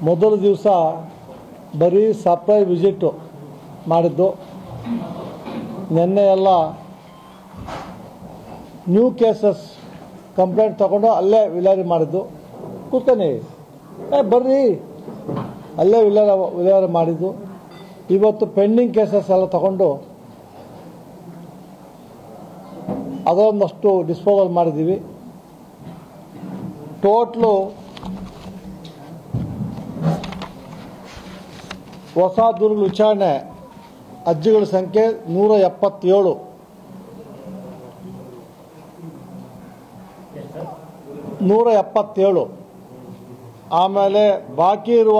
ಮೊದಲ ದಿವಸ ಬರೀ ಸರ್ಪ್ರೈಸ್ ವಿಸಿಟು ಮಾಡಿದ್ದು. ನಿನ್ನೆ ಎಲ್ಲ ನ್ಯೂ ಕೇಸಸ್ ಕಂಪ್ಲೇಂಟ್ ತಗೊಂಡು ಅಲ್ಲೇ ವಿಲೇವಾರಿ ಮಾಡಿದ್ದು. ಕೂತಾನೆ ಬರ್ರಿ ಅಲ್ಲೇ ವಿಲೇವಾರಿ ಮಾಡಿದ್ದು. ಇವತ್ತು ಪೆಂಡಿಂಗ್ ಕೇಸಸ್ ಎಲ್ಲ ತಗೊಂಡು ಅದೊಂದಷ್ಟು ಡಿಸ್ಪೋಸಲ್ ಮಾಡಿದ್ದೀವಿ. ಟೋಟ್ಲು ಹೊಸ ದೂರುಗಳ ವಿಚಾರಣೆ ಅರ್ಜಿಗಳ ಸಂಖ್ಯೆ 177. ಆಮೇಲೆ ಬಾಕಿ ಇರುವ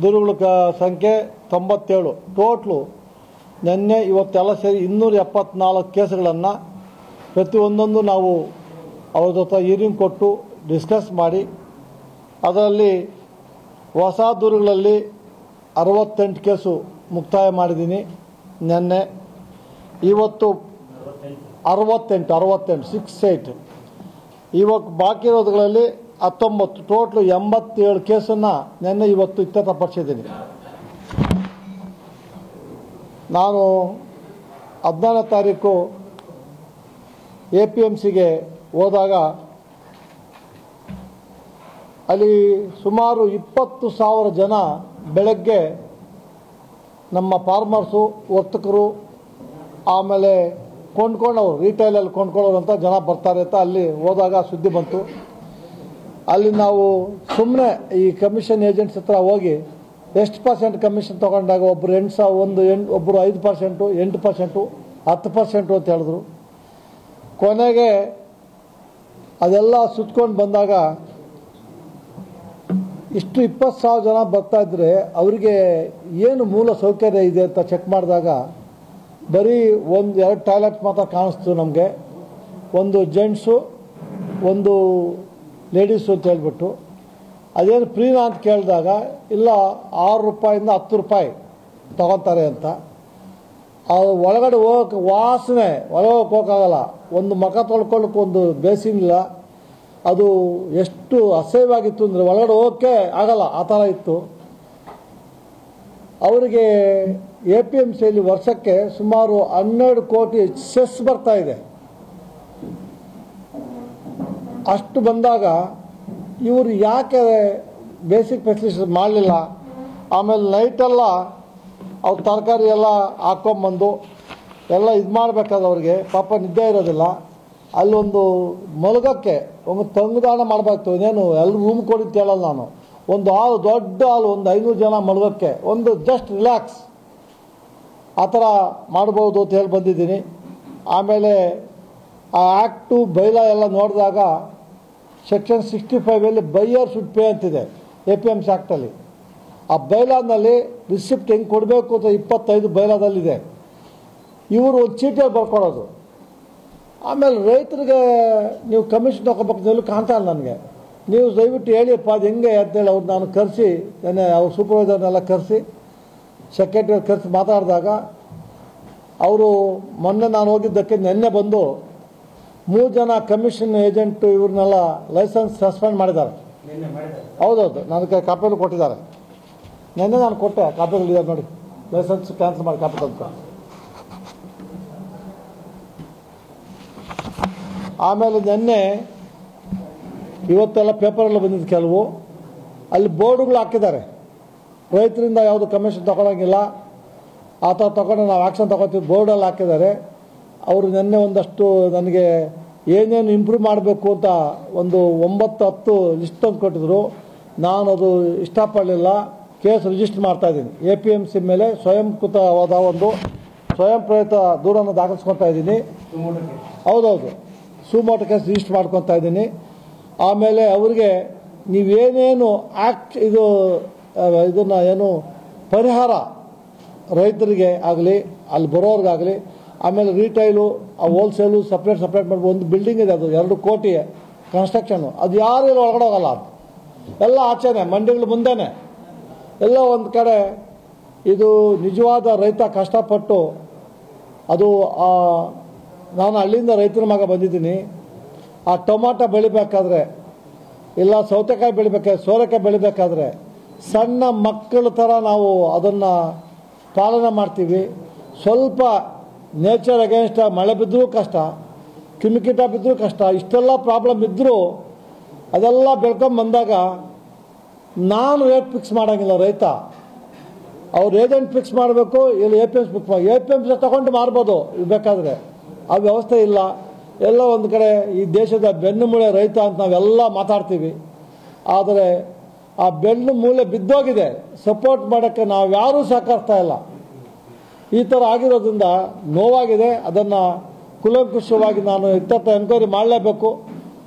ದೂರುಗಳ ಸಂಖ್ಯೆ 97. ಟೋಟ್ಲು ನಿನ್ನೆ ಇವತ್ತೆಲ್ಲ ಸೇರಿ 274 ಕೇಸುಗಳನ್ನು ಪ್ರತಿಯೊಂದೊಂದು ನಾವು ಅವ್ರ ಜೊತೆ ಹಿಯರಿಂಗ್ ಕೊಟ್ಟು ಡಿಸ್ಕಸ್ ಮಾಡಿ ಅದರಲ್ಲಿ ಹೊಸ ದೂರುಗಳಲ್ಲಿ 68 ಕೇಸು ಮುಕ್ತಾಯ ಮಾಡಿದ್ದೀನಿ ನಿನ್ನೆ. ಇವತ್ತು 68 68. ಇವಾಗ ಬಾಕಿ ಇರೋದುಗಳಲ್ಲಿ 19 ಟೋಟ್ಲು 87 ಕೇಸನ್ನು ನಿನ್ನೆ ಇವತ್ತು ಇತ್ಯರ್ಥಪಡಿಸಿದ್ದೀನಿ. ನಾನು 14ನೇ ತಾರೀಕು APMCಗೆ ಹೋದಾಗ ಅಲ್ಲಿ ಸುಮಾರು 20,000 ಜನ ಬೆಳಗ್ಗೆ ನಮ್ಮ ಫಾರ್ಮರ್ಸು, ವರ್ತಕರು, ಆಮೇಲೆ ಕೊಂಡ್ಕೊಂಡವರು, ರಿಟೈಲಲ್ಲಿ ಕೊಂಡ್ಕೊಳ್ಳೋರು ಅಂತ ಜನ ಬರ್ತಾರೆ ಅಂತ ಅಲ್ಲಿ ಹೋದಾಗ ಸುದ್ದಿ ಬಂತು. ಅಲ್ಲಿ ನಾವು ಸುಮ್ಮನೆ ಈ ಕಮಿಷನ್ ಏಜೆಂಟ್ಸ್ ಹತ್ರ ಹೋಗಿ ಎಷ್ಟು % ಕಮಿಷನ್ ತೊಗೊಂಡಾಗ ಒಬ್ಬರು 8,000 ಒಬ್ಬರು 5%, 8%, 10% ಅಂತ ಹೇಳಿದ್ರು. ಕೊನೆಗೆ ಅದೆಲ್ಲ ಸುತ್ಕೊಂಡು ಬಂದಾಗ ಇಷ್ಟು 20,000 ಜನ ಬರ್ತಾ ಇದ್ದರೆ ಅವರಿಗೆ ಏನು ಮೂಲ ಸೌಕರ್ಯ ಇದೆ ಅಂತ ಚೆಕ್ ಮಾಡಿದಾಗ ಬರೀ 1-2 ಟಾಯ್ಲೆಟ್ ಮಾತ್ರ ಕಾಣಿಸ್ತು ನಮಗೆ. ಒಂದು ಜೆಂಟ್ಸು, ಒಂದು ಲೇಡೀಸು ಅಂತ ಹೇಳ್ಬಿಟ್ಟು. ಅದೇನು ಫ್ರೀನಾ ಅಂತ ಕೇಳಿದಾಗ ಇಲ್ಲ ₹6 10 ರೂಪಾಯಿ ತಗೊತಾರೆ ಅಂತ. ಅದು ಒಳಗಡೆ ಹೋಗೋಕೆ ವಾಸನೆ, ಒಳಗೆ ಹೋಗೋಕ್ಕಾಗಲ್ಲ. ಒಂದು ಮುಖ ತೊಳ್ಕೊಳ್ಳೋಕೆ ಒಂದು ಬೇಸಿನ್ ಇಲ್ಲ. ಅದು ಎಷ್ಟು ಅಸಹ್ಯವಾಗಿತ್ತು ಅಂದರೆ ಒಳಗಡೆ ಹೋಗೋಕ್ಕೆ ಆಗಲ್ಲ, ಆ ಥರ ಇತ್ತು. ಅವರಿಗೆ APMCಯಲ್ಲಿ ವರ್ಷಕ್ಕೆ ಸುಮಾರು 12 ಕೋಟಿ ಸೆಸ್ ಬರ್ತಾ ಇದೆ. ಅಷ್ಟು ಬಂದಾಗ ಇವರು ಯಾಕೆ ಬೇಸಿಕ್ ಫೆಸಿಲಿಟೀಸ್ ಮಾಡಲಿಲ್ಲ? ಆಮೇಲೆ ನೈಟೆಲ್ಲ ಅವ್ರು ತರಕಾರಿ ಎಲ್ಲ ಹಾಕ್ಕೊಂಬಂದು ಎಲ್ಲ ಇದು ಮಾಡಬೇಕಾದ್ರೆ ಅವ್ರಿಗೆ ಪಾಪ ನಿದ್ದೆ ಇರೋದಿಲ್ಲ. ಅಲ್ಲೊಂದು ಮಲಗೋಕ್ಕೆ ಒಂದು ತಂಗುದಾಣ ಮಾಡಬೇಕು. ಇನ್ನೇನು ಎಲ್ಲರೂ ರೂಮ್ ಕೊಡಿದ್ದು ಹೇಳಲ್ಲ ನಾನು. ಒಂದು ಹಾಲು, ದೊಡ್ಡ ಹಾಲು, ಒಂದು 500 ಜನ ಮಲಗೋಕ್ಕೆ ಒಂದು ಜಸ್ಟ್ ರಿಲ್ಯಾಕ್ಸ್ ಆ ಥರ ಮಾಡ್ಬೋದು ಅಂತ ಹೇಳಿ ಬಂದಿದ್ದೀನಿ. ಆಮೇಲೆ ಆ ಆ್ಯಕ್ಟು ಬೈಲಾ ಎಲ್ಲ ನೋಡಿದಾಗ ಸೆಕ್ಷನ್ 65 ಬೈಯರ್ ಶುಡ್ ಪೇ ಅಂತಿದೆ APMC ಆ್ಯಕ್ಟಲ್ಲಿ. ಆ ಬೈಲಾದಲ್ಲಿ ರಿಸಿಪ್ಟ್ ಹೆಂಗೆ ಕೊಡಬೇಕು ಅಂತ 25 ಬೈಲಾದಲ್ಲಿದೆ. ಇವರು ಒಂದು ಚೀಟಿಯಲ್ಲಿ ಬರ್ಕೊಡೋದು. ಆಮೇಲೆ ರೈತರಿಗೆ ನೀವು ಕಮಿಷನ್ ತೊಗೋಬೇಕು ಎಲ್ಲೂ ಕಾಣ್ತಾ ಇಲ್ಲ ನನಗೆ. ನೀವು ದಯವಿಟ್ಟು ಹೇಳಿಯಪ್ಪ ಅದು ಹೆಂಗೆ ಅಂತೇಳಿ ಅವ್ರು ನಾನು ಕರೆಸಿ, ನೆನ್ನೆ ಅವ್ರ ಸೂಪರ್ವೈಸರ್ನೆಲ್ಲ ಕರೆಸಿ, ಸೆಕ್ರೆಟರಿ ಕರೆಸಿ ಮಾತಾಡಿದಾಗ ಅವರು ಮೊನ್ನೆ ನಾನು ಹೋಗಿದ್ದಕ್ಕೆ ನೆನ್ನೆ ಬಂದು 3 ಜನ ಕಮಿಷನ್ ಏಜೆಂಟು ಇವ್ರನ್ನೆಲ್ಲ ಲೈಸೆನ್ಸ್ ಸಸ್ಪೆಂಡ್ ಮಾಡಿದ್ದಾರೆ. ಹೌದೌದು, ನನಗೆ ಕಾಪಿಗಳು ಕೊಟ್ಟಿದ್ದಾರೆ. ನೆನ್ನೆ ನಾನು ಕೊಟ್ಟೆ, ಕಾಪಿಗಳಿದ್ದಾರೆ ನೋಡಿ, ಲೈಸೆನ್ಸ್ ಕ್ಯಾನ್ಸಲ್ ಮಾಡಿ ಕಾಪಿ ತಂದು. ಆಮೇಲೆ ನಿನ್ನೆ ಇವತ್ತೆಲ್ಲ ಪೇಪರೆಲ್ಲ ಬಂದಿದ್ದು ಕೆಲವು, ಅಲ್ಲಿ ಬೋರ್ಡುಗಳು ಹಾಕಿದ್ದಾರೆ, ರೈತರಿಂದ ಯಾವುದು ಕಮಿಷನ್ ತಗೊಳಂಗಿಲ್ಲ, ಆ ಥರ ತಗೊಂಡು ನಾವು ಆ್ಯಕ್ಷನ್ ತಗೋತೀವಿ ಬೋರ್ಡಲ್ಲಿ ಹಾಕಿದ್ದಾರೆ. ಅವರು ನಿನ್ನೆ ಒಂದಷ್ಟು ನನಗೆ ಏನೇನು ಇಂಪ್ರೂವ್ ಮಾಡಬೇಕು ಅಂತ ಒಂದು 9-10 ಲಿಸ್ಟ್ ತಂದು ಕೊಟ್ಟಿದ್ರು. ನಾನು ಅದು ಇಷ್ಟಪಡಲಿಲ್ಲ. ಕೇಸ್ ರಿಜಿಸ್ಟರ್ ಮಾಡ್ತಾಯಿದ್ದೀನಿ. APMC ಮೇಲೆ ಸ್ವಯಂಕೃತವಾದ ಒಂದು ಸ್ವಯಂ ಪ್ರೇರಿತ ದೂರನ್ನು ದಾಖಲಿಸ್ಕೊತಾ ಇದ್ದೀನಿ. ಹೌದೌದು, ಸುಮೋಟೋ ಕೇಸ್ ರಿಜಿಸ್ಟರ್ ಮಾಡ್ಕೊತಾ ಇದ್ದೀನಿ. ಆಮೇಲೆ ಅವರಿಗೆ ನೀವೇನೇನು ಇದನ್ನು ಏನು ಪರಿಹಾರ ರೈತರಿಗೆ ಆಗಲಿ, ಅಲ್ಲಿ ಬರೋರಿಗಾಗಲಿ, ಆಮೇಲೆ ರಿಟೈಲು, ಹೋಲ್ಸೇಲು ಸಪ್ರೇಟ್ ಮಾಡ್ಬೋದು. ಒಂದು ಬಿಲ್ಡಿಂಗ್ ಇದೆ, ಅದು 2 ಕೋಟಿ ಕನ್ಸ್ಟ್ರಕ್ಷನು, ಅದು ಯಾರು ಒಳಗಡೆ ಹೋಗಲ್ಲ, ಅದು ಎಲ್ಲ ಆಚೆನೆ ಮಂಡಿಗಳ ಮುಂದೆನೆ ಎಲ್ಲ ಒಂದು ಕಡೆ. ಇದು ನಿಜವಾದ ರೈತ ಕಷ್ಟಪಟ್ಟು ಅದು ನಾನು ಹಳ್ಳಿಯಿಂದ ರೈತರ ಮಗ ಬಂದಿದ್ದೀನಿ. ಆ ಟೊಮಾಟೊ ಬೆಳಿಬೇಕಾದ್ರೆ, ಇಲ್ಲ ಸೌತೆಕಾಯಿ ಬೆಳಿಬೇಕಾದ್ರೆ, ಸೋರೆಕಾಯಿ ಬೆಳಿಬೇಕಾದ್ರೆ ಸಣ್ಣ ಮಕ್ಕಳ ಥರ ನಾವು ಅದನ್ನು ಪಾಲನೆ ಮಾಡ್ತೀವಿ. ಸ್ವಲ್ಪ ನೇಚರ್ ಅಗೇನ್ಸ್ಟ್ ಮಳೆ ಬಿದ್ದರೂ ಕಷ್ಟ, ಕ್ರಿಮಿಕೀಟ ಬಿದ್ದರೂ ಕಷ್ಟ, ಇಷ್ಟೆಲ್ಲ ಪ್ರಾಬ್ಲಮ್ ಇದ್ದರೂ ಅದೆಲ್ಲ ಬೆಳ್ಕೊಂಬಂದಾಗ ನಾನು ರೇಟ್ ಫಿಕ್ಸ್ ಮಾಡೋಂಗಿಲ್ಲ. ರೈತ ಅವ್ರು ಏಜೆಂಟ್ ಫಿಕ್ಸ್ ಮಾಡಬೇಕು, ಇಲ್ಲಿ APMC ಫಿಕ್ಸ್ ಮಾಡಿ APMC ತಗೊಂಡು ಮಾರ್ಬೋದು ಬೇಕಾದರೆ. ಆ ವ್ಯವಸ್ಥೆ ಇಲ್ಲ. ಎಲ್ಲ ಒಂದು ಕಡೆ ಈ ದೇಶದ ಬೆನ್ನು ಮೂಳೆ ರೈತ ಅಂತ ನಾವೆಲ್ಲ ಮಾತಾಡ್ತೀವಿ, ಆದರೆ ಆ ಬೆನ್ನು ಮೂಳೆ ಬಿದ್ದೋಗಿದೆ. ಸಪೋರ್ಟ್ ಮಾಡೋಕ್ಕೆ ನಾವು ಯಾರೂ ಸಹಕರಿಸ್ತಾ ಇಲ್ಲ. ಈ ಥರ ಆಗಿರೋದ್ರಿಂದ ನೋವಾಗಿದೆ. ಅದನ್ನು ಕುಲಂಕುಷವಾಗಿ ನಾನು ಇತ್ತತ್ತ ಎನ್ಕ್ವೈರಿ ಮಾಡಲೇಬೇಕು.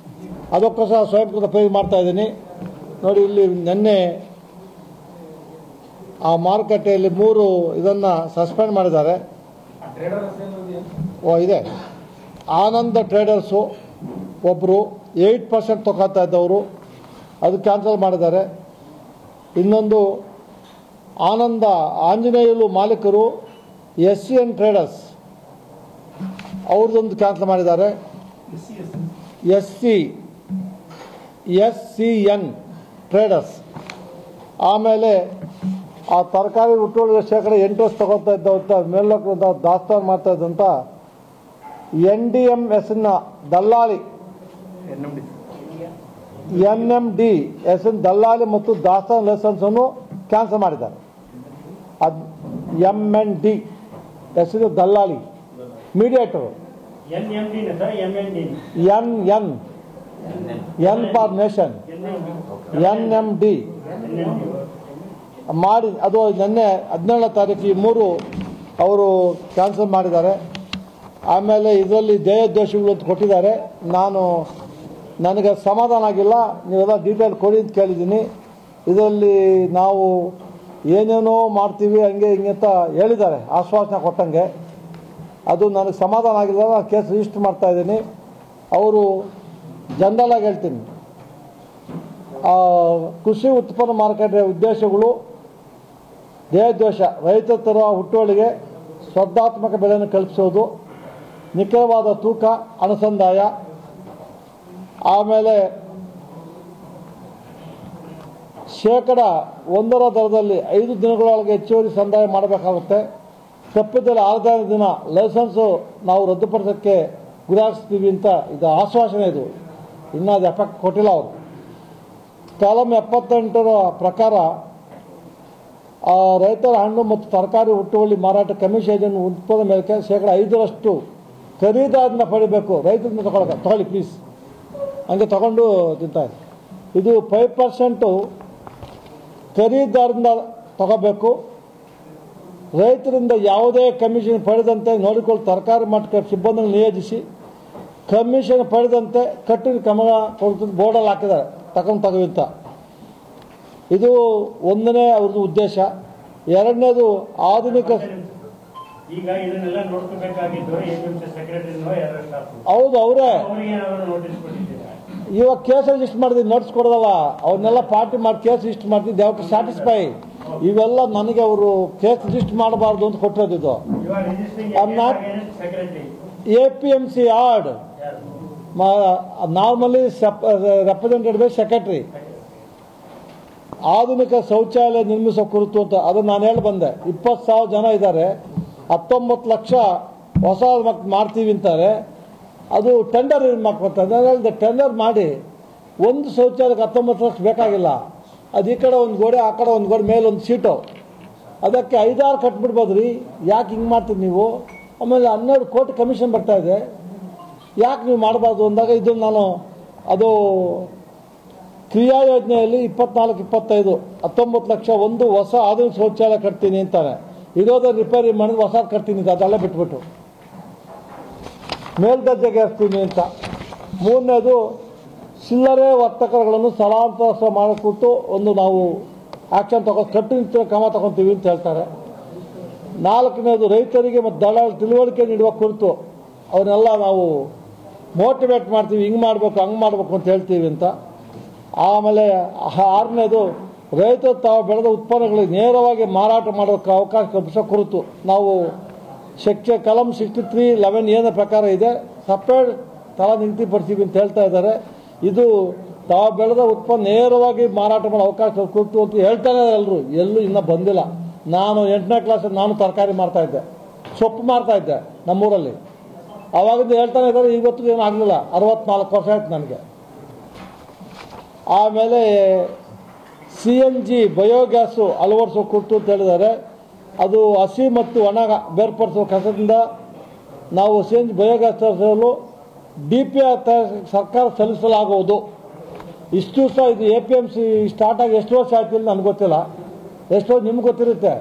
ಅದಕ್ಕೋಸ್ಕರ ಸ್ವಯಂಕೃತ ಪ್ರಯತ್ನ ಮಾಡ್ತಾಯಿದ್ದೀನಿ. ನೋಡಿ, ಇಲ್ಲಿ ನಿನ್ನೆ ಆ ಮಾರುಕಟ್ಟೆಯಲ್ಲಿ 3 ಇದನ್ನು ಸಸ್ಪೆಂಡ್ ಮಾಡಿದ್ದಾರೆ. ಇದೆ ಆನಂದ ಟ್ರೇಡರ್ಸು ಒಬ್ಬರು 8% ತಗೋತಾ ಇದ್ದವರು, ಅದು ಕ್ಯಾನ್ಸಲ್ ಮಾಡಿದ್ದಾರೆ. ಇನ್ನೊಂದು ಆನಂದ ಆಂಜನೇಯಲು ಮಾಲೀಕರು SCN ಟ್ರೇಡರ್ಸ್ ಅವ್ರದ್ದೊಂದು ಕ್ಯಾನ್ಸಲ್ ಮಾಡಿದ್ದಾರೆ. SCN traders. ಆಮೇಲೆ ಆ ತರಕಾರಿ ಹುಟ್ಟುವಳಿಗೆ ಶೇಕಡ 8% ತಗೋತಾ ಇದ್ದಂಥ ಮೇಲ್ನೋಟ ದಾಸ್ತಾನು ಮಾಡ್ತಾ ಇದ್ದಂಥ NDMSನ ದಲ್ಲಾಳಿ NMDS ದಲ್ಲಾಳಿ ಮತ್ತು ದಾಸ್ತಾನು ಲೈಸೆನ್ಸನ್ನು ಕ್ಯಾನ್ಸಲ್ ಮಾಡಿದ್ದಾರೆ. ಅದು MNDS ದಲ್ಲಾಳಿ ಮೀಡಿಯೇಟರು, N ಫಾರ್ ನೇಷನ್, NMD ಮಾಡಿ ಅದು ನಿನ್ನೆ 17ನೇ ತಾರೀಕು ಈ 3 ಅವರು ಕ್ಯಾನ್ಸಲ್ ಮಾಡಿದ್ದಾರೆ. ಆಮೇಲೆ ಇದರಲ್ಲಿ ಧ್ಯೇಯೋದ್ದೇಶಗಳು ಅಂತ ಕೊಟ್ಟಿದ್ದಾರೆ. ನನಗೆ ಸಮಾಧಾನ ಆಗಿಲ್ಲ. ನೀವೆಲ್ಲ ಡೀಟೇಲ್ ಕೊಡಿ ಅಂತ ಕೇಳಿದ್ದೀನಿ. ಇದರಲ್ಲಿ ನಾವು ಏನೇನೋ ಮಾಡ್ತೀವಿ ಹಂಗೆ ಹಿಂಗೆ ಅಂತ ಹೇಳಿದ್ದಾರೆ, ಆಶ್ವಾಸನೆ ಕೊಟ್ಟಂಗೆ. ಅದು ನನಗೆ ಸಮಾಧಾನ ಆಗಿಲ್ಲ. ನಾನು ಕೇಸ್ ರಿಜಿಸ್ಟರ್ ಮಾಡ್ತಾಯಿದ್ದೀನಿ. ಅವರು ಜನರಲಾಗಿ ಹೇಳ್ತೀನಿ, ಕೃಷಿ ಉತ್ಪನ್ನ ಮಾರುಕಟ್ಟೆ ಉದ್ದೇಶಗಳು ಧ್ಯೇಯೋದ್ದೇಶ ರೈತರ ಹುಟ್ಟುವಳಿಗೆ ಸ್ಪರ್ಧಾತ್ಮಕ ಬೆಲೆಯನ್ನು ಕಲ್ಪಿಸೋದು, ನಿಖರವಾದ ತೂಕ ಅನುಸಂಧಾಯ, ಆಮೇಲೆ ಶೇಕಡ 1 ದರದಲ್ಲಿ 5 ದಿನಗಳೊಳಗೆ ಹೆಚ್ಚುವರಿ ಸಂದಾಯ ಮಾಡಬೇಕಾಗುತ್ತೆ. ತಪ್ಪಿದಲ್ಲಿ 6ನೇ ದಿನ ಲೈಸೆನ್ಸು ನಾವು ರದ್ದುಪಡಿಸೋಕ್ಕೆ ಗುರಾಯಿಸ್ತೀವಿ ಅಂತ ಇದು ಆಶ್ವಾಸನೆ. ಇದು ಇನ್ನೂ ಅದು ಎಫೆಕ್ಟ್ ಕೊಟ್ಟಿಲ್ಲ ಅವರು. ಕಾಲಮ್ 78ರ ಪ್ರಕಾರ ರೈತರ ಹಣ್ಣು ಮತ್ತು ತರಕಾರಿ ಹುಟ್ಟುವಳಿ ಮಾರಾಟ ಕಮಿಷನ್ ಉತ್ಪನ್ನ ಮೇಲೆ ಶೇಕಡ 5% ಖರೀದಾರನ್ನ ಪಡಿಬೇಕು. ರೈತರಿಂದ ತಗೊಳ್ಳಿ ಪ್ಲೀಸ್, ಹಂಗೆ ತಗೊಂಡು ತಿಂತಾರೆ. ಇದು 5% ಖರೀದಾರರಿಂದ ತಗೋಬೇಕು. ರೈತರಿಂದ ಯಾವುದೇ ಕಮಿಷನ್ ಪಡೆದಂತೆ ನೋಡಿಕೊಳ್ಳಿ ತರಕಾರಿ ಮಾರಾಟ ಸಿಬ್ಬಂದಿಗಳನ್ನು ನಿಯೋಜಿಸಿ ಕಮಿಷನ್ ಪಡೆದಂತೆ ಕಠಿಣ ಕ್ರಮ ಕೊಡ್ತದೆ ಬೋರ್ಡಲ್ಲಿ ಹಾಕಿದ್ದಾರೆ, ತಗೊಂತ. ಇದು ಒಂದನೇ ಅವ್ರದ್ದು ಉದ್ದೇಶ. ಎರಡನೇದು ಆಧುನಿಕ. ಈಗ ಇದನ್ನೆಲ್ಲ ನೋಡ್ಕೋಬೇಕಾಗಿದ್ದು ಹೌದು, ಅವರೇ ಇವಾಗ ಕೇಸ್ ರಿಜಿಸ್ಟರ್ ಮಾಡಿದ್ವಿ. ನೋಟಿಸ್ ಕೊಡೋದಲ್ಲ, ಅವನ್ನೆಲ್ಲ ಪಾರ್ಟಿ ಮಾಡಿ ಕೇಸ್ ರಿಜಿಸ್ಟರ್ ಮಾಡ್ತಿದ್ದು. They have to satisfy. ಇವೆಲ್ಲ ನನಗೆ ಅವರು ಕೇಸ್ ರಿಜಿಸ್ಟರ್ ಮಾಡಬಾರ್ದು ಅಂತ ಕೊಟ್ಟಿರೋದು. ಇದು APMC board normally represented by secretary. ಆಧುನಿಕ ಶೌಚಾಲಯ ನಿರ್ಮಿಸೋ ಕುರಿತು ಅಂತ ಅದನ್ನು ನಾನು ಹೇಳಿ ಬಂದೆ. 20,000 ಜನ ಇದ್ದಾರೆ, 19 ಲಕ್ಷ ಹೊಸ ಮಾಡ್ತೀವಿ ಅಂತಾರೆ. ಅದು ಟೆಂಡರ್ ಮಾಡ್ಕೊತಾರೆ. ನಾನು ಹೇಳಿದೆ, ಟೆಂಡರ್ ಮಾಡಿ ಒಂದು ಶೌಚಾಲಯಕ್ಕೆ 19 ಲಕ್ಷ ಬೇಕಾಗಿಲ್ಲ. ಅದು ಈ ಕಡೆ ಒಂದು ಗೋಡೆ, ಆ ಕಡೆ ಒಂದು ಗೋಡೆ, ಮೇಲೆ ಒಂದು ಸೀಟು, ಅದಕ್ಕೆ 5-6 ಕಟ್ಬಿಡ್ಬೋದು ರೀ. ಯಾಕೆ ಹಿಂಗೆ ಮಾಡ್ತೀರಿ ನೀವು? ಆಮೇಲೆ 12 ಕೋಟಿ ಕಮಿಷನ್ ಬರ್ತಾ ಇದೆ, ಯಾಕೆ ನೀವು ಮಾಡಬಾರ್ದು ಅಂದಾಗ ಇದು ನಾನು ಅದು ಕ್ರಿಯಾ ಯೋಜನೆಯಲ್ಲಿ 24-25 19 ಲಕ್ಷ ಒಂದು ಹೊಸ ಆಧುನಿಕ ಶೌಚಾಲಯ ಕಟ್ತೀನಿ ಅಂತಾನೆ. ಇರೋದ ರಿಪೇರಿ ಮಾಡಿದ್ರೆ ಹೊಸ ಕಟ್ತೀನಿ ಅಂತ ಅದೆಲ್ಲ ಬಿಟ್ಬಿಟ್ಟು ಮೇಲ್ದರ್ಜೆಗೆ ಏರಿಸ್ತೀನಿ ಅಂತ. ಮೂರನೇದು ಚಿಲ್ಲರೆ ವರ್ತಕರುಗಳನ್ನು ಸ್ಥಳಾಂತರ ಮಾಡೋ ಕುರಿತು ಒಂದು ನಾವು ಆ್ಯಕ್ಷನ್ ಕಟ್ಟುನಿಟ್ಟಿನ ಕ್ರಮ ತಗೊತೀವಿ ಅಂತ ಹೇಳ್ತಾರೆ. ನಾಲ್ಕನೇದು ರೈತರಿಗೆ ಮತ್ತು ದಳ್ಳಾಳಿ ತಿಳುವಳಿಕೆ ನೀಡುವ ಕುರಿತು ಅವನ್ನೆಲ್ಲ ನಾವು ಮೋಟಿವೇಟ್ ಮಾಡ್ತೀವಿ, ಹಿಂಗೆ ಮಾಡಬೇಕು ಹಂಗೆ ಮಾಡಬೇಕು ಅಂತ ಹೇಳ್ತೀವಿ ಅಂತ. ಆಮೇಲೆ ಆರನೇದು ರೈತರು ತಾವು ಬೆಳೆದ ಉತ್ಪನ್ನಗಳಿಗೆ ನೇರವಾಗಿ ಮಾರಾಟ ಮಾಡೋಕ್ಕೆ ಅವಕಾಶ ಕಲ್ಪಿಸೋ ಕುರಿತು ನಾವು ಕಲಂ 63(11) ಏನ ಪ್ರಕಾರ ಇದೆ, ಸಪ್ರೇಟ್ ತಳ ನಿಗದಿಪಡಿಸ್ತೀವಿ ಅಂತ ಹೇಳ್ತಾ ಇದ್ದಾರೆ. ಇದು ತಾವು ಬೆಳೆದ ಉತ್ಪನ್ನ ನೇರವಾಗಿ ಮಾರಾಟ ಮಾಡೋ ಅವಕಾಶ ಕೊಟ್ಟು ಅಂತ ಹೇಳ್ತಾನೆ ಎಲ್ಲರೂ, ಎಲ್ಲೂ ಇನ್ನೂ ಬಂದಿಲ್ಲ. ನಾನು 8ನೇ ಕ್ಲಾಸಲ್ಲಿ ನಾನು ತರಕಾರಿ ಮಾರ್ತಾಯಿದ್ದೆ, ಸೊಪ್ಪು ಮಾರ್ತಾಯಿದ್ದೆ ನಮ್ಮೂರಲ್ಲಿ. ಆವಾಗಿಂದ ಹೇಳ್ತಾನೆ ಇದ್ದಾರೆ, ಇವತ್ತು ಏನೂ ಆಗಲಿಲ್ಲ. 64 ವರ್ಷ ಆಯ್ತು ನನಗೆ. ಆಮೇಲೆ CNG ಬಯೋಗ್ಯಾಸು ಅಳವಡಿಸೋ ಕುರಿತು ಅಂತ ಹೇಳಿದ್ದಾರೆ. ಅದು ಹಸಿ ಮತ್ತು ಒಣ ಬೇರ್ಪಡಿಸುವ ಕಸದಿಂದ ನಾವು CNG ಬಯೋಗ್ಯಾಸ್ ತರಿಸಲು DPR ಸರ್ಕಾರ ಸಲ್ಲಿಸಲಾಗುವುದು. ಇಷ್ಟು ದಿವಸ ಇದು APMC ಸ್ಟಾರ್ಟ್ ಆಗಿ ಎಷ್ಟು ವರ್ಷ ಆಯ್ತು ಇಲ್ಲ ನನಗೆ ಗೊತ್ತಿಲ್ಲ, ಎಷ್ಟೋ ನಿಮ್ಗೆ ಗೊತ್ತಿರುತ್ತೆ.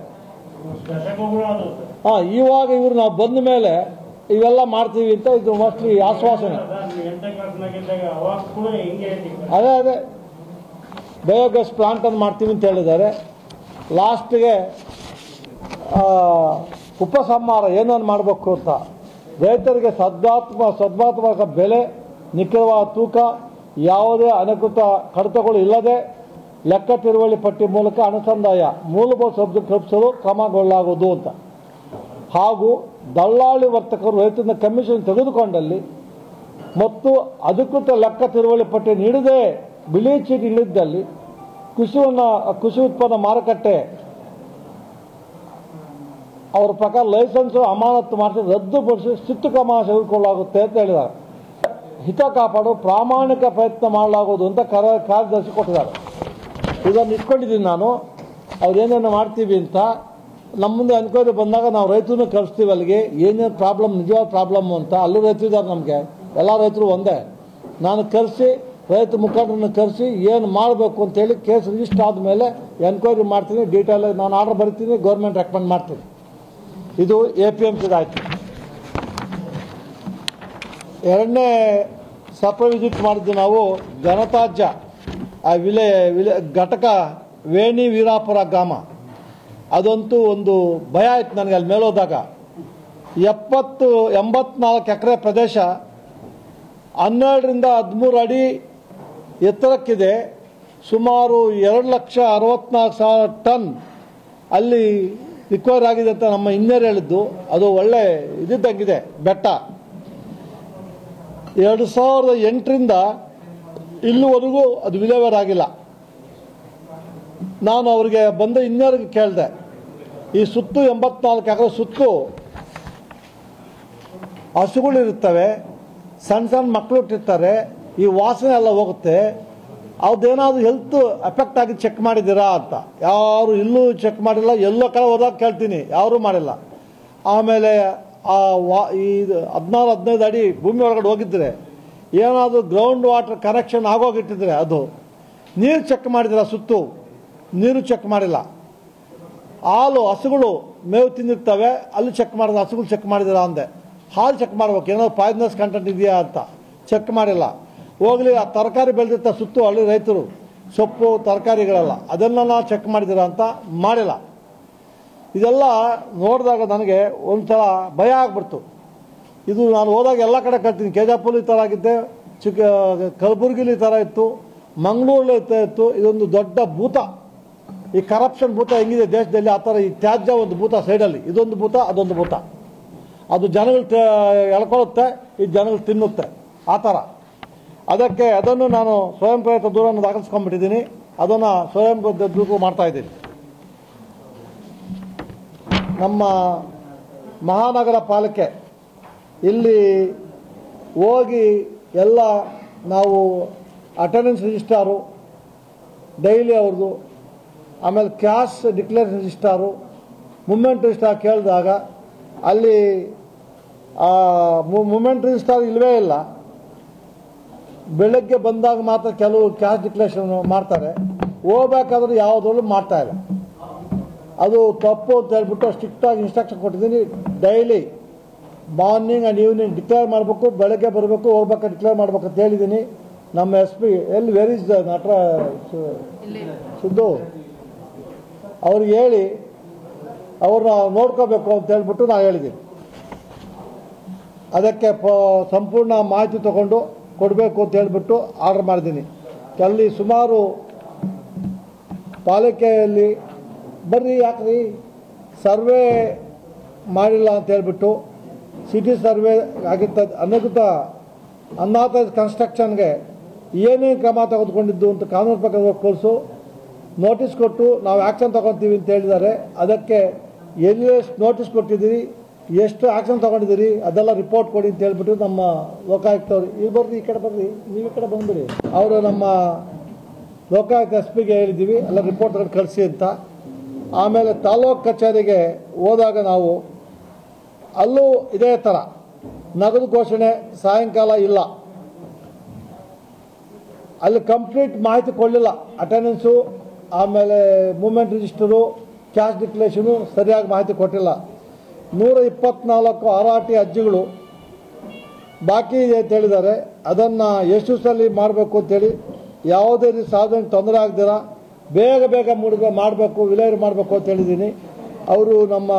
ಇವಾಗ ಇವರು ನಾವು ಬಂದ ಮೇಲೆ ಇವೆಲ್ಲ ಮಾಡ್ತೀವಿ ಅಂತ ಇದು ಮೋಸ್ಟ್ಲಿ ಆಶ್ವಾಸನೆ. ಅದೇ ಬಯೋಗ್ಯಾಸ್ ಪ್ಲಾಂಟ್ ಅನ್ನು ಮಾಡ್ತೀವಿ ಅಂತ ಹೇಳಿದ್ದಾರೆ. ಲಾಸ್ಟ್ಗೆ ಉಪಸಂಹಾರ ಏನನ್ನು ಮಾಡಬೇಕು ಅಂತ, ರೈತರಿಗೆ ಸದ್ಭಾತ್ಮಕ ಬೆಲೆ, ನಿಖರವಾದ ತೂಕ, ಯಾವುದೇ ಅನಧಿಕೃತ ಕಡಿತಗಳು ಇಲ್ಲದೆ ಲೆಕ್ಕ ತಿರುವಳಿ ಪಟ್ಟಿ ಮೂಲಕ ಅನುಸಂಧಾಯ ಮೂಲಭೂತ ಸೌಲಭ್ಯ ಕಲ್ಪಿಸಲು ಕ್ರಮಗೊಳ್ಳಲಾಗುವುದು ಅಂತ. ಹಾಗೂ ದಳ್ಳಾಳಿ ವರ್ತಕರು ರೈತನ ಕಮಿಷನ್ ತೆಗೆದುಕೊಂಡಲ್ಲಿ ಮತ್ತು ಅಧಿಕೃತ ಲೆಕ್ಕ ತಿರುವಳಿ ಪಟ್ಟಿ ನೀಡದೆ ಬಿಳಿ ಚೀಟಿ ನೀಡಿದ್ದಲ್ಲಿ ಕೃಷಿ ಉತ್ಪನ್ನ ಮಾರುಕಟ್ಟೆ ಅವರ ಪ್ರಕಾರ ಲೈಸೆನ್ಸ್ ಅಮಾನತು ಮಾಡಿಸಿ ರದ್ದುಪಡಿಸಿ ಶಿಸ್ತು ಕ್ರಮ ತೆಗೆದುಕೊಳ್ಳಲಾಗುತ್ತೆ ಅಂತ ಹೇಳಿದ್ದಾರೆ. ಹಿತ ಕಾಪಾಡು ಪ್ರಾಮಾಣಿಕ ಪ್ರಯತ್ನ ಮಾಡಲಾಗುವುದು ಅಂತ ಕಾರ್ಯದರ್ಶಿ ಕೊಟ್ಟಿದ್ದಾರೆ. ಇದನ್ನು ಇಟ್ಕೊಂಡಿದ್ದೀನಿ ನಾನು, ಅವ್ರು ಏನೇನು ಮಾಡ್ತೀವಿ ಅಂತ. ನಮ್ಮ ಮುಂದೆ ಎನ್ಕ್ವೈರಿ ಬಂದಾಗ ನಾವು ರೈತರನ್ನು ಕಳಿಸ್ತೀವಿ ಅಲ್ಲಿಗೆ, ಏನೇನು ಪ್ರಾಬ್ಲಮ್, ನಿಜವಾದ ಪ್ರಾಬ್ಲಮ್ಮು ಅಂತ. ಅಲ್ಲೂ ರೈತರು ಇದ್ದಾರೆ, ನಮಗೆ ಎಲ್ಲ ರೈತರು ಒಂದೇ. ನಾನು ಕರೆಸಿ ರೈತ ಮುಖಂಡರನ್ನು ಕರೆಸಿ ಏನು ಮಾಡಬೇಕು ಅಂತೇಳಿ ಕೇಸ್ ರಿಜಿಸ್ಟರ್ ಆದಮೇಲೆ ಎನ್ಕ್ವೈರಿ ಮಾಡ್ತೀನಿ. ಡೀಟೇಲ್ ನಾನು ಆರ್ಡರ್ ಬರಿತೀನಿ, ಗೌರ್ಮೆಂಟ್ ರೆಕಮೆಂಡ್ ಮಾಡ್ತೀನಿ. ಇದು APMCದಾಯ್ತು. ಎರಡನೇ ಸಪ್ರ ವಿಸಿಟ್ ಮಾಡಿದ್ದು ನಾವು ಘನತ್ಯಾಜ್ಯ ಘಟಕ ವೇಣಿ ವೀರಾಪುರ ಗ್ರಾಮ. ಅದಂತೂ ಒಂದು ಭಯ ಆಯ್ತು ನನಗೆ ಅಲ್ಲಿ ಮೇಲೋದಾಗ. 84 ಎಕರೆ ಪ್ರದೇಶ 12 ರಿಂದ 13 ಅಡಿ ಎತ್ತರಕ್ಕಿದೆ. ಸುಮಾರು 2,64,000 ಟನ್ ಅಲ್ಲಿ ರಿಕವರ್ ಆಗಿದೆ ಅಂತ ನಮ್ಮ ಇಂಜಿನಿಯರ್ ಹೇಳಿದ್ದು. ಅದು ಒಳ್ಳೆ ಇದ್ದಂಗಿದೆ ಬೆಟ್ಟ. 2008ರಿಂದ ಇಲ್ಲಿವರೆಗೂ ಅದು ವಿಲೇವಾರಿ ಆಗಿಲ್ಲ. ನಾನು ಅವರಿಗೆ ಬಂದ ಇಂಜಿನಿಯರ್ಗೆ ಕೇಳಿದೆ, ಈ ಸುತ್ತು 84 ಎಕರೆ ಸುತ್ತು ಹಸುಗಳಿರುತ್ತವೆ, ಸಣ್ಣ ಸಣ್ಣ ಮಕ್ಕಳು ಇಟ್ಟಿರ್ತಾರೆ, ಈ ವಾಸನೆ ಎಲ್ಲ ಹೋಗುತ್ತೆ, ಅದೇನಾದ್ರು ಹೆಲ್ತ್ ಎಫೆಕ್ಟ್ ಆಗಿ ಚೆಕ್ ಮಾಡಿದ್ದೀರಾ ಅಂತ. ಯಾರು ಇಲ್ಲೂ ಚೆಕ್ ಮಾಡಿಲ್ಲ. ಎಲ್ಲೋ ಕಡೆ ಹೋದಾಗ ಕೇಳ್ತೀನಿ, ಯಾರೂ ಮಾಡಿಲ್ಲ. ಆಮೇಲೆ ಈ 14-15 ಅಡಿ ಭೂಮಿ ಒಳಗಡೆ ಹೋಗಿದ್ರೆ ಏನಾದರೂ ಗ್ರೌಂಡ್ ವಾಟರ್ ಕನೆಕ್ಷನ್ ಆಗೋಗಿಟ್ಟಿದ್ರೆ ಅದು ನೀರು ಚೆಕ್ ಮಾಡಿದಿರ, ಸುತ್ತು ನೀರು ಚೆಕ್ ಮಾಡಿಲ್ಲ. ಹಾಲು ಹಸುಗಳು ಮೇವು ತಿಂದಿರ್ತವೆ, ಅಲ್ಲಿ ಚೆಕ್ ಮಾಡಿದ, ಹಸುಗಳು ಚೆಕ್ ಮಾಡಿದಿರ ಅಂದೆ. ಹಾಲು ಚೆಕ್ ಮಾಡ್ಬೇಕು, ಏನಾದ್ರು ಪಾಯ್ಸನಸ್ ಕಂಟೆಂಟ್ ಇದೆಯಾ ಅಂತ ಚೆಕ್ ಮಾಡಿಲ್ಲ. ಹೋಗಲಿ, ಆ ತರಕಾರಿ ಬೆಳೆದಿರ್ತಾರೆ ಸುತ್ತು ಹಳ್ಳಿ ರೈತರು, ಸೊಪ್ಪು ತರಕಾರಿಗಳೆಲ್ಲ, ಅದನ್ನೆಲ್ಲ ಚೆಕ್ ಮಾಡಿದಿರ ಅಂತ ಮಾಡಿಲ್ಲ. ಇದೆಲ್ಲ ನೋಡಿದಾಗ ನನಗೆ ಒಂಥರ ಭಯ ಆಗ್ಬಿಡ್ತು. ಇದು ನಾನು ಹೋದಾಗ ಎಲ್ಲ ಕಡೆ ಕಳ್ತೀನಿ. ಕೆಜಾಪುರ ಈ ಥರ ಆಗಿದ್ದೆ, ಕಲಬುರಗಿಲಿ ಈ ಥರ ಇತ್ತು, ಮಂಗಳೂರಲ್ಲಿ ಈ ಥರ ಇತ್ತು. ಇದೊಂದು ದೊಡ್ಡ ಭೂತ. ಈ ಕರಪ್ಷನ್ ಭೂತ ಹೆಂಗಿದೆ ದೇಶದಲ್ಲಿ, ಆ ಥರ ಈ ತ್ಯಾಜ್ಯ ಒಂದು ಭೂತ ಸೈಡಲ್ಲಿ, ಇದೊಂದು ಭೂತ, ಅದೊಂದು ಭೂತ. ಅದು ಜನಗಳು ಎಳ್ಕೊಳ್ಳುತ್ತೆ, ಈ ಜನಗಳು ತಿನ್ನುತ್ತೆ, ಆ ಥರ. ಅದನ್ನು ನಾನು ಸ್ವಯಂ ಪ್ರೇರಿತ ದೂರನ್ನು ದಾಖಲಿಸ್ಕೊಂಡ್ಬಿಟ್ಟಿದ್ದೀನಿ. ಅದನ್ನು ಸ್ವಯಂ ದೂರು ಮಾಡ್ತಾಯಿದ್ದೀನಿ. ನಮ್ಮ ಮಹಾನಗರ ಪಾಲಿಕೆ ಇಲ್ಲಿ ಹೋಗಿ ಎಲ್ಲ ನಾವು ಅಟೆಂಡೆನ್ಸ್ ರಿಜಿಸ್ಟಾರು ಡೈಲಿ ಅವ್ರದ್ದು, ಆಮೇಲೆ ಕ್ಯಾಶ್ ಡಿಕ್ಲೇರೇಷನ್ ರಿಜಿಸ್ಟಾರು, ಮೂಮೆಂಟ್ ರಿಜಿಸ್ಟಾರ್ ಕೇಳಿದಾಗ ಅಲ್ಲಿ ಮೂಮೆಂಟ್ ರಿಜಿಸ್ಟಾರ್ ಇಲ್ಲವೇ ಇಲ್ಲ. ಬೆಳಗ್ಗೆ ಬಂದಾಗ ಮಾತ್ರ ಕೆಲವು ಕ್ಯಾಶ್ ಡಿಕ್ಲೇರೇಷನ್ ಮಾಡ್ತಾರೆ, ಹೋಗ್ಬೇಕಾದ್ರೂ ಯಾವುದ್ರಲ್ಲೂ ಮಾಡ್ತಾ ಇಲ್ಲ. ಅದು ತಪ್ಪು ಅಂತ ಹೇಳ್ಬಿಟ್ಟು ಸ್ಟ್ರಿಕ್ಟಾಗಿ ಇನ್ಸ್ಟ್ರಕ್ಷನ್ ಕೊಟ್ಟಿದ್ದೀನಿ. Daily morning and evening declare ಮಾಡಬೇಕು, ಬೆಳಗ್ಗೆ ಬರಬೇಕು, ಹೋಗ್ಬೇಕಾದ್ರೆ ಡಿಕ್ಲೇರ್ ಮಾಡ್ಬೇಕು ಅಂತ ಹೇಳಿದ್ದೀನಿ. ನಮ್ಮ SP ಎಲ್ಲಿ ವೆರ್ ಇಸ್ ನಟರ ಸಿದ್ದು ಅವ್ರಿಗೆ ಹೇಳಿ ಅವ್ರನ್ನ ನೋಡ್ಕೋಬೇಕು ಅಂತ ಹೇಳ್ಬಿಟ್ಟು ನಾನು ಹೇಳಿದ್ದೀನಿ. ಅದಕ್ಕೆ ಸಂಪೂರ್ಣ ಮಾಹಿತಿ ತಗೊಂಡು ಕೊಡಬೇಕು ಅಂತ ಹೇಳ್ಬಿಟ್ಟು ಆರ್ಡರ್ ಮಾಡಿದ್ದೀನಿ. ಅಲ್ಲಿ ಸುಮಾರು ಪಾಲಿಕೆಯಲ್ಲಿ ಬರ್ರಿ, ಯಾಕ್ರಿ ಸರ್ವೆ ಮಾಡಿಲ್ಲ ಅಂತ ಹೇಳ್ಬಿಟ್ಟು ಸಿಟಿ ಸರ್ವೆ ಆಗಿತ್ತ ಅನಧಿಕೃತ ಕನ್ಸ್ಟ್ರಕ್ಷನ್ಗೆ ಏನೇನು ಕ್ರಮ ತೆಗೆದುಕೊಂಡಿದ್ದು ಅಂತ ಕಾನೂನು ಪ್ರಕಾರ ಕಳಿಸು, ನೋಟಿಸ್ ಕೊಟ್ಟು ನಾವು ಆ್ಯಕ್ಷನ್ ತೊಗೊತೀವಿ ಅಂತ ಹೇಳಿದ್ದಾರೆ. ಅದಕ್ಕೆ ಎಷ್ಟು ನೋಟಿಸ್ ಕೊಟ್ಟಿದ್ದೀರಿ, ಎಷ್ಟು ಆ್ಯಕ್ಷನ್ ತೊಗೊಂಡಿದ್ದೀರಿ ಅದೆಲ್ಲ ರಿಪೋರ್ಟ್ ಕೊಡಿ ಅಂತ ಹೇಳ್ಬಿಟ್ಟು ನಮ್ಮ ಲೋಕಾಯುಕ್ತವ್ರು ಇಲ್ಲಿ ಬರ್ರಿ, ಈ ಕಡೆ ಬರ್ರಿ, ನೀವು ಈ ಕಡೆ ಬಂದ್ಬಿಡಿ, ಅವರು ನಮ್ಮ ಲೋಕಾಯುಕ್ತ ಎಸ್ ಪಿಗೆ ಹೇಳಿದ್ದೀವಿ ಎಲ್ಲ ರಿಪೋರ್ಟ್ ಕಳಿಸಿ ಅಂತ. ಆಮೇಲೆ ತಾಲೂಕು ಕಚೇರಿಗೆ ಹೋದಾಗ ನಾವು ಅಲ್ಲೂ ಇದೇ ಥರ ನಗದು ಘೋಷಣೆ ಸಾಯಂಕಾಲ ಇಲ್ಲ, ಅಲ್ಲಿ ಕಂಪ್ಲೀಟ್ ಮಾಹಿತಿ ಕೊಡಲಿಲ್ಲ. ಅಟೆಂಡೆನ್ಸು, ಆಮೇಲೆ ಮೂವ್ಮೆಂಟ್ ರಿಜಿಸ್ಟರು, ಕ್ಯಾಶ್ ಡಿಕ್ಲೇಷನು ಸರಿಯಾಗಿ ಮಾಹಿತಿ ಕೊಟ್ಟಿಲ್ಲ. 124 RRT ಅರ್ಜಿಗಳು ಬಾಕಿ ಇದೆ ಅಂತ ಹೇಳಿದ್ದಾರೆ. ಅದನ್ನು ಎಷ್ಟು ದಿವಸದಲ್ಲಿ ಮಾಡಬೇಕು ಅಂತೇಳಿ, ಯಾವುದೇ ರೀತಿ ಸಾರ್ವಜನಿಕ ತೊಂದರೆ ಆಗದಿರ ಬೇಗ ಬೇಗ ಮಾಡಬೇಕು, ವಿಲೇವಾರಿ ಮಾಡಬೇಕು ಅಂತ ಹೇಳಿದ್ದೀನಿ. ಅವರು ನಮ್ಮ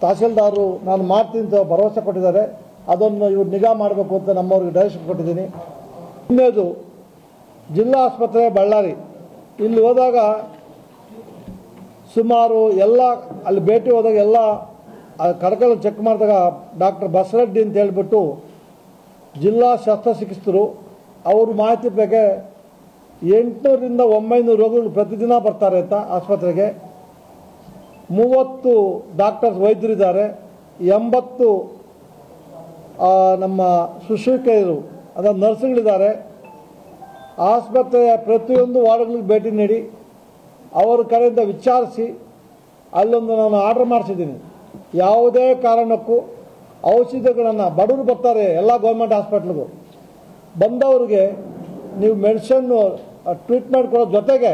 ತಹಸೀಲ್ದಾರರು ನಾನು ಮಾಡ್ತೀನಿ ಅಂತ ಭರವಸೆ ಕೊಟ್ಟಿದ್ದಾರೆ. ಅದನ್ನು ಇವರು ನಿಗಾ ಮಾಡಬೇಕು ಅಂತ ನಮ್ಮವ್ರಿಗೆ ಡೈರೆಕ್ಷನ್ ಕೊಟ್ಟಿದ್ದೀನಿ. ಇನ್ನೇದು ಜಿಲ್ಲಾ ಆಸ್ಪತ್ರೆ ಬಳ್ಳಾರಿ, ಇಲ್ಲಿ ಹೋದಾಗ ಸುಮಾರು ಎಲ್ಲ ಅಲ್ಲಿ ಭೇಟಿ ಹೋದಾಗ ಎಲ್ಲ ಕಡಕಲು ಚೆಕ್ ಮಾಡಿದಾಗ ಡಾಕ್ಟರ್ ಬಸರೆಡ್ಡಿ ಅಂತ ಹೇಳಿಬಿಟ್ಟು ಜಿಲ್ಲಾ ಶಸ್ತ್ರಚಿಕಿತ್ಸಕರು, ಅವ್ರ ಮಾಹಿತಿ ಬಗ್ಗೆ 800ರಿಂದ 900 ರೋಗಿಗಳು ಪ್ರತಿದಿನ ಬರ್ತಾರೆ ಅಂತ ಆಸ್ಪತ್ರೆಗೆ. 30 ಡಾಕ್ಟರ್ಸ್ ವೈದ್ಯರಿದ್ದಾರೆ, 80 ನಮ್ಮ ಶುಶ್ರೂಷಕಿಯರು ಅದರ ನರ್ಸ್ಗಳಿದ್ದಾರೆ. ಆಸ್ಪತ್ರೆಯ ಪ್ರತಿಯೊಂದು ವಾರ್ಡ್ಗಳಿಗೆ ಭೇಟಿ ನೀಡಿ ಅವರ ಕಡೆಯಿಂದ ವಿಚಾರಿಸಿ ಅಲ್ಲೊಂದು ನಾನು ಆರ್ಡರ್ ಮಾಡಿಸಿದ್ದೀನಿ. ಯಾವುದೇ ಕಾರಣಕ್ಕೂ ಔಷಧಿಗಳನ್ನು ಬಡವರು ಬರ್ತಾರೆ ಎಲ್ಲ ಗೌರ್ಮೆಂಟ್ ಹಾಸ್ಪಿಟ್ಲಿಗೂ, ಬಂದವ್ರಿಗೆ ನೀವು ಮೆಡಿಷನ್ನು ಟ್ರೀಟ್ಮೆಂಟ್ ಕೊಡೋ ಜೊತೆಗೆ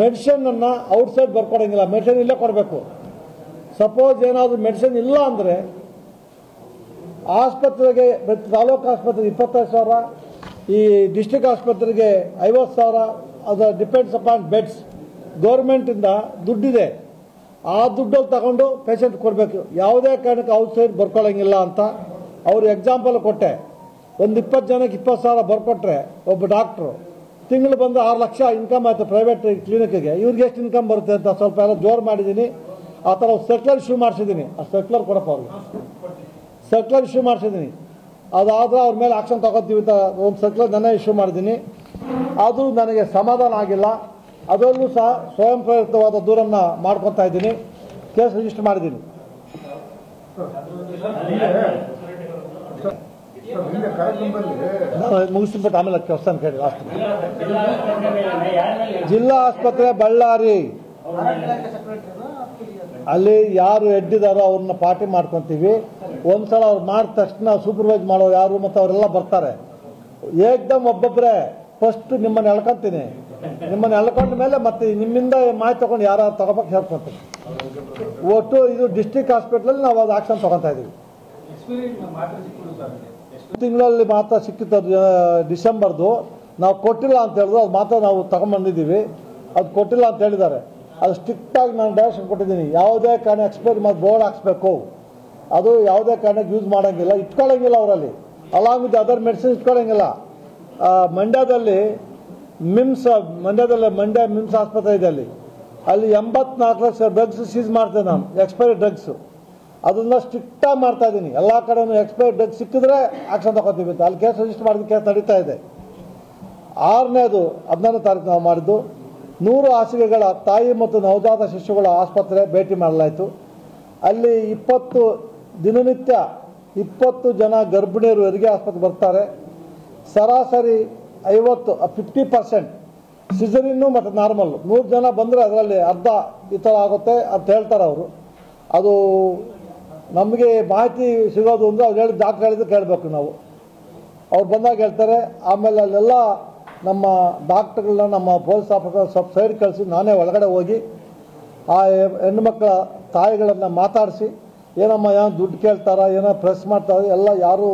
ಮೆಡಿಷನನ್ನು ಔಟ್ಸೈಡ್ ಬರ್ಕೊಡೋಂಗಿಲ್ಲ, ಮೆಡಿಷನ್ ಇಲ್ಲೇ ಕೊಡಬೇಕು. ಸಪೋಸ್ ಏನಾದರೂ ಮೆಡಿಷನ್ ಇಲ್ಲ ಅಂದರೆ ಆಸ್ಪತ್ರೆಗೆ, ತಾಲೂಕು ಆಸ್ಪತ್ರೆಗೆ 25,000, ಈ ಡಿಸ್ಟ್ರಿಕ್ಟ್ ಆಸ್ಪತ್ರೆಗೆ 50,000, ಅದು ಡಿಪೆಂಡ್ಸ್ ಅಪಾನ್ ಬೆಡ್ಸ್. ಗೌರ್ಮೆಂಟಿಂದ ದುಡ್ಡಿದೆ, ಆ ದುಡ್ಡಲ್ಲಿ ತಗೊಂಡು ಪೇಷಂಟ್ ಕೊಡಬೇಕು. ಯಾವುದೇ ಕಾರಣಕ್ಕೆ ಔಟ್ಸೈಡ್ ಬರ್ಕೊಳ್ಳೋಂಗಿಲ್ಲ ಅಂತ ಅವರು ಎಕ್ಸಾಂಪಲ್ ಕೊಟ್ಟೆ. ಒಂದು 20 ಜನಕ್ಕೆ 20,000 ಬರ್ಕೊಟ್ರೆ ಒಬ್ಬ ಡಾಕ್ಟ್ರು ತಿಂಗಳು ಬಂದು 6 ಲಕ್ಷ ಇನ್ಕಮ್ ಆಯಿತು ಪ್ರೈವೇಟ್ ಕ್ಲಿನಿಕ್ಗೆ. ಇವ್ರಿಗೆ ಎಷ್ಟು ಇನ್ಕಮ್ ಬರುತ್ತೆ ಅಂತ ಸ್ವಲ್ಪ ಎಲ್ಲ ಜೋರು ಮಾಡಿದ್ದೀನಿ. ಆ ಥರ ಸರ್ಕ್ಯುಲರ್ ಇಶ್ಯೂ ಮಾಡಿಸಿದ್ದೀನಿ. ಆ ಸರ್ಕ್ಯುಲರ್ ಕೊಡಪ್ಪ ಅವ್ರಿಗೆ, ಸರ್ಕ್ಯುಲರ್ ಇಶ್ಯೂ ಮಾಡಿಸಿದ್ದೀನಿ. ಅದಾದರೆ ಅವ್ರ ಮೇಲೆ ಆಕ್ಷನ್ ತಗೋತೀವಿ ಅಂತ ಒಂದು ಸರ್ಕ್ಯುಲರ್ ನನ್ನ ಇಶ್ಯೂ ಮಾಡಿದ್ದೀನಿ. ಅದು ನನಗೆ ಸಮಾಧಾನ ಆಗಿಲ್ಲ. ಅದರಲ್ಲೂ ಸಹ ಸ್ವಯಂ ಪ್ರೇರಿತವಾದ ದೂರನ್ನು ಮಾಡ್ಕೊತಾ ಇದ್ದೀನಿ, ಕೇಸ್ ರಿಜಿಸ್ಟರ್ ಮಾಡಿದ್ದೀನಿ. ಮುಗಿಸ್ಬಿಟ್ಟು ಆಮೇಲೆ ಕ್ವಶನ್ ಕೇಳಿ. ಲಾಸ್ಟ್ ಜಿಲ್ಲಾ ಆಸ್ಪತ್ರೆ ಬಳ್ಳಾರಿ, ಅಲ್ಲಿ ಯಾರು ಎಡ್ಡಿದಾರೋ ಅವ್ರನ್ನ ಪಾರ್ಟಿ ಮಾಡ್ಕೊತೀವಿ. ಒಂದ್ಸಲ ಅವ್ರು ಮಾಡಿದ ತಕ್ಷಣ ಸೂಪರ್ವೈಸ್ ಮಾಡೋರು ಯಾರು ಮತ್ತು ಅವರೆಲ್ಲ ಬರ್ತಾರೆ. ಏಕ್ದಮ್ ಒಬ್ಬೊಬ್ಬರೇ ಫಸ್ಟ್ ನಿಮ್ಮನ್ನು ಎಳ್ಕೊಂತೀನಿ, ನಿಮ್ಮನ್ನು ಎಳ್ಕೊಂಡ ಮೇಲೆ ಮತ್ತೆ ನಿಮ್ಮಿಂದ ಮಾಹಿತಿ ತಗೊಂಡು ಯಾರು ತಗೋಬೇಕು ಹೇಳ್ಕೊತೀನಿ. ಒಟ್ಟು ಇದು ಡಿಸ್ಟ್ರಿಕ್ಟ್ ಹಾಸ್ಪಿಟ್ಲಲ್ಲಿ ನಾವು ಅದು ಆಕ್ಷನ್ ತಗೊತಾ ಇದ್ದೀವಿ. ತಿಂಗಳಲ್ಲಿ ಮಾತ್ರ ಸಿಕ್ಕಿತ್ತು, ಡಿಸೆಂಬರ್ದು. ನಾವು ಕೊಟ್ಟಿಲ್ಲ ಅಂತ ಹೇಳಿದ್ರು, ಅದು ಮಾತ್ರ ನಾವು ತಗೊಂಡ್ಬಂದಿದ್ದೀವಿ. ಅದು ಕೊಟ್ಟಿಲ್ಲ ಅಂತ ಹೇಳಿದ್ದಾರೆ. ಅದು ಸ್ಟ್ರಿಕ್ಟಾಗಿ ನಾನು ಡೈರೆಕ್ಷನ್ ಕೊಟ್ಟಿದ್ದೀನಿ. ಯಾವುದೇ ಕಾರಣ ಎಕ್ಸ್ಪೈರಿ ಮತ್ತು ಬೋರ್ಡ್ ಹಾಕ್ಸ್ಬೇಕು, ಅದು ಯಾವುದೇ ಕಾರಣಕ್ಕೆ ಯೂಸ್ ಮಾಡೋಂಗಿಲ್ಲ, ಇಟ್ಕೊಳ್ಳೋಂಗಿಲ್ಲ ಅವರಲ್ಲಿ. ಅಲಾಂಗ್ ವಿತ್ ಅದರ್ ಮೆಡಿಸಿನ್ ಇಟ್ಕೊಳ್ಳೋಂಗಿಲ್ಲ. ಮಂಡ್ಯದಲ್ಲಿ ಮಂಡ್ಯ ಮಿಮ್ಸ್ ಆಸ್ಪತ್ರೆ ಇದೆ, ಅಲ್ಲಿ 84 ಲಕ್ಷ ಡ್ರಗ್ಸ್ ಸೀಸ್ ಮಾಡ್ತೇನೆ ನಾನು, ಎಕ್ಸ್ಪೈರಿ ಡ್ರಗ್ಸು. ಅದನ್ನ ಸ್ಟ್ರಿಕ್ಟಾಗಿ ಮಾಡ್ತಾ ಇದ್ದೀನಿ. ಎಲ್ಲ ಕಡೆನೂ ಎಕ್ಸ್ಪೈರಿ ಡ್ರಗ್ಸ್ ಸಿಕ್ಕಿದ್ರೆ ಆಕ್ಷನ್ ತಗೋತೀವಿ ಅಂತ. ಅಲ್ಲಿ ಕೇಸ್ ರಿಜಿಸ್ಟರ್ ಮಾಡಿದ ಕೇಸ್ ನಡೀತಾ ಇದೆ. 6ನೇದು 17ನೇ ತಾರೀಕು ನಾವು ಮಾಡಿದ್ದು. 100 ಹಾಸಿಗೆಗಳ ತಾಯಿ ಮತ್ತು ನವಜಾತ ಶಿಶುಗಳ ಆಸ್ಪತ್ರೆ ಭೇಟಿ ಮಾಡಲಾಯಿತು. ಅಲ್ಲಿ ದಿನನಿತ್ಯ 20 ಜನ ಗರ್ಭಿಣಿಯರು ಹೆರಿಗೆ ಆಸ್ಪತ್ರೆಗೆ ಬರ್ತಾರೆ. ಸರಾಸರಿ 50% ಸಿಸರಿನ್ನು ಮತ್ತು ನಾರ್ಮಲ್ಲು. 100 ಜನ ಬಂದರೆ ಅದರಲ್ಲಿ ಅರ್ಧ ಈ ಥರ ಆಗುತ್ತೆ ಅಂತ ಹೇಳ್ತಾರೆ ಅವರು. ಅದು ನಮಗೆ ಮಾಹಿತಿ ಸಿಗೋದು ಅಂದರೆ ಅವ್ರು ಹೇಳಿದ ಡಾಕ್ಟ್ರ್ ಹೇಳಿದ್ದು ಕೇಳಬೇಕು ನಾವು. ಅವ್ರು ಬಂದಾಗ ಹೇಳ್ತಾರೆ. ಆಮೇಲೆ ಅಲ್ಲೆಲ್ಲ ನಮ್ಮ ಡಾಕ್ಟ್ರುಗಳನ್ನ, ನಮ್ಮ ಪೊಲೀಸ್ ಆಫೀಸರ್ ಸ್ವಲ್ಪ ಸೈಡ್ ಕಳಿಸಿ ನಾನೇ ಒಳಗಡೆ ಹೋಗಿ ಆ ಹೆಣ್ಣುಮಕ್ಕಳ ತಾಯಿಗಳನ್ನು ಮಾತಾಡಿಸಿ, ಏನಮ್ಮ ಏನೋ ದುಡ್ಡು ಕೇಳ್ತಾರ, ಏನೋ ಪ್ರೆಸ್ ಮಾಡ್ತಾರೆ, ಎಲ್ಲ ಯಾರು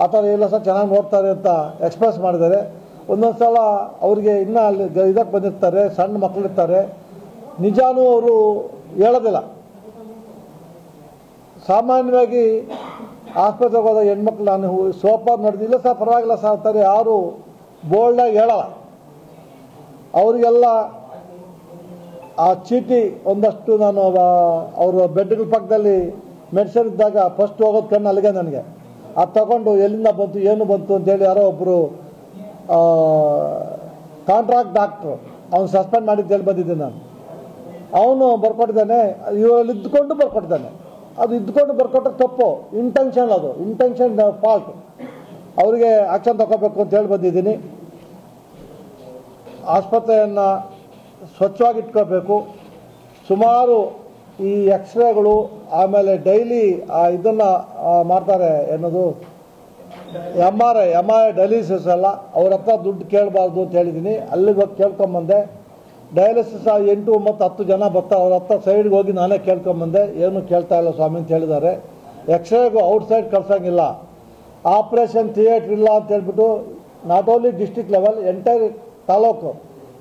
ಆ ಥರ ಎಲ್ಲ ಸಹ ಚೆನ್ನಾಗಿ ನೋಡ್ತಾರೆ ಅಂತ ಎಕ್ಸ್ಪ್ರೆಸ್ ಮಾಡಿದ್ದಾರೆ. ಒಂದೊಂದು ಸಲ ಅವ್ರಿಗೆ ಇನ್ನೂ ಅಲ್ಲಿ ಇದಕ್ಕೆ ಬಂದಿರ್ತಾರೆ, ಸಣ್ಣ ಮಕ್ಕಳಿರ್ತಾರೆ, ನಿಜಾನೂ ಅವರು ಹೇಳೋದಿಲ್ಲ. ಸಾಮಾನ್ಯವಾಗಿ ಆಸ್ಪತ್ರೆಗೆ ಹೋದ ಹೆಣ್ಮಕ್ಳು ನಾನು ಸೋಪಾಗಿ ನೋಡಿದಿಲ್ಲ ಸರ್, ಪರವಾಗಿಲ್ಲ ಸರ್ ಅಂತಾರೆ, ಯಾರು ಬೋಲ್ಡಾಗಿ ಹೇಳಲ್ಲ. ಅವರಿಗೆಲ್ಲ ಆ ಚೀಟಿ ಒಂದಷ್ಟು ನಾನು ಅವರು ಬೆಡ್ಗಳ ಪಕ್ಕದಲ್ಲಿ ಮೆಡಿಸಿನ್ ಇದ್ದಾಗ ಫಸ್ಟ್ ಹೋಗೋದು ಕಣ್ಣು ಅಲ್ಲಿಗೆ ನನಗೆ. ಅದು ತಗೊಂಡು ಎಲ್ಲಿಂದ ಬಂತು ಏನು ಬಂತು ಅಂತೇಳಿ ಯಾರೋ ಒಬ್ಬರು ಕಾಂಟ್ರಾಕ್ಟ್ ಡಾಕ್ಟ್ರು ಅವನು ಸಸ್ಪೆಂಡ್ ಮಾಡಿದ್ದೇಳಿ ಬಂದಿದ್ದೀನಿ ನಾನು. ಅವನು ಬರ್ಕೊಟ್ಟಿದ್ದಾನೆ, ಇವರಲ್ಲಿ ಇದ್ದುಕೊಂಡು ಬರ್ಕೊಟ್ಟಿದ್ದಾನೆ. ಅದು ಇದ್ದುಕೊಂಡು ಬರ್ಕೊಟ್ರೆ ತಪ್ಪು, ಇಂಟೆನ್ಷನ್, ಅದು ಇಂಟೆನ್ಷನ್ ಫಾಲ್ಟ್. ಅವರಿಗೆ ಆಕ್ಷನ್ ತಗೋಬೇಕು ಅಂತ ಹೇಳಿ ಬಂದಿದ್ದೀನಿ. ಆಸ್ಪತ್ರೆಯನ್ನು ಸ್ವಚ್ಛವಾಗಿ ಇಟ್ಕೋಬೇಕು. ಸುಮಾರು ಈ ಎಕ್ಸ್ರೇಗಳು, ಆಮೇಲೆ ಡೈಲಿ ಇದನ್ನು ಮಾಡ್ತಾರೆ, ಏನದು ಎಮ್ ಆರ್ ಐ ಡಯಾಲಿಸಿಸ್ ಎಲ್ಲ. ಅವ್ರ ಹತ್ರ ದುಡ್ಡು ಕೇಳಬಾರ್ದು ಅಂತ ಹೇಳಿದ್ದೀನಿ. ಅಲ್ಲಿಗೆ ಹೋಗಿ ಕೇಳ್ಕೊಂಬಂದೆ. ಡಯಾಲಿಸಿಸ್ 8, 9, 10 ಜನ ಬರ್ತಾರೆ. ಅವ್ರ ಹತ್ರ ಸೈಡ್ಗೆ ಹೋಗಿ ನಾನೇ ಕೇಳ್ಕೊಂಬಂದೆ. ಏನು ಕೇಳ್ತಾ ಇಲ್ಲ ಸ್ವಾಮಿ ಅಂತ ಹೇಳಿದ್ದಾರೆ. ಎಕ್ಸ್ರೇಗೂ ಔಟ್ಸೈಡ್ ಕಳ್ಸೋಂಗಿಲ್ಲ, ಆಪ್ರೇಷನ್ ಥಿಯೇಟ್ರ್ ಇಲ್ಲ ಅಂತ ಹೇಳ್ಬಿಟ್ಟು not only district level, entire taluk,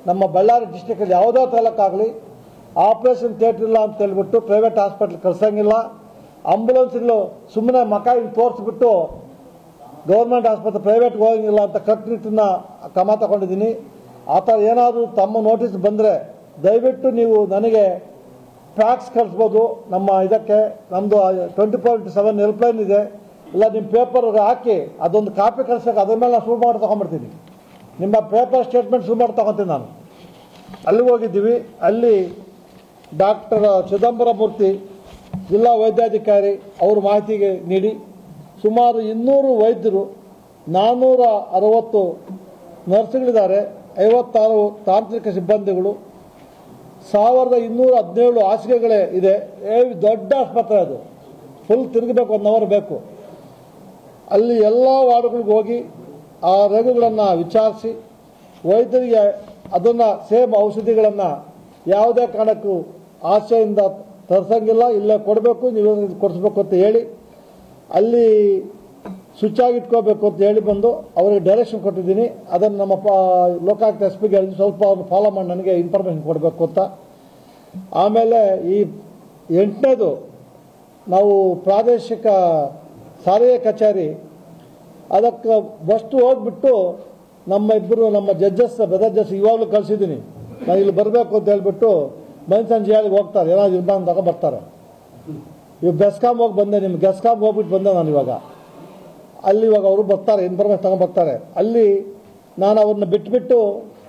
ನಮ್ಮ ಬಳ್ಳಾರಿ ಡಿಸ್ಟಿಕಲ್ಲಿ ಯಾವುದೋ ತಾಲೂಕಾಗಲಿ ಆಪ್ರೇಷನ್ ಥಿಯೇಟ್ರ್ ಇಲ್ಲ ಅಂತ ಹೇಳ್ಬಿಟ್ಟು ಪ್ರೈವೇಟ್ ಹಾಸ್ಪಿಟ್ಲ್ ಕಳ್ಸೋಂಗಿಲ್ಲ. ಆಂಬುಲೆನ್ಸ್ಗಳು ಸುಮ್ಮನೆ ಮಕ ಹಿಂಗೆ ತೋರಿಸ್ಬಿಟ್ಟು ಗೌರ್ಮೆಂಟ್ ಆಸ್ಪತ್ರೆ ಪ್ರೈವೇಟ್ಗೆ ಹೋಗಂಗಿಲ್ಲ ಅಂತ ಕಟ್ಟುನಿಟ್ಟಿನ ಕ್ರಮ ತಗೊಂಡಿದ್ದೀನಿ. ಆ ಥರ ಏನಾದರೂ ತಮ್ಮ ನೋಟಿಸ್ ಬಂದರೆ ದಯವಿಟ್ಟು ನೀವು ನನಗೆ ಫ್ಯಾಕ್ಸ್ ಕಳಿಸ್ಬೋದು. ನಮ್ಮ ಇದಕ್ಕೆ ನಮ್ಮದು 24/7 ಹೆಲ್ಪ್ಲೈನ್ ಇದೆ. ಇಲ್ಲ ನಿಮ್ಮ ಪೇಪರ್ ಹಾಕಿ ಅದೊಂದು ಕಾಪಿ ಕಳ್ಸೋಕೆ ಅದ್ರ ಮೇಲೆ ನಾನು ಶುರು ಮಾಡಿ ತೊಗೊಂಡ್ಬಿಡ್ತೀನಿ. ನಿಮ್ಮ ಪೇಪರ್ ಸ್ಟೇಟ್ಮೆಂಟ್ ಶುರು ಮಾಡಿ ತೊಗೊತೀನಿ ನಾನು. ಅಲ್ಲಿಗೆ ಹೋಗಿದ್ದೀವಿ. ಅಲ್ಲಿ ಡಾಕ್ಟರ್ ಚಿದಂಬರ ಮೂರ್ತಿ, ಜಿಲ್ಲಾ ವೈದ್ಯಾಧಿಕಾರಿ, ಅವರು ಮಾಹಿತಿಗೆ ನೀಡಿ ಸುಮಾರು 200 ವೈದ್ಯರು, 460 ನರ್ಸ್ಗಳಿದ್ದಾರೆ, 56 ತಾಂತ್ರಿಕ ಸಿಬ್ಬಂದಿಗಳು, 1217 ಹಾಸಿಗೆಗಳೇ ಇದೆ. ದೊಡ್ಡ ಆಸ್ಪತ್ರೆ ಅದು. ಫುಲ್ ತಿರುಗಬೇಕು, 1 ಅವರ್ ಬೇಕು. ಅಲ್ಲಿ ಎಲ್ಲ ವಾರ್ಡ್ಗಳಿಗೆ ಹೋಗಿ ಆ ರೋಗಿಗಳನ್ನು ವಿಚಾರಿಸಿ ವೈದ್ಯರಿಗೆ ಅದನ್ನು ಸೇಮ್ ಔಷಧಿಗಳನ್ನು ಯಾವುದೇ ಕಾರಣಕ್ಕೂ ಆಸೆಯಿಂದ ತರಿಸಂಗಿಲ್ಲ, ಇಲ್ಲೇ ಕೊಡಬೇಕು, ನೀವು ಕೊಡಿಸ್ಬೇಕು ಅಂತ ಹೇಳಿ ಅಲ್ಲಿ ಸ್ವಿಚ್ಚಾಗಿ ಇಟ್ಕೋಬೇಕು ಅಂತ ಹೇಳಿ ಬಂದು ಅವರಿಗೆ ಡೈರೆಕ್ಷನ್ ಕೊಟ್ಟಿದ್ದೀನಿ. ಅದನ್ನು ನಮ್ಮ ಲೋಕಾಯುಕ್ತ ಎಸ್ ಪಿಗೆ ಹೇಳಿದ್ದು ಸ್ವಲ್ಪ ಅವ್ರನ್ನ ಫಾಲೋ ಮಾಡಿ ನನಗೆ ಇನ್ಫಾರ್ಮೇಷನ್ ಕೊಡಬೇಕು ಅಂತ. ಆಮೇಲೆ ಈ 8ನೇದು ನಾವು ಪ್ರಾದೇಶಿಕ ಸಾರಿಗೆ ಕಚೇರಿ, ಅದಕ್ಕೆ ಬಸ್ಟು ಹೋಗ್ಬಿಟ್ಟು ನಮ್ಮ ಜಡ್ಜಸ್ ಇವಾಗಲೂ ಕಳಿಸಿದ್ದೀನಿ. ನಾನು ಇಲ್ಲಿ ಬರಬೇಕು ಅಂತ ಹೇಳ್ಬಿಟ್ಟು ಮೈಸಂಜೆಯಾಳಿಗೆ ಹೋಗ್ತಾರೆ, ಏನಾದ್ರು ಇರ್ಬಾರ್ದು ತಗೊಂಡು ಬರ್ತಾರೆ. ಇವಾಗ ಬೆಸ್ಕಾಮ್ ಹೋಗಿ ಬಂದೆ, ನಿಮ್ಗೆ ಬೆಸ್ಕಾಮ್ ಹೋಗ್ಬಿಟ್ಟು ಬಂದೆ ನಾನು ಇವಾಗ. ಅಲ್ಲಿ ಇವಾಗ ಅವರು ಬರ್ತಾರೆ, ಇನ್ಫಾರ್ಮೇಷನ್ ತಗೊಂಡ್ಬರ್ತಾರೆ. ಅಲ್ಲಿ ನಾನು ಅವ್ರನ್ನ ಬಿಟ್ಬಿಟ್ಟು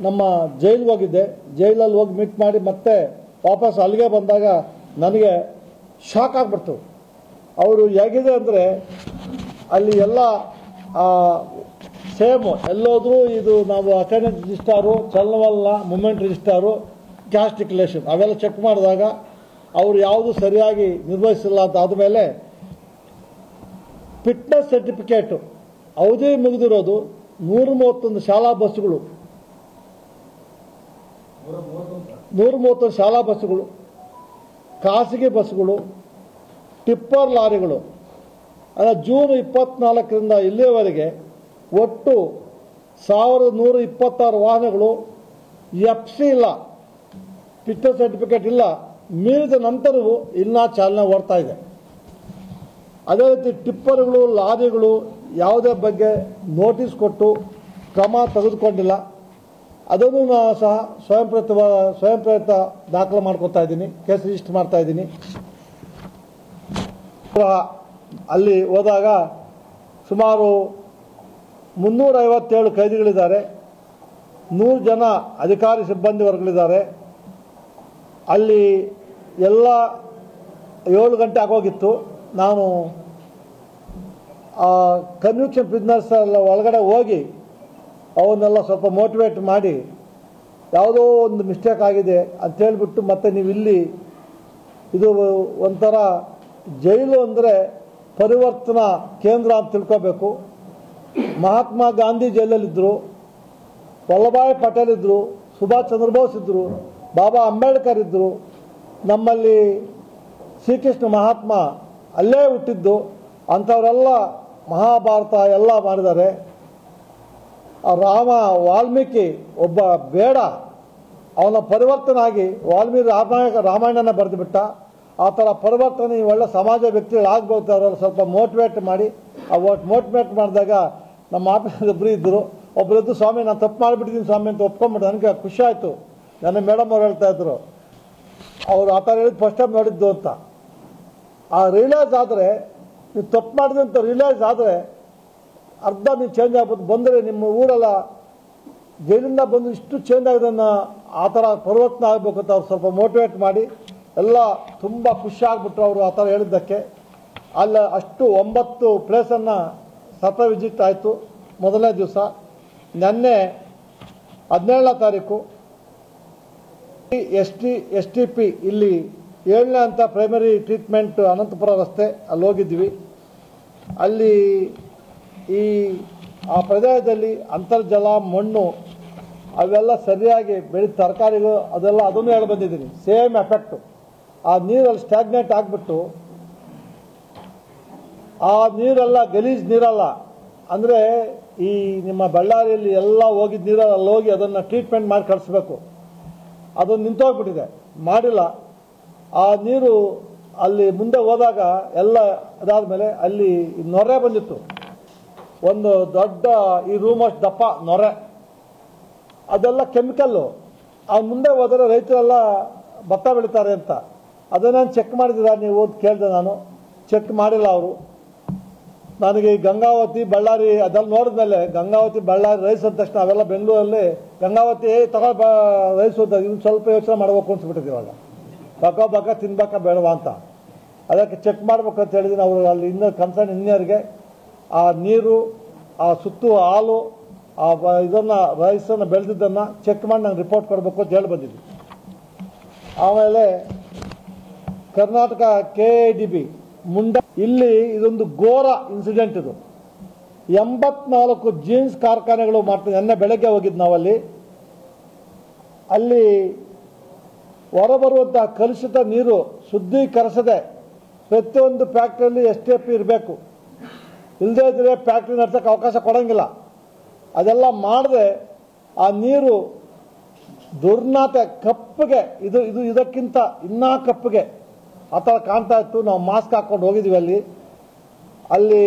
ನಮ್ಮ ಜೈಲಿಗೆ ಹೋಗಿದ್ದೆ. ಜೈಲಲ್ಲಿ ಹೋಗಿ ಮೀಟ್ ಮಾಡಿ ಮತ್ತೆ ವಾಪಸ್ ಅಲ್ಲಿಗೆ ಬಂದಾಗ ನನಗೆ ಶಾಕ್ ಆಗಿಬಿಡ್ತು. ಅವರು ಹೇಗಿದೆ ಅಂದರೆ ಅಲ್ಲಿ ಎಲ್ಲ ಸೇಮು ಎಲ್ಲೋದ್ರೂ ಇದು ನಾವು ಅಟೆಂಡೆನ್ಸ್ ರಿಜಿಸ್ಟಾರು, ಚಲನವಲನ ಮೂಮೆಂಟ್ ರಿಜಿಸ್ಟಾರು, ಕ್ಯಾಸ್ಟ್ ಡಿಕ್ಲೇಷನ್ ಅವೆಲ್ಲ ಚೆಕ್ ಮಾಡಿದಾಗ ಅವರು ಯಾವುದು ಸರಿಯಾಗಿ ನಿರ್ವಹಿಸಿಲ್ಲ ಅಂತ ಆದಮೇಲೆ ಫಿಟ್ನೆಸ್ ಸರ್ಟಿಫಿಕೇಟು ಅವಧಿ ಮುಗಿದಿರೋದು 131 ಶಾಲಾ ಬಸ್ಸುಗಳು, 131 ಶಾಲಾ ಬಸ್ಸುಗಳು, ಖಾಸಗಿ ಬಸ್ಸುಗಳು, ಟಿಪ್ಪರ್ ಲಾರಿಗಳು, ಜೂನ್ 24ರಿಂದ ಇಲ್ಲಿಯವರೆಗೆ ಒಟ್ಟು 1126 ವಾಹನಗಳು FC ಇಲ್ಲ, ಫಿಟ್ನೆಸ್ ಸರ್ಟಿಫಿಕೇಟ್ ಇಲ್ಲ, ಮೀರಿದ ನಂತರವೂ ಇನ್ನೂ ಚಾಲನೆ ಓಡ್ತಾ ಇದೆ. ಅದೇ ರೀತಿ ಟಿಪ್ಪರ್ಗಳು, ಲಾರಿಗಳು ಯಾವುದೇ ಬಗ್ಗೆ ನೋಟಿಸ್ ಕೊಟ್ಟು ಕ್ರಮ ತೆಗೆದುಕೊಂಡಿಲ್ಲ. ಅದನ್ನು ನಾನು ಸಹ ಸ್ವಯಂ ಪ್ರೇರಿತ ದಾಖಲೆ ಮಾಡ್ಕೊತಾ ಇದ್ದೀನಿ, ಕೇಸ್ ರಿಜಿಸ್ಟರ್ ಮಾಡ್ತಾ ಇದ್ದೀನಿ. ಅಲ್ಲಿ ಹೋದಾಗ ಸುಮಾರು 357 ಕೈದಿಗಳಿದ್ದಾರೆ, 100 ಜನ ಅಧಿಕಾರಿ ಸಿಬ್ಬಂದಿ ವರ್ಗಗಳಿದ್ದಾರೆ. ಅಲ್ಲಿ ಎಲ್ಲ 7 ಗಂಟೆ ಆಗೋಗಿತ್ತು. ನಾನು ಕನ್ವಿಕ್ಷನ್ ಪ್ರಿಸ್ನರ್ಸ್ ಎಲ್ಲ ಒಳಗಡೆ ಹೋಗಿ ಅವನ್ನೆಲ್ಲ ಸ್ವಲ್ಪ ಮೋಟಿವೇಟ್ ಮಾಡಿ ಯಾವುದೋ ಒಂದು ಮಿಸ್ಟೇಕ್ ಆಗಿದೆ ಅಂತೇಳ್ಬಿಟ್ಟು ಮತ್ತೆ ನೀವು ಇಲ್ಲಿ ಇದು ಒಂಥರ ಜೈಲು ಅಂದರೆ ಪರಿವರ್ತನಾ ಕೇಂದ್ರ ಅಂತ ತಿಳ್ಕೋಬೇಕು. ಮಹಾತ್ಮ ಗಾಂಧಿ ಜೈಲಲ್ಲಿದ್ದರು, ವಲ್ಲಭಾಯ್ ಪಟೇಲ್ ಇದ್ದರು, ಸುಭಾಷ್ ಚಂದ್ರ ಬೋಸ್ ಇದ್ದರು, ಬಾಬಾ ಅಂಬೇಡ್ಕರ್ ಇದ್ದರು, ನಮ್ಮಲ್ಲಿ ಶ್ರೀಕೃಷ್ಣ ಮಹಾತ್ಮ ಅಲ್ಲೇ ಹುಟ್ಟಿದ್ದು. ಅಂಥವರೆಲ್ಲ ಮಹಾಭಾರತ ಎಲ್ಲ ಮಾಡಿದ್ದಾರೆ. ವಾಲ್ಮೀಕಿ ಒಬ್ಬ ಬೇಡ, ಅವನ ಪರಿವರ್ತನೆ ಆಗಿ ವಾಲ್ಮೀಕಿ ರಾಮಾಯಣನ ಬರೆದುಬಿಟ್ಟ. ಆ ಥರ ಪರಿವರ್ತನೆ ಒಳ್ಳೆ ಸಮಾಜ ವ್ಯಕ್ತಿಗಳು ಆಗ್ಬೋದು. ಅವರೆಲ್ಲ ಸ್ವಲ್ಪ ಮೋಟಿವೇಟ್ ಮಾಡಿ ಮೋಟಿವೇಟ್ ಮಾಡಿದಾಗ ನಮ್ಮ ಆಫೀಸಲ್ಲಿ ಒಬ್ಬರು ಇದ್ದು ಸ್ವಾಮಿ ನಾನು ತಪ್ಪು ಮಾಡಿಬಿಟ್ಟಿದ್ದೀನಿ ಸ್ವಾಮಿ ಅಂತ ಒಪ್ಕೊಂಡ್ಬಿಟ್ಟು ನನಗೆ ಖುಷಿ ಆಯಿತು. ನನ್ನ ಮೇಡಮ್ ಅವ್ರು ಹೇಳ್ತಾ ಇದ್ರು, ಅವರು ಆ ಥರ ಹೇಳಿದ್ದು ಫಸ್ಟ್ ಟೈಮ್ ನೋಡಿದ್ದು ಅಂತ. ಆ ರಿಯಲೈಸ್ ಆದರೆ ನೀವು ತಪ್ಪು ಮಾಡಿದೆ ಅಂತ ರಿಯಲೈಸ್ ಆದರೆ ಅರ್ಧ ನೀವು ಚೇಂಜ್ ಆಗ್ಬೋದು. ಬಂದರೆ ನಿಮ್ಮ ಊರೆಲ್ಲ ಜೈಲಿಂದ ಬಂದು ಇಷ್ಟು ಚೇಂಜ್ ಆಗೋದನ್ನು ಆ ಥರ ಪರಿವರ್ತನೆ ಆಗಬೇಕು ಅಂತ ಅವ್ರು ಸ್ವಲ್ಪ ಮೋಟಿವೇಟ್ ಮಾಡಿ ಎಲ್ಲ ತುಂಬ ಖುಷಿ ಆಗಿಬಿಟ್ರು ಅವರು ಆ ಥರ ಹೇಳಿದ್ದಕ್ಕೆ. ಅಲ್ಲಿ ಅಷ್ಟು 9 ಪ್ಲೇಸನ್ನು ಸತ ವಿಸಿಟ್ ಆಯಿತು ಮೊದಲನೇ ದಿವಸ. ನಿನ್ನೆ 17ನೇ ತಾರೀಕು ಎಸ್ ಟಿ ಪಿ ಇಲ್ಲಿ 7ನೇ ಹಂತ ಪ್ರೈಮರಿ ಟ್ರೀಟ್ಮೆಂಟ್ ಅನಂತಪುರ ರಸ್ತೆ ಅಲ್ಲಿ ಹೋಗಿದ್ವಿ. ಅಲ್ಲಿ ಆ ಪ್ರದೇಶದಲ್ಲಿ ಅಂತರ್ಜಲ ಮಣ್ಣು ಅವೆಲ್ಲ ಸರಿಯಾಗಿ ಬೆಳೆ ತರಕಾರಿಗಳು ಅದನ್ನು ಹೇಳಿ ಬಂದಿದ್ದೀನಿ. ಸೇಮ್ ಎಫೆಕ್ಟು ಆ ನೀರಲ್ಲಿ ಸ್ಟ್ಯಾಗ್ನೇಟ್ ಆಗಿಬಿಟ್ಟು ಆ ನೀರೆಲ್ಲ ಗಲೀಜು ನೀರಲ್ಲ, ಅಂದರೆ ಈ ನಿಮ್ಮ ಬಳ್ಳಾರಿಯಲ್ಲಿ ಎಲ್ಲ ಹೋಗಿದ್ದ ನೀರಲ್ಲಿ ಅಲ್ಲಿ ಹೋಗಿ ಅದನ್ನು ಟ್ರೀಟ್ಮೆಂಟ್ ಮಾಡಿ ಕಳಿಸ್ಬೇಕು. ಅದನ್ನು ನಿಂತೋಗ್ಬಿಟ್ಟಿದೆ, ಮಾಡಿಲ್ಲ. ಆ ನೀರು ಅಲ್ಲಿ ಮುಂದೆ ಹೋದಾಗ ಎಲ್ಲ ಅದಾದಮೇಲೆ ಅಲ್ಲಿ ನೊರೆ ಬಂದಿತ್ತು, ಒಂದು ದೊಡ್ಡ ಈ ರೂಮಷ್ಟು ದಪ್ಪ ನೊರೆ, ಅದೆಲ್ಲ ಕೆಮಿಕಲ್ಲು. ಆ ಮುಂದೆ ಹೋದರೆ ರೈತರೆಲ್ಲ ಭತ್ತ ಬೆಳೀತಾರೆ ಅಂತ ಅದನ್ನು ಚೆಕ್ ಮಾಡಿದ್ದೀರಾ ನೀವು ಅಂತ ಕೇಳಿದೆ. ನಾನು ಚೆಕ್ ಮಾಡಿಲ್ಲ ಅವರು. ನನಗೆ ಈ ಗಂಗಾವತಿ ಬಳ್ಳಾರಿ ಅದೆಲ್ಲ ನೋಡಿದ್ಮೇಲೆ ಗಂಗಾವತಿ ಬಳ್ಳಾರಿ ರೈಸ್ ಅಂದ ತಕ್ಷಣ ಅವೆಲ್ಲ ಬೆಂಗಳೂರಲ್ಲಿ ಗಂಗಾವತಿ ರೈಸ್ ಅಂತ ಇನ್ನು ಸ್ವಲ್ಪ ಯೋಚನೆ ಮಾಡಬೇಕು ಅನ್ಸ್ಬಿಟ್ಟಿದೆ ಇವಾಗ. ಬಕ ತಿನ್ಬೇಕಾ ಬೇಡವಾ ಅಂತ ಅದಕ್ಕೆ ಚೆಕ್ ಮಾಡ್ಬೇಕು ಅಂತ ಹೇಳಿದ್ದೀನಿ. ಅವರು ಅಲ್ಲಿ ಇನ್ನೂ ಕನ್ಸರ್ನ್ ಇಂಜಿನಿಯರ್ಗೆ ಆ ನೀರು ಆ ಸುತ್ತು ಹಾಲು ಆ ಇದನ್ನು ರೈಸನ್ನು ಬೆಳೆದಿದ್ದನ್ನು ಚೆಕ್ ಮಾಡಿ ನಂಗೆ ರಿಪೋರ್ಟ್ ಕೊಡಬೇಕು ಅಂತ ಹೇಳಿ ಬಂದಿದ್ವಿ. ಆಮೇಲೆ ಕರ್ನಾಟಕ KIDB ಮುಂಡ ಇಲ್ಲಿ ಇದೊಂದು ಘೋರ ಇನ್ಸಿಡೆಂಟ್. ಇದು 84 ಜೀನ್ಸ್ ಕಾರ್ಖಾನೆಗಳು ಮಾಡ್ತೀವಿ. ನೆನ್ನೆ ಬೆಳಗ್ಗೆ ಹೋಗಿದ್ದು ನಾವಲ್ಲಿ. ಅಲ್ಲಿ ಹೊರಬರುವಂತಹ ಕಲುಷಿತ ನೀರು ಶುದ್ಧೀಕರಿಸದೆ ಪ್ರತಿಯೊಂದು ಫ್ಯಾಕ್ಟ್ರಿಯಲ್ಲಿ STP ಇರಬೇಕು. ಇಲ್ಲದೇ ಇದ್ರೆ ಫ್ಯಾಕ್ಟ್ರಿ ನಡೆಸೋಕ್ಕೆ ಅವಕಾಶ ಕೊಡೋಂಗಿಲ್ಲ. ಅದೆಲ್ಲ ಮಾಡದೆ ಆ ನೀರು ದುರ್ನಾತ ಕಪ್ಪಗೆ ಇದಕ್ಕಿಂತ ಇನ್ನೂ ಕಪ್ಪಗೆ ಆ ಥರ ಕಾಣ್ತಾ ಇತ್ತು. ನಾವು ಮಾಸ್ಕ್ ಹಾಕ್ಕೊಂಡು ಹೋಗಿದ್ವಿ ಅಲ್ಲಿ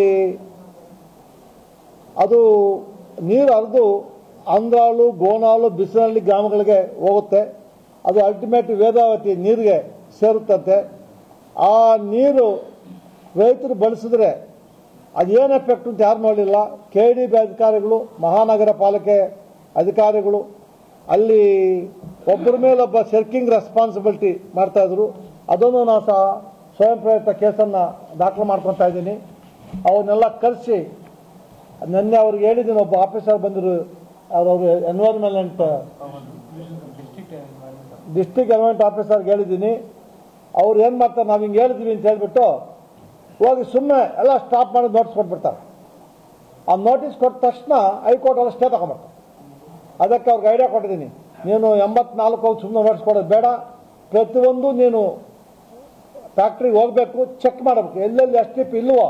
ಅದು ನೀರು ಹರಿದು ಅಂದ್ರಾಳು ಗೋನಾಳು ಬಿಸಿನಹಳ್ಳಿ ಗ್ರಾಮಗಳಿಗೆ ಹೋಗುತ್ತೆ. ಅದು ಅಲ್ಟಿಮೇಟ್ ವೇದಾವತಿ ನೀರಿಗೆ ಸೇರುತ್ತಂತೆ. ಆ ನೀರು ರೈತರು ಬಳಸಿದ್ರೆ ಅದೇನು ಎಫೆಕ್ಟ್ ಅಂತ ಯಾರು ನೋಡಲಿಲ್ಲ. KIDB ಅಧಿಕಾರಿಗಳು, ಮಹಾನಗರ ಪಾಲಿಕೆ ಅಧಿಕಾರಿಗಳು ಅಲ್ಲಿ ಒಬ್ಬರ ಮೇಲೊಬ್ಬ ಶರ್ಕಿಂಗ್ ರೆಸ್ಪಾನ್ಸಿಬಿಲಿಟಿ ಮಾಡ್ತಾಯಿದ್ರು. ಅದನ್ನು ನಾನು ಸಹ ಸ್ವಯಂ ಪ್ರೇರಿತ ಕೇಸನ್ನು ದಾಖಲು ಮಾಡ್ಕೊತಾ ಇದ್ದೀನಿ. ಅವನ್ನೆಲ್ಲ ಕರೆಸಿ ನಿನ್ನೆ ಅವ್ರಿಗೆ ಹೇಳಿದ್ದೀನಿ. ಒಬ್ಬ ಆಫೀಸರ್ ಬಂದರು, ಅವರು ಎನ್ವೈರ್ಮೆಂಟ್ ಡಿಸ್ಟ್ರಿಕ್ಟ್ ಎನ್ವೈರ್ಮೆಂಟ್ ಆಫೀಸರ್ಗೆ ಹೇಳಿದ್ದೀನಿ. ಅವ್ರು ಏನು ಮಾಡ್ತಾರೆ, ನಾವು ಹಿಂಗೆ ಹೇಳಿದ್ವಿ ಅಂತ ಹೇಳ್ಬಿಟ್ಟು ಹೋಗಿ ಸುಮ್ಮನೆ ಎಲ್ಲ ಸ್ಟಾಪ್ ಮಾಡಿ ನೋಟಿಸ್ ಕೊಟ್ಬಿಡ್ತಾರೆ. ಆ ನೋಟಿಸ್ ಕೊಟ್ಟ ತಕ್ಷಣ ಹೈಕೋರ್ಟಲ್ಲಿ ಸ್ಟೇ ತಗೊಂಡ್ಬರ್ತಾರೆ. ಅದಕ್ಕೆ ಅವ್ರಿಗೆ ಐಡಿಯಾ ಕೊಟ್ಟಿದ್ದೀನಿ. ನೀನು 84 ಹೋಗಿ ಸುಮ್ಮನೆ ನೋಟಿಸ್ ಕೊಡೋದು ಬೇಡ, ಪ್ರತಿಯೊಂದು ನೀನು ಫ್ಯಾಕ್ಟ್ರಿಗೆ ಹೋಗಬೇಕು, ಚೆಕ್ ಮಾಡಬೇಕು. ಎಲ್ಲೆಲ್ಲಿ STP ಇಲ್ವೋ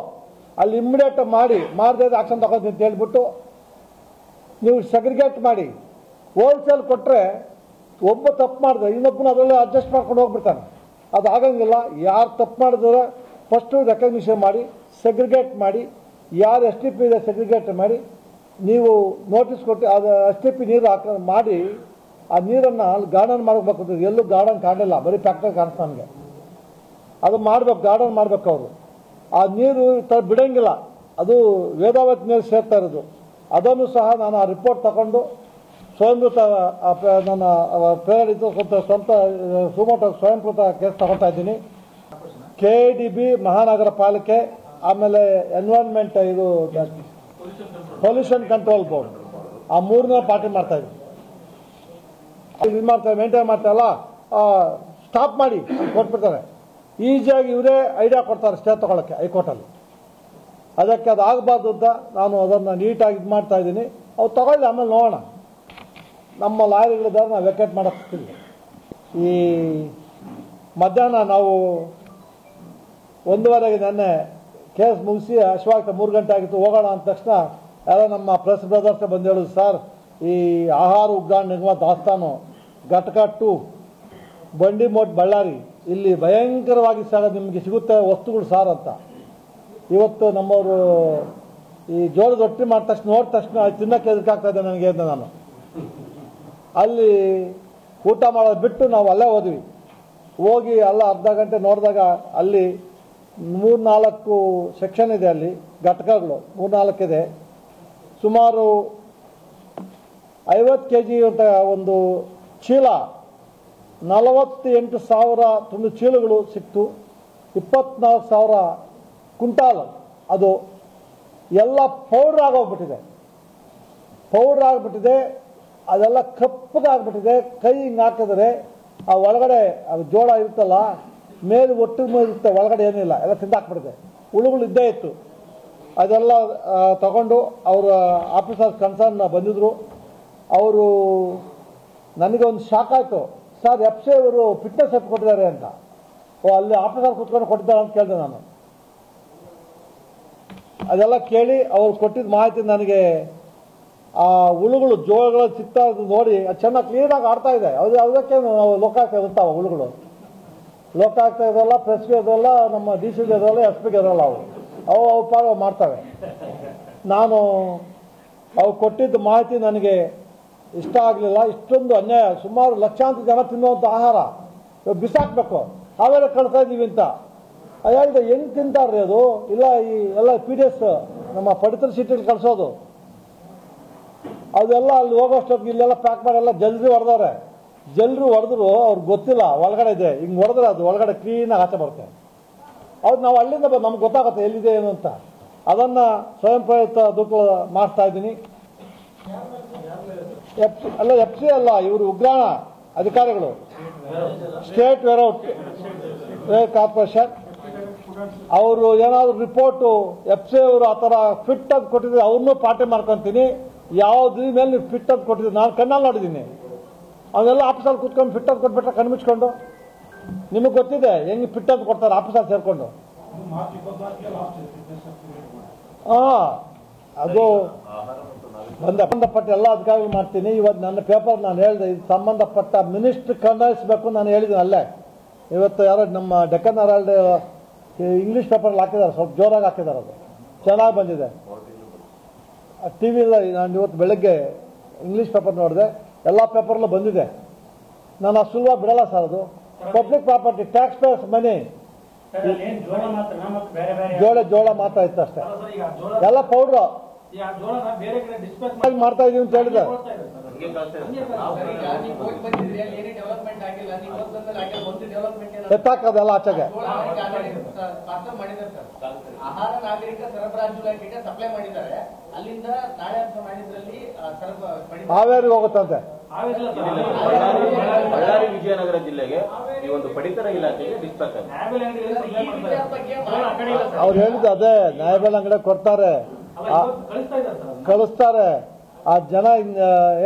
ಅಲ್ಲಿ ಇಮ್ಮಿಡಿಯೇಟ್ ಮಾಡದೇ ಆಕ್ಷನ್ ತಗೋತೀನಿ ಅಂತ ಹೇಳ್ಬಿಟ್ಟು ನೀವು ಸೆಗ್ರಿಗೇಟ್ ಮಾಡಿ ಹೋಲ್ಸೇಲ್ ಕೊಟ್ಟರೆ ಒಬ್ಬ ತಪ್ಪು ಮಾಡಿದ್ರೆ ಇನ್ನೊಬ್ಬನ ಅದರಲ್ಲಿ ಅಡ್ಜಸ್ಟ್ ಮಾಡ್ಕೊಂಡು ಹೋಗ್ಬಿಡ್ತಾನೆ. ಅದು ಆಗಂಗಿಲ್ಲ. ಯಾರು ತಪ್ಪು ಮಾಡಿದ್ರೆ ಫಸ್ಟು ರೆಕಗ್ನಿಷನ್ ಮಾಡಿ ಸೆಗ್ರಿಗೇಟ್ ಮಾಡಿ, ಯಾರು STP ಇದೆ ಸೆಗ್ರಿಗೇಟ್ ಮಾಡಿ ನೀವು ನೋಟಿಸ್ ಕೊಟ್ಟು ಅದು STP ನೀರು ಮಾಡಿ ಆ ನೀರನ್ನು ಅಲ್ಲಿ ಗಾರ್ಡನ್ ಮಾಡಬೇಕು. ಎಲ್ಲೂ ಗಾರ್ಡನ್ ಕಾಣಲಿಲ್ಲ, ಬರೀ ಫ್ಯಾಕ್ಟ್ರಿ ಕಾಣಿಸ್ತಾ ನನಗೆ. ಅದು ಮಾಡಬೇಕು, ಗಾರ್ಡನ್ ಮಾಡಬೇಕು ಅವರು. ಆ ನೀರು ಬಿಡೋಂಗಿಲ್ಲ, ಅದು ವೇದಾವತಿ ನೀರು ಸೇರ್ತಾ ಇರೋದು. ಅದನ್ನು ಸಹ ನಾನು ಆ ರಿಪೋರ್ಟ್ ತಗೊಂಡು ಸ್ವಯಂಕೃತ ನನ್ನ ಪ್ರೇರಿತ ಸ್ವಂತ ಸುಮೋಟೋ ಸ್ವಯಂಕೃತ ಕೇಸ್ ತಗೊಳ್ತಾ ಇದ್ದೀನಿ. KIDB, ಮಹಾನಗರ ಪಾಲಿಕೆ, ಆಮೇಲೆ ಎನ್ವೈರ್ಮೆಂಟ್ ಇದು ಪೊಲ್ಯೂಷನ್ ಕಂಟ್ರೋಲ್ ಬೋರ್ಡ್, ಆ 3ನೇ ಪಾರ್ಟಿ ಮಾಡ್ತಾ ಇದ್ದೀನಿ. ಇದು ಮಾಡ್ತಾರೆ, ಮೇಂಟೈನ್ ಮಾಡ್ತಾರಲ್ಲ, ಸ್ಟಾಪ್ ಮಾಡಿ ಕೊಟ್ಬಿಡ್ತಾರೆ. ಈಸಿಯಾಗಿ ಇವರೇ ಐಡಿಯಾ ಕೊಡ್ತಾರೆ ಸ್ಟೇ ತೊಗೊಳಕ್ಕೆ ಹೈಕೋರ್ಟಲ್ಲಿ. ಅದಕ್ಕೆ ಅದು ಆಗಬಾರ್ದು ಅಂತ ನಾನು ಅದನ್ನು ನೀಟಾಗಿ ಇದು ಮಾಡ್ತಾ ಇದ್ದೀನಿ. ಅವ್ರು ತಗೊಳ್ಳಿ, ಆಮೇಲೆ ನೋಡೋಣ. ನಮ್ಮ ಲಾಯರ್ಗಳಿದ್ದಾರೆ, ನಾವು ವೆಕೇಟ್ ಮಾಡೋಕ್ಕಿಲ್ಲ. ಈ ಮಧ್ಯಾಹ್ನ ನಾವು 1:15ಗೆ ನೆನ್ನೆ ಕೇಸ್ ಮುಗಿಸಿ ಅಶ್ವಾಗ್ತಾ 3 ಗಂಟೆ ಆಗಿತ್ತು. ಹೋಗೋಣ ಅಂದ ತಕ್ಷಣ ಯಾರೋ ನಮ್ಮ ಪ್ರೆಸ್ ಬ್ರದರ್ಸ್ ಬಂದು ಹೇಳೋದು, ಸರ್ ಈ ಆಹಾರ ಉಗ್ರಾಣ ನಿಗಮ ದಾಸ್ತಾನು ಘಟಕ 2 ಬಂಡಿಮೋಟ್ ಬಳ್ಳಾರಿ ಇಲ್ಲಿ ಭಯಂಕರವಾಗಿ ನಿಮಗೆ ಸಿಗುತ್ತೆ ವಸ್ತುಗಳು ಸಾರ್ ಅಂತ. ಇವತ್ತು ನಮ್ಮವರು ಈ ಜೋಳದ ರೊಟ್ಟಿ ಮಾಡಿದ ತಕ್ಷಣ ನೋಡಿದ ತಕ್ಷಣ ತಿನ್ನಕ್ಕೆ ಎದಕ್ಕಾಗ್ತಾ ಇದೆ ನನಗೆ ಅಂತ ನಾನು ಅಲ್ಲಿ ಊಟ ಮಾಡೋದು ಬಿಟ್ಟು ನಾವು ಅಲ್ಲೇ ಹೋಗಿ ಅಲ್ಲ ಅರ್ಧ ಗಂಟೆ ನೋಡಿದಾಗ ಅಲ್ಲಿ 3-4 ಸೆಕ್ಷನ್ ಇದೆ. ಅಲ್ಲಿ ಘಟಕಗಳು 3-4 ಇದೆ. ಸುಮಾರು 50 kg ಅಂತ ಒಂದು ಚೀಲ 48,000 ತುಂಬ ಚೀಲಗಳು ಸಿಕ್ತು. 24,000 ಕ್ವಿಂಟಾಲ್ ಅದು ಎಲ್ಲ ಪೌಡ್ರ್ ಆಗೋಗ್ಬಿಟ್ಟಿದೆ. ಅದೆಲ್ಲ ಕಪ್ಪಗಾಗ್ಬಿಟ್ಟಿದೆ. ಕೈ ಹಿಂಗೆ ಹಾಕಿದ್ರೆ ಆ ಒಳಗಡೆ ಅದು ಜೋಳ ಇರುತ್ತಲ್ಲ, ಮೇಲೆ ಒಟ್ಟು ಇರುತ್ತೆ, ಒಳಗಡೆ ಏನಿಲ್ಲ, ಎಲ್ಲ ತಿಂದಾಕ್ಬಿಟ್ಟಿದೆ. ಹುಳುಗಳು ಇದ್ದೇ ಇತ್ತು. ಅದೆಲ್ಲ ತಗೊಂಡು ಅವರ ಆಫೀಸರ್ಸ್ ಕನ್ಸರ್ನ್ ಬಂದಿದ್ದರು. ಅವರು ನನಗೆ ಒಂದು ಶಾಕ್ ಆಯಿತು. ಸರ್ FC ಅವರು ಫಿಟ್ನೆಸ್ ಎತ್ತು ಕೊಟ್ಟಿದ್ದಾರೆ ಅಂತ. ಅಲ್ಲಿ ಆಫೀಸರ್ ಕೂತ್ಕೊಂಡು ಕೊಟ್ಟಿದ್ದಾರೆ ಅಂತ ಕೇಳಿದೆ ನಾನು. ಅದೆಲ್ಲ ಕೇಳಿ ಅವ್ರು ಕೊಟ್ಟಿದ್ದ ಮಾಹಿತಿ ನನಗೆ ಆ ಹುಳುಗಳು ಜೋಳಗಳು ಸಿಗ್ತಾ ಇದ್ದು ನೋಡಿ ಅದು ಚೆನ್ನಾಗಿ ಕ್ಲೀನಾಗಿ ಆಡ್ತಾ ಇದೆ. ಅದಕ್ಕೆ ನಾವು ಲೋಕಾಯುಕ್ತ ಇರ್ತಾವೆ ಹುಳುಗಳು. ಲೋಕಾಯುಕ್ತ ಇರೋಲ್ಲ, ಪ್ರೆಸ್ಗೆ ಇರೋಲ್ಲ, ನಮ್ಮ DC ಇರೋಲ್ಲ, SP ಇರೋಲ್ಲ. ಅವು ಪಾಡು ಮಾಡ್ತವೆ. ನಾನು ಅವ್ರು ಕೊಟ್ಟಿದ್ದ ಮಾಹಿತಿ ನನಗೆ ಇಷ್ಟ ಆಗಲಿಲ್ಲ. ಇಷ್ಟೊಂದು ಅನ್ಯಾಯ, ಸುಮಾರು ಲಕ್ಷಾಂತರ ಜನ ತಿನ್ನುವಂಥ ಆಹಾರ ಬಿಸಾಕಬೇಕು, ಆಮೇಲೆ ಕಳ್ತಾ ಇದ್ದೀವಿ ಅಂತ ಹೇಳಿದೆ. ಹೆಂಗೆ ತಿಂತಾರ್ರಿ ಅದು? ಇಲ್ಲ ಈ ಎಲ್ಲ PDS ನಮ್ಮ ಪಡಿತರ ಚೀಟಿಲಿ ಕಳಿಸೋದು, ಅದೆಲ್ಲ ಅಲ್ಲಿ ಹೋಗೋಷ್ಟೊತ್ತಿಗೆ ಇಲ್ಲೆಲ್ಲ ಪ್ಯಾಕ್ ಮಾಡಿ ಎಲ್ಲ ಜಲ್ದಿ ಹೊಡೆದವ್ರೆ. ಜಲ್ದಿ ಹೊಡೆದ್ರು ಅವ್ರಿಗೆ ಗೊತ್ತಿಲ್ಲ ಒಳಗಡೆ ಇದೆ. ಹಿಂಗೆ ಹೊಡೆದ್ರೆ ಅದು ಒಳಗಡೆ ಕ್ಲೀನಾಗಿ ಆಚೆ ಬರುತ್ತೆ. ಅವ್ರು ನಾವು ಅಲ್ಲಿಂದ ನಮ್ಗೆ ಗೊತ್ತಾಗುತ್ತೆ ಎಲ್ಲಿದೆ ಏನು ಅಂತ. ಅದನ್ನು ಸ್ವಯಂ ಪ್ರೇರಿತ ದುಡ್ಡು ಮಾಡ್ತಾ ಇದ್ದೀನಿ. FC ಅಲ್ಲ, ಇವರು ಉಗ್ರಾಣ ಅಧಿಕಾರಿಗಳು, ಸ್ಟೇಟ್ ವೇರ್ಔಟ್ ಕಾರ್ಪೊರೇಷನ್ ಅವರು ಏನಾದರೂ ರಿಪೋರ್ಟು FC ಅವರು ಆ ಥರ ಫಿಟ್ ಅಂತ ಕೊಟ್ಟಿದ್ರೆ ಅವ್ರನ್ನೂ ಪಾರ್ಟಿ ಮಾಡ್ಕೊತೀನಿ. ಯಾವ್ದು ಮೇಲೆ ನೀವು ಫಿಟ್ ಅಂತ ಕೊಟ್ಟಿದ್ದೀವಿ ನಾನು ಕಣ್ಣಲ್ಲಿ ನೋಡಿದ್ದೀನಿ. ಅವನ್ನೆಲ್ಲ ಆಫೀಸಲ್ಲಿ ಕೂತ್ಕೊಂಡು ಫಿಟ್ ಅಂತ ಕೊಟ್ಬಿಟ್ರೆ ಕಣ್ಣು ಮುಚ್ಕೊಂಡು. ನಿಮಗೆ ಗೊತ್ತಿದೆ ಹೆಂಗೆ ಫಿಟ್ ಅಂತ ಕೊಡ್ತಾರೆ ಆಫೀಸಲ್ಲಿ ಸೇರಿಕೊಂಡು. ಅದು ಸಂಬಂಧಪಟ್ಟ ಎಲ್ಲ ಅಧಿಕಾರಿಗಳು ಮಾಡ್ತೀನಿ. ಇವತ್ತು ನನ್ನ ಪೇಪರ್ ನಾನು ಹೇಳಿದೆ, ಇದು ಸಂಬಂಧಪಟ್ಟ ಮಿನಿಸ್ಟ್ರ್ ಖಂಡಿಸಬೇಕು ನಾನು ಹೇಳಿದ್ದೀನಿ ಅಲ್ಲೇ. ಇವತ್ತು ಯಾರೋ ನಮ್ಮ ಡೆಕ್ಕನ್ ಹೆರಾಲ್ಡ್ ಇಂಗ್ಲೀಷ್ ಪೇಪರಲ್ಲಿ ಹಾಕಿದ್ದಾರೆ, ಸ್ವಲ್ಪ ಜೋರಾಗಿ ಹಾಕಿದ್ದಾರೆ. ಅದು ಚೆನ್ನಾಗಿ ಬಂದಿದೆ. TV ನಾನು ಇವತ್ತು ಬೆಳಗ್ಗೆ ಇಂಗ್ಲೀಷ್ ಪೇಪರ್ ನೋಡಿದೆ, ಎಲ್ಲ ಪೇಪರ್ಲ್ಲೂ ಬಂದಿದೆ. ನಾನು ಆ ಸುಲಭ ಬಿಡಲ್ಲ ಸರ್. ಅದು ಪಬ್ಲಿಕ್ ಪ್ರಾಪರ್ಟಿ, ಟ್ಯಾಕ್ಸ್ ಪೇಯರ್ಸ್ ಮನಿ. ಜೋಳ ಮಾತ್ರ ಇತ್ತು ಅಷ್ಟೇ, ಎಲ್ಲ ಪೌಡ್ರು ಮಾಡ್ತಾ ಇದೀವಿ ಅಂತ ಹೇಳಿದೆ. ಎತ್ತಾಕದೆಲ್ಲ ಆಚೆಗೆ ಆಹಾರ ನಾಗರಿಕ ಸರಬರಾಜು ಇಲಾಖೆಗೆ ಸಪ್ಲೈ ಮಾಡಿದ್ದಾರೆ. ಅಲ್ಲಿಂದ ನಾಳೆ ಅಂತ ಮಾಡಿದ್ರಲ್ಲಿ ಹಾವೇರಿಗೆ ಹೋಗುತ್ತಂತೆ. ಬಳ್ಳಾರಿ ವಿಜಯನಗರ ಜಿಲ್ಲೆಗೆ ಈ ಒಂದು ಪಡಿತರ ಇಲಾಖೆಗೆ ಡಿಸ್ಪ್ಯಾಚ್ ಅವ್ರು ಹೇಳಿದ್ದು ಅದೇ, ನ್ಯಾಯಬೆಲೆ ಅಂಗಡಿ ಕೊಡ್ತಾರೆ, ಕಳಿಸ್ತಾರೆ. ಆ ಜನ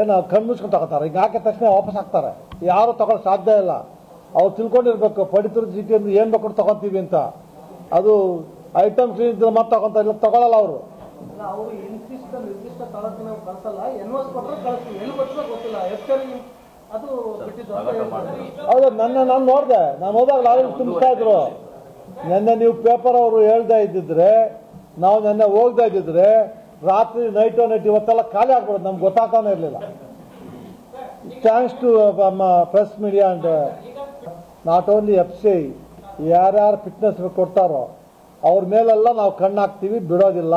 ಏನು ಕಣ್ಣು ಮುಚ್ಕೊಂಡು ತಗೋತಾರೆ. ಈಗ ಹಾಕಿದ ತಕ್ಷಣ ವಾಪಸ್ ಹಾಕ್ತಾರೆ. ಯಾರು ತಗೊಳ್ಳೋಕೆ ಸಾಧ್ಯ ಇಲ್ಲ. ಅವ್ರು ತಿಳ್ಕೊಂಡಿರ್ಬೇಕು ಪಡಿತರ ಚೀಟಿಯಿಂದ ಏನು ಬೇಕು ತಗೊಂತೀವಿ ಅಂತ. ಅದು ಐಟಮ್ಸ್ ಇದ್ರೆ ಮತ್ತೆ ತಗೊಂತಾರೆ, ಇಲ್ಲ ತಗೊಳ್ಳಲ್ಲ ಅವರು. ಅವರು ನಿರ್ದಿಷ್ಟ ತಾಲೂಕಿನ ಕಳಿಸಲ್ಲ, NOS ಕೊಟ್ಟರೆ ಕಳಿಸ್ತೀವಿ, ಎಲ್ಲಿ ಕೊಟ್ಟರೆ ಗೊತ್ತಿಲ್ಲ. ಅದು ಬಿಟ್ಟಿದ್ದು ಹೌದು. ನಾನು ನೋಡಿದೆ, ನಾನು ಹೋದಾಗ ಲಾರಿ ತುಂಬಿಸ್ತಾ ಇದ್ರು. ನೆನ್ನೆ ನೀವು ಪೇಪರ್ ಅವರು ಹೇಳ್ತಾ ಇದ್ದಿದ್ರೆ, ನಾವು ನೆನ್ನೆ ಹೋಗ್ತಾ ಇದ್ದಿದ್ರೆ ರಾತ್ರಿ ನೈಟ್ ಇವತ್ತೆಲ್ಲ ಖಾಲಿ ಆಗ್ಬಿಡೋದು, ನಮ್ಗೆ ಗೊತ್ತಾಗ್ತಾನೆ ಇರಲಿಲ್ಲ. Thanks to press media and not only FC. ಯಾರ್ಯಾರು ಫಿಟ್ನೆಸ್ ಕೊಡ್ತಾರೋ ಅವ್ರ ಮೇಲೆಲ್ಲ ನಾವು ಕಣ್ಣು ಹಾಕ್ತೀವಿ, ಬಿಡೋದಿಲ್ಲ.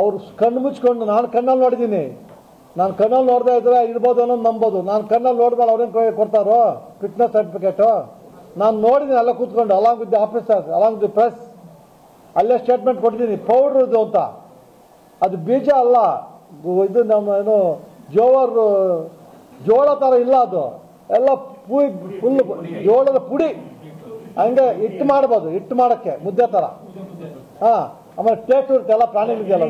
ಅವ್ರು ಕಣ್ಣು ಮುಚ್ಕೊಂಡು, ನಾನು ಕಣ್ಣಲ್ಲಿ ನೋಡಿದ್ದೀನಿ. ನಾನು ಕಣ್ಣಲ್ಲಿ ನೋಡ್ತಾ ಇದ್ರೆ ಇರ್ಬೋದು ಅನ್ನೋದು ನಂಬೋದು. ನಾನು ಕಣ್ಣಲ್ಲಿ ನೋಡಿದ್ಮೇಲೆ ಅವ್ರೇನು ಕೊಡ್ತಾರೋ ಫಿಟ್ನೆಸ್ ಸರ್ಟಿಫಿಕೇಟು? ನಾನು ನೋಡಿದ್ದೀನಿ ಎಲ್ಲ ಕೂತ್ಕೊಂಡು, along with the officers, along with the press. ಅಲ್ಲೇ ಸ್ಟೇಟ್ಮೆಂಟ್ ಕೊಟ್ಟಿದ್ದೀನಿ. ಪೌಡ್ರ್ ಇದು ಅಂತ, ಅದು ಬೀಜ ಅಲ್ಲ. ಇದು ನಮ್ಮ ಏನು ಜೋಳ ಥರ ಇಲ್ಲ, ಅದು ಎಲ್ಲ ಫುಲ್ ಜೋಳದ ಪುಡಿ. ಹಂಗೆ ಹಿಟ್ಟು ಮಾಡ್ಬೋದು, ಹಿಟ್ಟು ಮಾಡೋಕ್ಕೆ ಮುದ್ದೆ ಥರ. ಆಮೇಲೆ ಟೇಸ್ಟ್ ಇರುತ್ತೆ ಎಲ್ಲ ಪ್ರಾಣಿಗಳಿಗೆಲ್ಲ.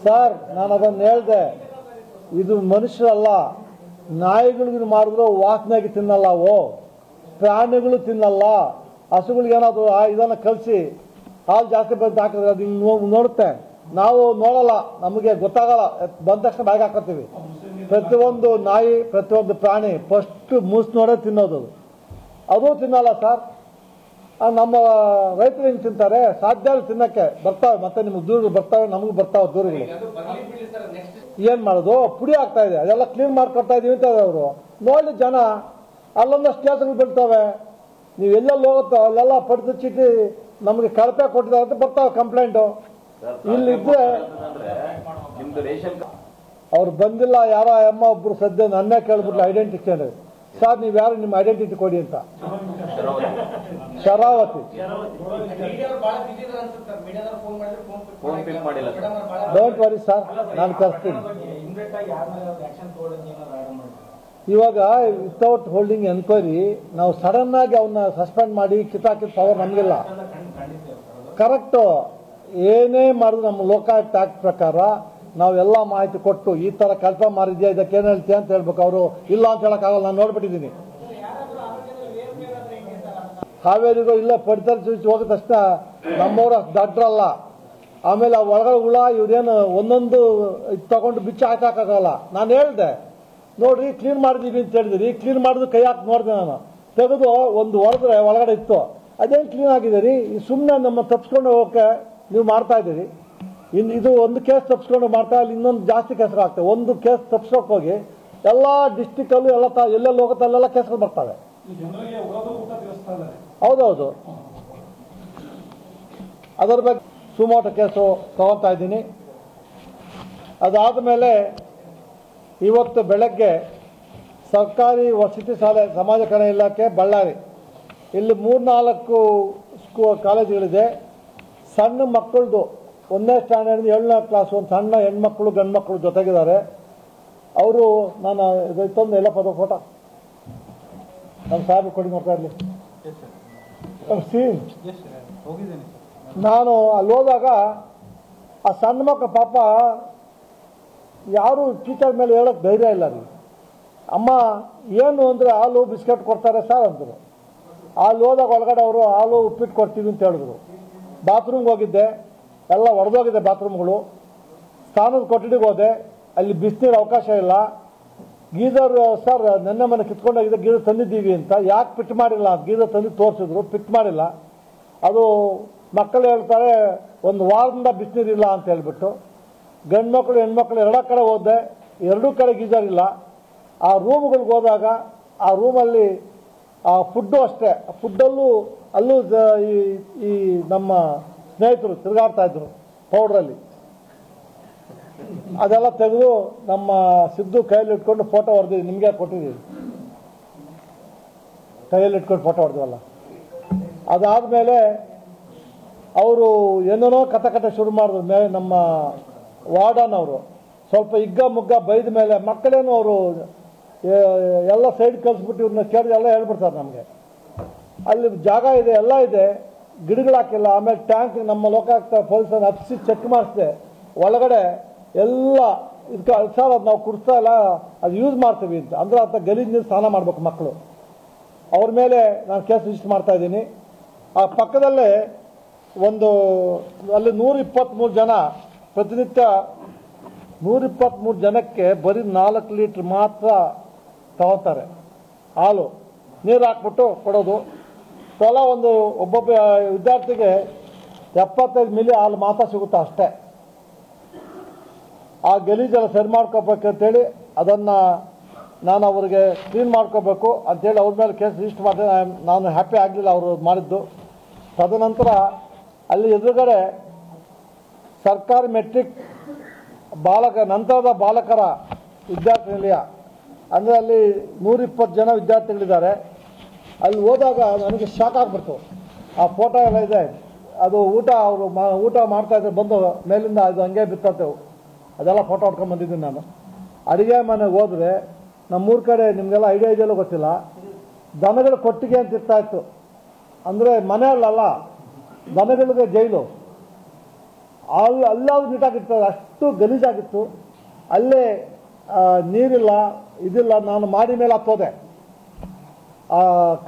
ಸರ್ ನಾನು ಅದನ್ನು ಹೇಳಿದೆ, ಇದು ಮನುಷ್ಯರಲ್ಲ, ನಾಯಿಗಳಿಗೂ ಮಾಡಿದ್ರು ವಾಸನೆಗೆ ತಿನ್ನಲ್ಲ ಅವು, ಪ್ರಾಣಿಗಳು ತಿನ್ನಲ್ಲ. ಹಸುಗಳಿಗೇನಾದ್ರು ಇದನ್ನು ಕಲಿಸಿ ಹಾಲು ಜಾಸ್ತಿ ಬಂದು ಹಾಕಿದ್ರೆ ಅದು ಹಿಂಗೆ ನೋಡುತ್ತೆ. ನಾವು ನೋಡಲ್ಲ, ನಮಗೆ ಗೊತ್ತಾಗಲ್ಲ. ಬಂದ ತಕ್ಷಣ ಬಾಯಿಗೆ ಹಾಕೋತೀವಿ. ಪ್ರತಿಯೊಂದು ನಾಯಿ, ಪ್ರತಿಯೊಂದು ಪ್ರಾಣಿ ಫಸ್ಟ್ ಮೂಸ್ ನೋಡೇ ತಿನ್ನೋದು. ಅದು ತಿನ್ನಲ್ಲ ಸರ್. ನಮ್ಮ ರೈತರು ಹಿಂಗೆ ತಿಂತಾರೆ, ಸಾಧ್ಯ ತಿನ್ನಕ್ಕೆ ಬರ್ತಾವೆ. ಮತ್ತೆ ನಿಮ್ಗೆ ದೂರಗಳು ಬರ್ತಾವೆ, ನಮಗೂ ಬರ್ತಾವೆ ದೂರಗಳು. ಏನು ಮಾಡೋದು? ಪುಡಿ ಆಗ್ತಾ ಇದೆ, ಅದೆಲ್ಲ ಕ್ಲೀನ್ ಮಾಡ್ಕೊಡ್ತಾ ಇದೀವಿ ಅಂತ ಅವರು ನೋಡಿ ಜನ. ಅಲ್ಲೊಂದಷ್ಟು ಕೇಸ್ಗಳು ಬೀಳ್ತವೆ. ನೀವು ಎಲ್ಲೆಲ್ಲಿ ಹೋಗುತ್ತೋ ಅಲ್ಲೆಲ್ಲ ಪಡಿತರ ಚೀಟಿ ನಮಗೆ ಕಳಪೆ ಕೊಟ್ಟಿದ್ದಾರೆ ಅಂತ ಬರ್ತಾವೆ ಕಂಪ್ಲೇಂಟು. ಇಲ್ಲಿದ್ದರೆ ಅಂದ್ರೆ ನಿಮ್ದು ರೇಷನ್ ಅವ್ರು ಬಂದಿಲ್ಲ, ಯಾರೋ ಅಮ್ಮ ಒಬ್ರು ಸದ್ಯ ನನ್ನೇ ಕೇಳ್ಬಿಟ್ಲು ಐಡೆಂಟಿಟಿ ಅಂದರೆ, ಸರ್ ನೀವು ಯಾರು ನಿಮ್ಮ ಐಡೆಂಟಿಟಿ ಕೊಡಿ ಅಂತ. ಶರಾವತಿ ಮೀಡಿಯಾವ್ರು ಬಹಳ ಬಿಸಿ ಇದ್ದಾರೆ ಅನ್ಸುತ್ತೆ ಸರ್. ಮೀಡಿಯಾದವ್ರು ಫೋನ್ ಮಾಡಿದ್ರೆ ಫೋನ್ ಪಿಕ್ ಮಾಡಿಲ್ಲ ಸರ್. ಮೇಡಮ್ ಅವ್ರು ಬಹಳ ಡೋಂಟ್ ವರಿ ಸರ್, ನಾನು ಕರ್ಸ್ತೀನಿ. ಇವಾಗ ವಿತೌಟ್ ಹೋಲ್ಡಿಂಗ್ ಎನ್ಕ್ವೈರಿ ನಾವು ಸಡನ್ ಆಗಿ ಅವನ್ನ ಸಸ್ಪೆಂಡ್ ಮಾಡಿ ಕಿತ್ತಾಕಿದ ಪವರ್ ನಮಗಿಲ್ಲ. ಕರೆಕ್ಟು, ಏನೇ ಮಾಡಿದ್ರು ನಮ್ಮ ಲೋಕಾಯುಕ್ತ ಆಕ್ಟ್ ಪ್ರಕಾರ ನಾವೆಲ್ಲ ಮಾಹಿತಿ ಕೊಟ್ಟು ಈ ಥರ ಕೆಲಸ ಮಾಡಿದ್ಯಾ, ಇದಕ್ಕೆ ಏನು ಹೇಳ್ತೀಯ ಅಂತ ಹೇಳ್ಬೇಕು. ಅವರು ಇಲ್ಲ ಅಂತ ಹೇಳೋಕ್ಕಾಗಲ್ಲ, ನಾನು ನೋಡ್ಬಿಟ್ಟಿದ್ದೀನಿ. ಹಾವೇರಿಗೂ ಇಲ್ಲ ಪಡಿತರ ಚುಚ್ಚಿ ಹೋಗಿದ ತಕ್ಷಣ ನಮ್ಮವ್ರು ಅಷ್ಟು ದಡ್ರಲ್ಲ. ಆಮೇಲೆ ಆ ಒಳಗಡೆ ಹುಳ ಇವ್ರೇನು ಒಂದೊಂದು ಇದು ತಗೊಂಡು ಬಿಚ್ಚ ಹಾಕೋಕ್ಕಾಗಲ್ಲ. ನಾನು ಹೇಳಿದೆ ನೋಡ್ರಿ ಕ್ಲೀನ್ ಮಾಡಿದೀವಿ ಅಂತ ಹೇಳಿದಿರಿ, ಕ್ಲೀನ್ ಮಾಡಿದ್ರು ಕೈ ಹಾಕಿ ನೋಡಿದೆ ನಾನು, ತೆಗೆದು ಒಂದು ಹೊಡೆದ್ರೆ ಒಳಗಡೆ ಇತ್ತು, ಅದೇನು ಕ್ಲೀನ್ ಆಗಿದೆ ರೀ, ಸುಮ್ಮನೆ ನಮ್ಮ ತಪ್ಪಿಸ್ಕೊಂಡು ಹೋಗೋಕ್ಕೆ ನೀವು ಮಾಡ್ತಾ ಇದ್ದೀರಿ. ಇನ್ನು ಇದು ಒಂದು ಕೇಸ್ ತಪ್ಪಿಸ್ಕೊಂಡು ಮಾಡ್ತಾ ಇಲ್ಲಿ ಇನ್ನೊಂದು ಜಾಸ್ತಿ ಕೇಸ್ಗಳಾಗ್ತವೆ. ಒಂದು ಕೇಸ್ ತಪ್ಪಿಸೋಕೆ ಹೋಗಿ ಎಲ್ಲ ಡಿಸ್ಟಿಕಲ್ಲೂ ಎಲ್ಲೆಲ್ಲಿ ಹೋಗುತ್ತೆ ಅಲ್ಲೆಲ್ಲ ಕೇಸ್ಗಳು ಬರ್ತವೆ. ಹೌದೌದು, ಅದರ ಬಗ್ಗೆ ಸುಮೋಟೋ ಕೇಸು ತಗೊತಾ ಇದ್ದೀನಿ. ಅದಾದ ಮೇಲೆ ಇವತ್ತು ಬೆಳಗ್ಗೆ ಸರ್ಕಾರಿ ವಸತಿ ಶಾಲೆ ಸಮಾಜ ಕಲ್ಯಾಣ ಇಲಾಖೆ ಬಳ್ಳಾರಿ ಇಲ್ಲಿ 3-4 ಕಾಲೇಜುಗಳಿದೆ. ಸಣ್ಣ ಮಕ್ಕಳದು 1ನೇ ಸ್ಟ್ಯಾಂಡರ್ಡ್ 7ನೇ ಕ್ಲಾಸ್ ಒಂದು ಸಣ್ಣ ಹೆಣ್ಮಕ್ಳು ಗಂಡು ಮಕ್ಕಳು ಜೊತೆಗಿದ್ದಾರೆ. ಅವರು ನಾನು ಇದೊಂದು ಎಲ್ಲ ಪದ ಫೋಟೋ ನಮ್ಮ ಸಾಹೇಬ್ ಕೊಡಿ ನೋಡ್ತಾ ಇರಲಿ. ನಾನು ಅಲ್ಲಿ ಹೋದಾಗ ಆ ಸಣ್ಣ ಮಕ್ಕಳು ಪಾಪ ಯಾರು ಟೀಚರ್ ಮೇಲೆ ಹೇಳೋಕ್ಕೆ ಧೈರ್ಯ ಇಲ್ಲ ರೀ. ಅಮ್ಮ ಏನು ಅಂದರೆ ಹಾಲು ಬಿಸ್ಕೆಟ್ ಕೊಡ್ತಾರೆ ಸರ್ ಅಂದರು. ಅಲ್ಲಿ ಹೋದಾಗ ಒಳಗಡೆ ಅವರು ಹಾಲು ಉಪ್ಪಿಟ್ಟು ಕೊಡ್ತೀವಿ ಅಂತ ಹೇಳಿದ್ರು. ಬಾತ್ರೂಮ್ಗೆ ಹೋಗಿದ್ದೆ, ಎಲ್ಲ ಒಡೆದೋಗಿದೆ ಬಾತ್ರೂಮ್ಗಳು. ಸ್ನಾನದ ಕೊಠಡಿಗೆ ಹೋದೆ, ಅಲ್ಲಿ ಬಿಸಿನೀರು ಅವಕಾಶ ಇಲ್ಲ. ಗೀಜರ್ ಸರ್ ನೆನ್ನೆ ಮನೆ ಕಿತ್ಕೊಂಡೋಗಿದೆ, ಗೀಜರ್ ತಂದಿದ್ದೀವಿ ಅಂತ. ಯಾಕೆ ಪಿಟ್ ಮಾಡಿಲ್ಲ ಅಂತ ಗೀಜರ್ ತಂದು ತೋರಿಸಿದ್ರು, ಪಿಟ್ ಮಾಡಿಲ್ಲ. ಅದು ಮಕ್ಕಳು ಹೇಳ್ತಾರೆ ಒಂದು ವಾರದಿಂದ ಬಿಸಿನೀರಿಲ್ಲ ಅಂತ ಹೇಳ್ಬಿಟ್ಟು. ಗಂಡು ಮಕ್ಕಳು ಹೆಣ್ಮಕ್ಳು ಎರಡೂ ಕಡೆ ಹೋದೆ, ಎರಡೂ ಕಡೆ ಗೀಜರ್ ಇಲ್ಲ. ಆ ರೂಮ್ಗಳಿಗೆ ಹೋದಾಗ ಆ ರೂಮಲ್ಲಿ ಆ ಫುಡ್ಡು ಅಷ್ಟೇ, ಫುಡ್ಡಲ್ಲೂ ಅಲ್ಲೂ ಈ ನಮ್ಮ ಸ್ನೇಹಿತರು ತಿರುಗಾಡ್ತಾ ಇದ್ರು ಪೌಡ್ರಲ್ಲಿ. ಅದೆಲ್ಲ ತೆಗೆದು ನಮ್ಮ ಸಿದ್ದು ಕೈಯಲ್ಲಿ ಇಟ್ಕೊಂಡು ಫೋಟೋ ಹೊಡೆದಿದ್ದೀವಿ, ನಿಮಗೆ ಕೊಟ್ಟಿದ್ದೀವಿ. ಕೈಯಲ್ಲಿ ಇಟ್ಕೊಂಡು ಫೋಟೋ ಹೊಡೆದಿವಲ್ಲ. ಅದಾದಮೇಲೆ ಅವರು ಏನೇನೋ ಕತೆ ಶುರು ಮಾಡಿದ್ರು. ಮೇಲೆ ನಮ್ಮ ವಾರ್ಡನ್ ಅವರು ಸ್ವಲ್ಪ ಹಿಗ್ಗ ಮುಗ್ಗ ಬೈದ ಮೇಲೆ ಮಕ್ಕಳೇನು ಅವರು ಎಲ್ಲ ಸೈಡ್ ಕಳಿಸ್ಬಿಟ್ಟು ಇವ್ರನ್ನ ಕೇಳಿದ್ರೆ ಎಲ್ಲ ಹೇಳ್ಬಿಡ್ತಾರೆ ನಮಗೆ. ಅಲ್ಲಿ ಜಾಗ ಇದೆ, ಎಲ್ಲ ಇದೆ, ಗಿಡಗಳು ಹಾಕಿಲ್ಲ. ಆಮೇಲೆ ಟ್ಯಾಂಕ್ ನಮ್ಮ ಲೋಕಾಯುಕ್ತ ಪೊಲೀಸನ್ನು ಹತ್ತಿಸಿ ಚೆಕ್ ಮಾಡಿಸಿದೆ. ಒಳಗಡೆ ಎಲ್ಲ ಇದಕ್ಕೆ ಸರ್ ಅದು ನಾವು ಕುಡಿಸ್ತಾ ಇಲ್ಲ, ಅದು ಯೂಸ್ ಮಾಡ್ತೀವಿ ಅಂತ ಅಂದರೆ ಅಂತ ಗಲೀಜು ನೀರು ಸ್ನಾನ ಮಾಡಬೇಕು ಮಕ್ಕಳು. ಅವ್ರ ಮೇಲೆ ನಾನು ಕೇಸ್ ರಿಜಿಸ್ಟರ್ ಮಾಡ್ತಾ ಇದ್ದೀನಿ. ಆ ಪಕ್ಕದಲ್ಲೇ ಒಂದು ಅಲ್ಲಿ 123 ಜನ ಪ್ರತಿನಿತ್ಯ 123 ಜನಕ್ಕೆ ಬರೀ 4 ಲೀಟ್ರ್ ಮಾತ್ರ ತಗೋತಾರೆ ಹಾಲು. ನೀರು ಹಾಕ್ಬಿಟ್ಟು ಕೊಡೋದು. ತಲಾ ಒಬ್ಬೊಬ್ಬ ವಿದ್ಯಾರ್ಥಿಗೆ 75 ಮಿಲಿ ಹಾಲು ಮಾತ್ರ ಸಿಗುತ್ತೆ ಅಷ್ಟೇ. ಆ ಗಲೀಜೆಲ್ಲ ಸರಿ ಮಾಡ್ಕೋಬೇಕಂತೇಳಿ ಅದನ್ನು ನಾನು ಅವ್ರಿಗೆ ಕ್ಲೀನ್ ಮಾಡ್ಕೋಬೇಕು ಅಂಥೇಳಿ ಅವ್ರ ಮೇಲೆ ಕೇಸ್ ರಿಜಿಸ್ಟರ್ ಮಾಡಿದೆ. ನಾನು ಹ್ಯಾಪಿ ಆಗಲಿಲ್ಲ ಅವರು ಮಾಡಿದ್ದು. ತದನಂತರ ಅಲ್ಲಿ ಎದುರುಗಡೆ ಸರ್ಕಾರಿ ಮೆಟ್ರಿಕ್ ನಂತರದ ಬಾಲಕರ ವಿದ್ಯಾರ್ಥಿ ನಿಲಯ ಅಂದರೆ ಅಲ್ಲಿ 120 ಜನ ವಿದ್ಯಾರ್ಥಿಗಳಿದ್ದಾರೆ. ಅಲ್ಲಿ ಹೋದಾಗ ನನಗೆ ಶಾಕ್ ಆಗಿಬಿಡ್ತು. ಆ ಫೋಟೋ ಎಲ್ಲ ಇದೆ. ಅದು ಅವರು ಊಟ ಮಾಡ್ತಾಯಿದ್ರೆ ಬಂದು ಮೇಲಿಂದ ಅದು ಹಂಗೆ ಬಿತ್ತಂತೆ. ಅದೆಲ್ಲ ಫೋಟೋ ಹೊಡ್ಕೊಂಡು ಬಂದಿದ್ದೀನಿ ನಾನು. ಅಡುಗೆ ಮನೆಗೆ ಹೋದರೆ ನಮ್ಮೂರ ಕಡೆ ನಿಮಗೆಲ್ಲ ಐಡಿಯಾ ಇದೆಯಲ್ಲೋ ಗೊತ್ತಿಲ್ಲ, ದನಗಳ ಕೊಟ್ಟಿಗೆ ಅಂತ ಇರ್ತಾಯಿತ್ತು. ಅಂದರೆ ಮನೆಯಲ್ಲ, ದನಗಳಿಗೆ ಜೈಲು. ಅಲ್ಲಾದ್ರೂ ನೀಟಾಗಿರ್ತದೆ, ಅಷ್ಟು ಗಲೀಜಾಗಿತ್ತು. ಅಲ್ಲೇ ನೀರಿಲ್ಲ, ಇದಿಲ್ಲ. ನಾನು ಮಾಡಿ ಮೇಲೆ ಹತ್ತೋದೆ. ಆ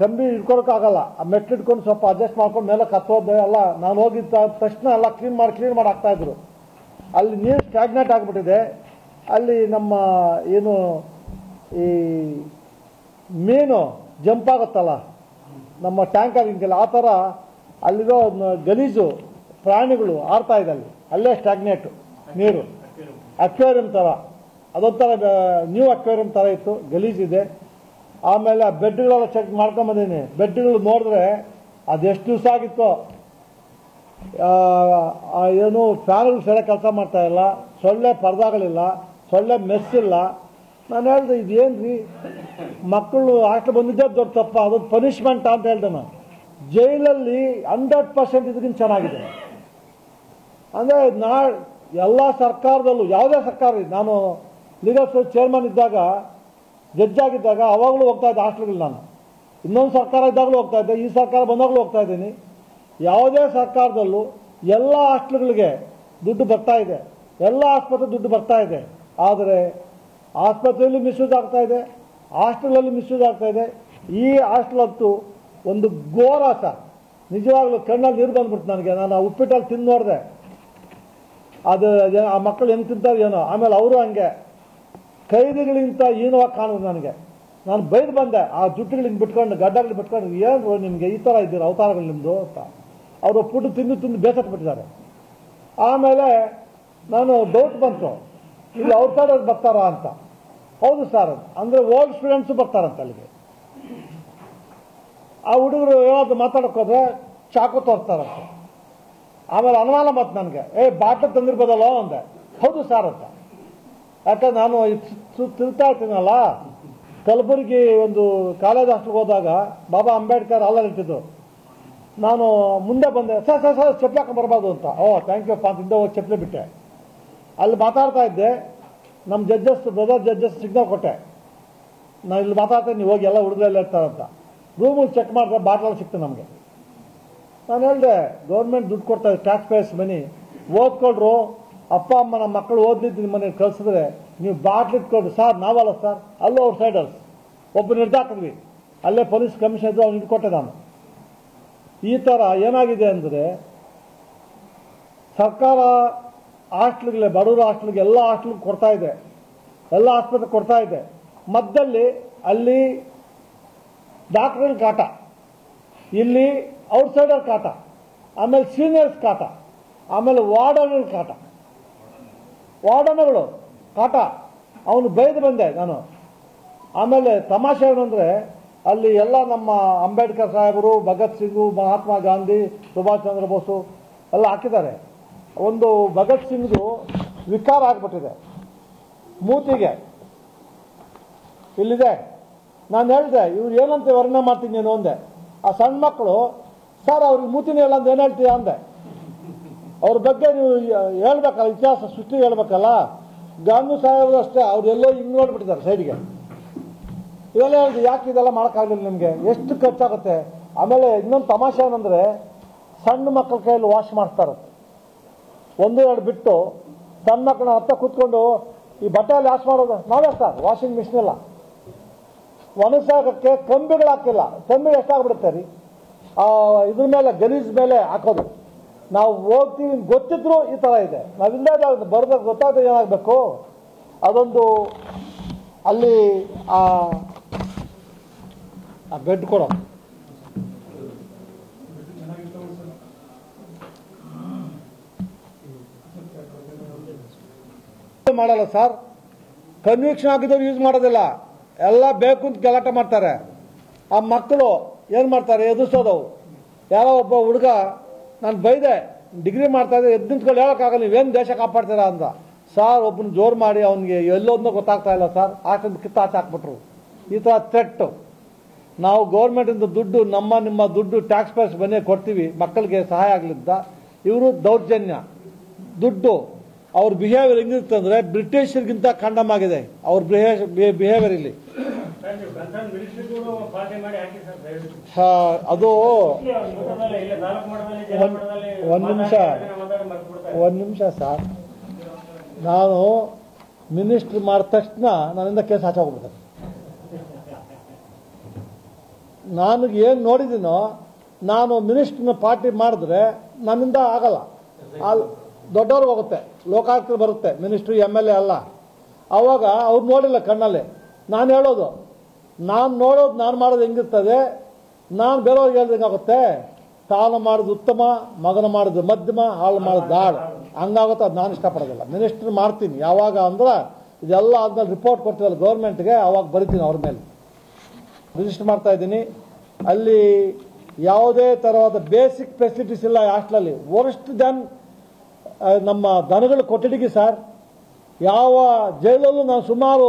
ಕಂಬಿ ಇಟ್ಕೊಳಕ್ಕಾಗಲ್ಲ, ಆ ಮೆಟ್ಲು ಇಟ್ಕೊಂಡು ಸ್ವಲ್ಪ ಅಡ್ಜಸ್ಟ್ ಮಾಡ್ಕೊಂಡು ಮೇಲೆ ಹತ್ತೋದೆ. ಎಲ್ಲ ನಾನು ಹೋಗಿದ್ದ ತಕ್ಷಣ ಎಲ್ಲ ಕ್ಲೀನ್ ಮಾಡಿ ಹಾಕ್ತಾಯಿದ್ರು. ಅಲ್ಲಿ ನೀರು ಸ್ಟ್ಯಾಗ್ನೇಟ್ ಆಗಿಬಿಟ್ಟಿದೆ. ಅಲ್ಲಿ ನಮ್ಮ ಏನು ಈ ಮೀನು ಜಂಪ್ ಆಗುತ್ತಲ್ಲ ನಮ್ಮ ಟ್ಯಾಂಕ್ ಆಗಿಂಗಿಲ್ಲ, ಆ ಥರ ಅಲ್ಲಿರೋ ಗಲೀಜು ಪ್ರಾಣಿಗಳು ಆಡ್ತಾ ಇದೆ. ಅಲ್ಲೇ ಸ್ಟ್ಯಾಗ್ನೇಟು ನೀರು. ಅಕ್ವೇರಿಯಂ ಥರ, ಅದೊಂಥರ ನ್ಯೂ ಅಕ್ವೇರಿಯಂ ಥರ ಇತ್ತು, ಗಲೀಜಿದೆ. ಆಮೇಲೆ ಆ ಬೆಡ್ಗಳೆಲ್ಲ ಚೆಕ್ ಮಾಡ್ಕೊಂಬಂದಿದ್ದೀನಿ. ಬೆಡ್ಗಳು ನೋಡಿದ್ರೆ ಅದೆಷ್ಟು ದಿವಸ ಆಗಿತ್ತು. ಏನು ಫ್ಯಾನ್ಗಳು ಸರಿಯಾಗಿ ಕೆಲಸ ಮಾಡ್ತಾ ಇಲ್ಲ, ಸೊಳ್ಳೆ ಪರ್ದಾಗಳಿಲ್ಲ, ಸೊಳ್ಳೆ ಮೆಸ್ ಇಲ್ಲ. ನಾನು ಹೇಳಿದೆ ಇದೇನು ರೀ ಮಕ್ಕಳು ಹಾಸ್ಟೆಲ್ ಬಂದಿದ್ದೇ ದೊಡ್ಡ ತಪ್ಪ, ಅದೊಂದು ಪನಿಷ್ಮೆಂಟ್ ಅಂತ ಹೇಳಿದೆ ನಾನು. ಜೈಲಲ್ಲಿ 100% ಇದಕ್ಕಿಂತ ಚೆನ್ನಾಗಿದೆ. ಅಂದರೆ ಎಲ್ಲ ಸರ್ಕಾರದಲ್ಲೂ ಯಾವುದೇ ಸರ್ಕಾರ, ನಾನು ಲೀಗಲ್ ಸರ್ವಿಸ್ ಚೇರ್ಮನ್ ಇದ್ದಾಗ, ಜಡ್ಜ್ ಆಗಿದ್ದಾಗ ಅವಾಗಲೂ ಹೋಗ್ತಾ ಇದ್ದೆ ಹಾಸ್ಟೆಲ್ಗಳು. ನಾನು ಇನ್ನೊಂದು ಸರ್ಕಾರ ಇದ್ದಾಗಲೂ ಹೋಗ್ತಾ ಇದ್ದೆ, ಈ ಸರ್ಕಾರ ಬಂದಾಗಲೂ ಹೋಗ್ತಾ ಇದ್ದೀನಿ. ಯಾವುದೇ ಸರ್ಕಾರದಲ್ಲೂ ಎಲ್ಲ ಹಾಸ್ಟೆಲ್ಗಳಿಗೆ ದುಡ್ಡು ಬರ್ತಾ ಇದೆ, ಎಲ್ಲ ಆಸ್ಪತ್ರೆ ದುಡ್ಡು ಬರ್ತಾ ಇದೆ. ಆದರೆ ಆಸ್ಪತ್ರೆಯಲ್ಲಿ ಮಿಸ್ಯೂಸ್ ಆಗ್ತಾ ಇದೆ, ಹಾಸ್ಟೆಲಲ್ಲಿ ಮಿಸ್ಯೂಸ್ ಆಗ್ತಾ ಇದೆ. ಈ ಹಾಸ್ಟೆಲ್ ಅಂತೂ ಒಂದು ಘೋರ ಸರ್, ನಿಜವಾಗ್ಲೂ ಕಣ್ಣಲ್ಲಿ ನೀರು ಬಂದ್ಬಿಡ್ತು ನನಗೆ. ನಾನು ಆ ಉಪ್ಪಿಟ್ಟಲ್ಲಿ ತಿಂದು ನೋಡಿದೆ, ಅದು ಆ ಮಕ್ಕಳು ಹೆಂಗೆ ತಿಂತಾರೆ ಏನೋ. ಆಮೇಲೆ ಅವರು ಹಂಗೆ ಕೈದಿಗಳಿಗಿಂತ ಹೀನವಾಗಿ ಕಾಣೋದು ನನಗೆ. ನಾನು ಬೈದು ಬಂದೆ, ಆ ಜುಟ್ಟುಗಳಿಗೆ ಬಿಟ್ಕೊಂಡು ಗಡ್ಡಗಳಿಗೆ ಬಿಟ್ಕೊಂಡು, ಏನು ನಿಮಗೆ ಈ ಥರ ಇದ್ದೀರ ಅವತಾರಗಳು ನಿಮ್ಮದು ಅಂತ. ಅವರು ಫುಡ್ ತಿಂದು ಬೇಸತ್ತು ಬಿಟ್ಟಿದ್ದಾರೆ. ಆಮೇಲೆ ನಾನು ಡೌಟ್ ಬಂತು, ಇಲ್ಲಿ ಔಟ್ಸೈಡರ್ಸ್ ಬರ್ತಾರಾ ಅಂತ. ಹೌದು ಸರ್, ಅಂದರೆ ಓಲ್ಡ್ ಸ್ಟೂಡೆಂಟ್ಸು ಬರ್ತಾರಂತ ಅಲ್ಲಿಗೆ. ಆ ಹುಡುಗರು ಏನಾದ್ರು ಮಾತಾಡೋಕೆ ಹೋದ್ರೆ ಚಾಕು ತೋರಿಸ್ತಾರಂತೆ. ಆಮೇಲೆ ಅನುಮಾನ ಬಂತು ನನಗೆ, ಬಾಟ್ಲು ತಂದಿರ್ಬೋದಲ್ಲ ಅಂದೆ. ಹೌದು ಸರ್ ಅಂತ. ಯಾಕಂದ್ರೆ ನಾನು ತಿಳ್ತಾ ಇರ್ತೀನಲ್ಲ, ಕಲಬುರಗಿ ಒಂದು ಕಾಲೇಜ್ ಹಾಸ್ಟೆಲ್ಗೆ ಹೋದಾಗ ಬಾಬಾ ಅಂಬೇಡ್ಕರ್ ಅಲ್ಲಲ್ಲಿ ಇಟ್ಟಿದ್ದು. ನಾನು ಮುಂದೆ ಬಂದೆ, ಸರ್ ಚಪ್ಪಲಿ ಹಾಕೊಂಡು ಬರಬಾರ್ದು ಅಂತ. ಥ್ಯಾಂಕ್ ಯು ಅಂತ ಹಿಂದೆ ಹೋಗಿ ಚಪ್ಪಲಿ ಬಿಟ್ಟೆ. ಅಲ್ಲಿ ಮಾತಾಡ್ತಾ ಇದ್ದೆ, ನಮ್ಮ ಬ್ರದರ್ ಜಡ್ಜಸ್ ಸಿಗ್ನಲ್ ಕೊಟ್ಟೆ, ನಾನು ಇಲ್ಲಿ ಮಾತಾಡ್ತೇನೆ, ನೀವು ಹೋಗಿ ಎಲ್ಲ ಹುಡುಗರೆಲ್ಲ ಇರ್ತಾರಂತ. ರೂಮಲ್ಲಿ ಚೆಕ್ ಮಾಡಿದ್ರೆ ಬಾಟ್ಲಲ್ಲಿ ಸಿಕ್ತು ನಮಗೆ. ನಾನು ಹೇಳಿದೆ, ಗೌರ್ಮೆಂಟ್ ದುಡ್ಡು ಕೊಡ್ತಾ ಇದೆ, ಟ್ಯಾಕ್ಸ್ ಪೇಯರ್ಸ್ ಮನಿ, ಓದ್ಕೊಳ್ರು. ಅಪ್ಪ ಅಮ್ಮ ನಮ್ಮ ಮಕ್ಕಳು ಓದ್ಲಿದ್ದು ನಿಮ್ಮ ಮನೆಗೆ ಕಳಿಸಿದ್ರೆ ನೀವು ಬಾಟ್ಲಿ ಇಟ್ಕೊಳ್ರಿ. ಸರ್ ನಾವಲ್ಲ ಸರ್, ಅಲ್ಲೂ ಔಟ್ಸೈಡರ್ಸ್ ಒಬ್ಬರು ಹಿಡ್ದಾಕಿದ್ವಿ, ಅಲ್ಲೇ ಪೊಲೀಸ್ ಕಮಿಷನ್ ಇದ್ದು ಅವ್ನು ಹಿಡ್ಕೊಟ್ಟೆ ನಾನು. ಈ ಥರ ಏನಾಗಿದೆ ಅಂದರೆ, ಸರ್ಕಾರ ಹಾಸ್ಟೆಲ್ಗಳೇ, ಬಡವರು ಹಾಸ್ಟೆಲ್ಗೆ, ಎಲ್ಲ ಹಾಸ್ಟೆಲ್ಗೆ ಕೊಡ್ತಾ ಇದೆ, ಎಲ್ಲ ಆಸ್ಪತ್ರೆಗೆ ಕೊಡ್ತಾ ಇದೆ. ಮಧ್ಯದಲ್ಲಿ ಅಲ್ಲಿ ಡಾಕ್ಟ್ರುಗಳ ಕಾಟ, ಇಲ್ಲಿ ಔಟ್ಸೈಡರ್ ಕಾಟ, ಆಮೇಲೆ ಸೀನಿಯರ್ಸ್ ಕಾಟ, ಆಮೇಲೆ ವಾರ್ಡನ್ಗಳ ಕಾಟ. ಅವನು ಬೈದು ಬಂದೆ ನಾನು. ಆಮೇಲೆ ತಮಾಷೆ ಏನಂದರೆ, ಅಲ್ಲಿ ಎಲ್ಲ ನಮ್ಮ ಅಂಬೇಡ್ಕರ್ ಸಾಹೇಬರು, ಭಗತ್ ಸಿಂಗು, ಮಹಾತ್ಮ ಗಾಂಧಿ, ಸುಭಾಷ್ ಚಂದ್ರ ಬೋಸು ಎಲ್ಲ ಹಾಕಿದ್ದಾರೆ. ಒಂದು ಭಗತ್ ಸಿಂಗ್ದು ವಿಕಾರ ಆಗಿಬಿಟ್ಟಿದೆ ಮೂತಿಗೆ, ಇಲ್ಲಿದೆ. ನಾನು ಹೇಳಿದೆ, ಇವ್ರು ಏನಂತ ವರ್ಣನೆ ಮಾಡ್ತೀನಿ ನೀನು ಅಂದೆ. ಆ ಸಣ್ಣ ಮಕ್ಕಳು, ಸರ್ ಅವ್ರಿಗೆ ಮೂತಿನೇ ಇಲ್ಲ ಅಂತ ಏನು ಹೇಳ್ತೀಯ ಅಂದೆ. ಅವ್ರ ಬಗ್ಗೆ ನೀವು ಹೇಳ್ಬೇಕಲ್ಲ, ಇತಿಹಾಸ ಸೃಷ್ಟಿ ಹೇಳ್ಬೇಕಲ್ಲ. ಗಾಂಧಿ ಸಾಹೇಬರು ಅಷ್ಟೇ, ಅವರೆಲ್ಲೋ ಹಿಂಗೆ ನೋಡ್ಬಿಟ್ಟಿದ್ದಾರೆ ಸೈಡ್ಗೆ. ಇವೆಲ್ಲ ಹೇಳಿದೆ, ಯಾಕೆ ಇದೆಲ್ಲ ಮಾಡೋಕ್ಕಾಗಲಿಲ್ಲ ನಿಮಗೆ, ಎಷ್ಟು ಖರ್ಚಾಗುತ್ತೆ. ಆಮೇಲೆ ಇನ್ನೊಂದು ತಮಾಷೆ ಏನಂದರೆ, ಸಣ್ಣ ಮಕ್ಕಳ ಕೈಯಲ್ಲಿ ವಾಶ್ ಮಾಡ್ತಾರೆ. 1-2 ಬಿಟ್ಟು ಸಣ್ಣ ಮಕ್ಕಳನ್ನ ಹತ್ತ ಕೂತ್ಕೊಂಡು ಈ ಬಟ್ಟೆಯಲ್ಲಿ ವಾಶ್ ಮಾಡೋದು ನಾವೇ ಸರ್. ವಾಷಿಂಗ್ ಮಿಷಿನ್ ಇಲ್ಲ, ಒಣಸಾಕಕ್ಕೆ ಕಂಬಿಗಳು ಹಾಕಿಲ್ಲ. ಕಂಬಿ ಎಷ್ಟಾಗ್ಬಿಡುತ್ತೆ ರೀ, ಇದ್ರ ಮೇಲೆ ಗಲೀಜ್ ಮೇಲೆ ಹಾಕೋದು. ನಾವು ಹೋಗ್ತೀವಿ ಗೊತ್ತಿದ್ರು ಈ ಥರ ಇದೆ. ನಾವಿಲ್ಲದೆ ಬರ್ಬೇಕು, ಗೊತ್ತಾಗದೆ ಏನಾಗಬೇಕು. ಅದೊಂದು ಅಲ್ಲಿ ಆ ಬೆಡ್ ಕೊಡೋ ಮಾಡಲ್ಲ ಸರ್. ಕನ್ವಿಕ್ಷನ್ ಆಗಿದ್ದವ್ರು ಯೂಸ್ ಮಾಡೋದಿಲ್ಲ, ಎಲ್ಲ ಬೇಕು ಅಂತ ಗಲಾಟೆ ಮಾಡ್ತಾರೆ. ಆ ಮಕ್ಕಳು ಏನು ಮಾಡ್ತಾರೆ, ಎದುರಿಸೋದವು. ಯಾರೋ ಒಬ್ಬ ಹುಡುಗ, ನಾನು ಬೈದೆ, ಡಿಗ್ರಿ ಮಾಡ್ತಾಯಿದ್ದೆ, ಎದ್ದು ನಿಂತ್ಕೊಂಡು ಹೇಳೋಕ್ಕಾಗಲ್ಲ, ನೀವೇನು ದೇಶ ಕಾಪಾಡ್ತೀರಾ ಅಂತ. ಸರ್ ಒಬ್ಬನ ಜೋರು ಮಾಡಿ ಅವನಿಗೆ ಎಲ್ಲೋದನ್ನೋ ಗೊತ್ತಾಗ್ತಾ ಇಲ್ಲ ಸರ್, ಆಚೆಂದು ಕಿತ್ತಾಚೆ ಹಾಕ್ಬಿಟ್ರು. ಈ ಥರ ಥ್ರೆಟ್ಟು. ನಾವು ಗೌರ್ಮೆಂಟಿಂದ ದುಡ್ಡು, ನಿಮ್ಮ ದುಡ್ಡು ಟ್ಯಾಕ್ಸ್ ಪೇಯರ್ಸ್ ಬನ್ನಿ ಕೊಡ್ತೀವಿ ಮಕ್ಕಳಿಗೆ ಸಹಾಯ ಆಗಲಿದ್ದ. ಇವರು ದೌರ್ಜನ್ಯ ದುಡ್ಡು. ಅವ್ರ ಬಿಹೇವಿಯರ್ ಹೆಂಗಿರುತ್ತೆ ಅಂದರೆ, ಬ್ರಿಟಿಷರಿಗಿಂತ ಕಂಡಮ್ ಆಗಿದೆ ಅವ್ರ ಬಿಹೇವಿಯರ್ ಇಲ್ಲಿ. ಅದು ಒಂದು ನಿಮಿಷ ಸರ್. ನಾನು ಮಿನಿಸ್ಟ್ರ್ ಮಾಡಿದ ತಕ್ಷಣ ನನ್ನಿಂದ ಕೇಸ್ ಹಾಕೋಗ್ಬಿಡ್ತಾರೆ. ನನಗೆ ಏನು ನೋಡಿದ್ದೀನೋ, ನಾನು ಮಿನಿಸ್ಟ್ರನ್ನ ಪಾರ್ಟಿ ಮಾಡಿದ್ರೆ ನನ್ನಿಂದ ಆಗಲ್ಲ. ದೊಡ್ಡವ್ರಿಗೆ ಹೋಗುತ್ತೆ, ಲೋಕಾಯುಕ್ತರು ಬರುತ್ತೆ, ಮಿನಿಸ್ಟ್ರು MLA ಅಲ್ಲ. ಆವಾಗ ಅವ್ರು ನೋಡಿಲ್ಲ ಕಣ್ಣಲ್ಲಿ. ನಾನು ಹೇಳೋದು, ನಾನು ಮಾಡೋದು ಹೆಂಗಿರ್ತದೆ, ನಾನು ಬೇರೆಯವ್ರಿಗೆ ಹೇಳ್ದಂಗೆ ಆಗುತ್ತೆ. ತಾನು ಮಾಡೋದು ಉತ್ತಮ, ಮಗನ ಮಾಡೋದು ಮಧ್ಯಮ, ಹಾಳು ಮಾಡೋದು ದಾಳು, ಹಂಗಾಗುತ್ತೆ. ಅದು ನಾನು ಇಷ್ಟಪಡೋದಿಲ್ಲ. ಮಿನಿಸ್ಟ್ರ್ ಮಾಡ್ತೀನಿ ಯಾವಾಗ ಅಂದ್ರೆ, ಇದೆಲ್ಲ ಆದ್ಮೇಲೆ ರಿಪೋರ್ಟ್ ಕೊಡ್ತೀವಲ್ಲ ಗೌರ್ಮೆಂಟ್ಗೆ, ಅವಾಗ ಬರಿತೀನಿ ಅವ್ರ ಮೇಲೆ. ರಿಜಿಸ್ಟರ್ ಮಾಡ್ತಾ ಇದ್ದೀನಿ. ಅಲ್ಲಿ ಯಾವುದೇ ಥರವಾದ ಬೇಸಿಕ್ ಫೆಸಿಲಿಟೀಸ್ ಇಲ್ಲ ಹಾಸ್ಟೆಲಲ್ಲಿ. ವರ್ಸ್ಟ್ ದೆನ್ ನಮ್ಮ ದನಗಳ ಕೊಠಡಿಗೆ ಸರ್. ಯಾವ ಜೈಲಲ್ಲೂ ನಾವು ಸುಮಾರು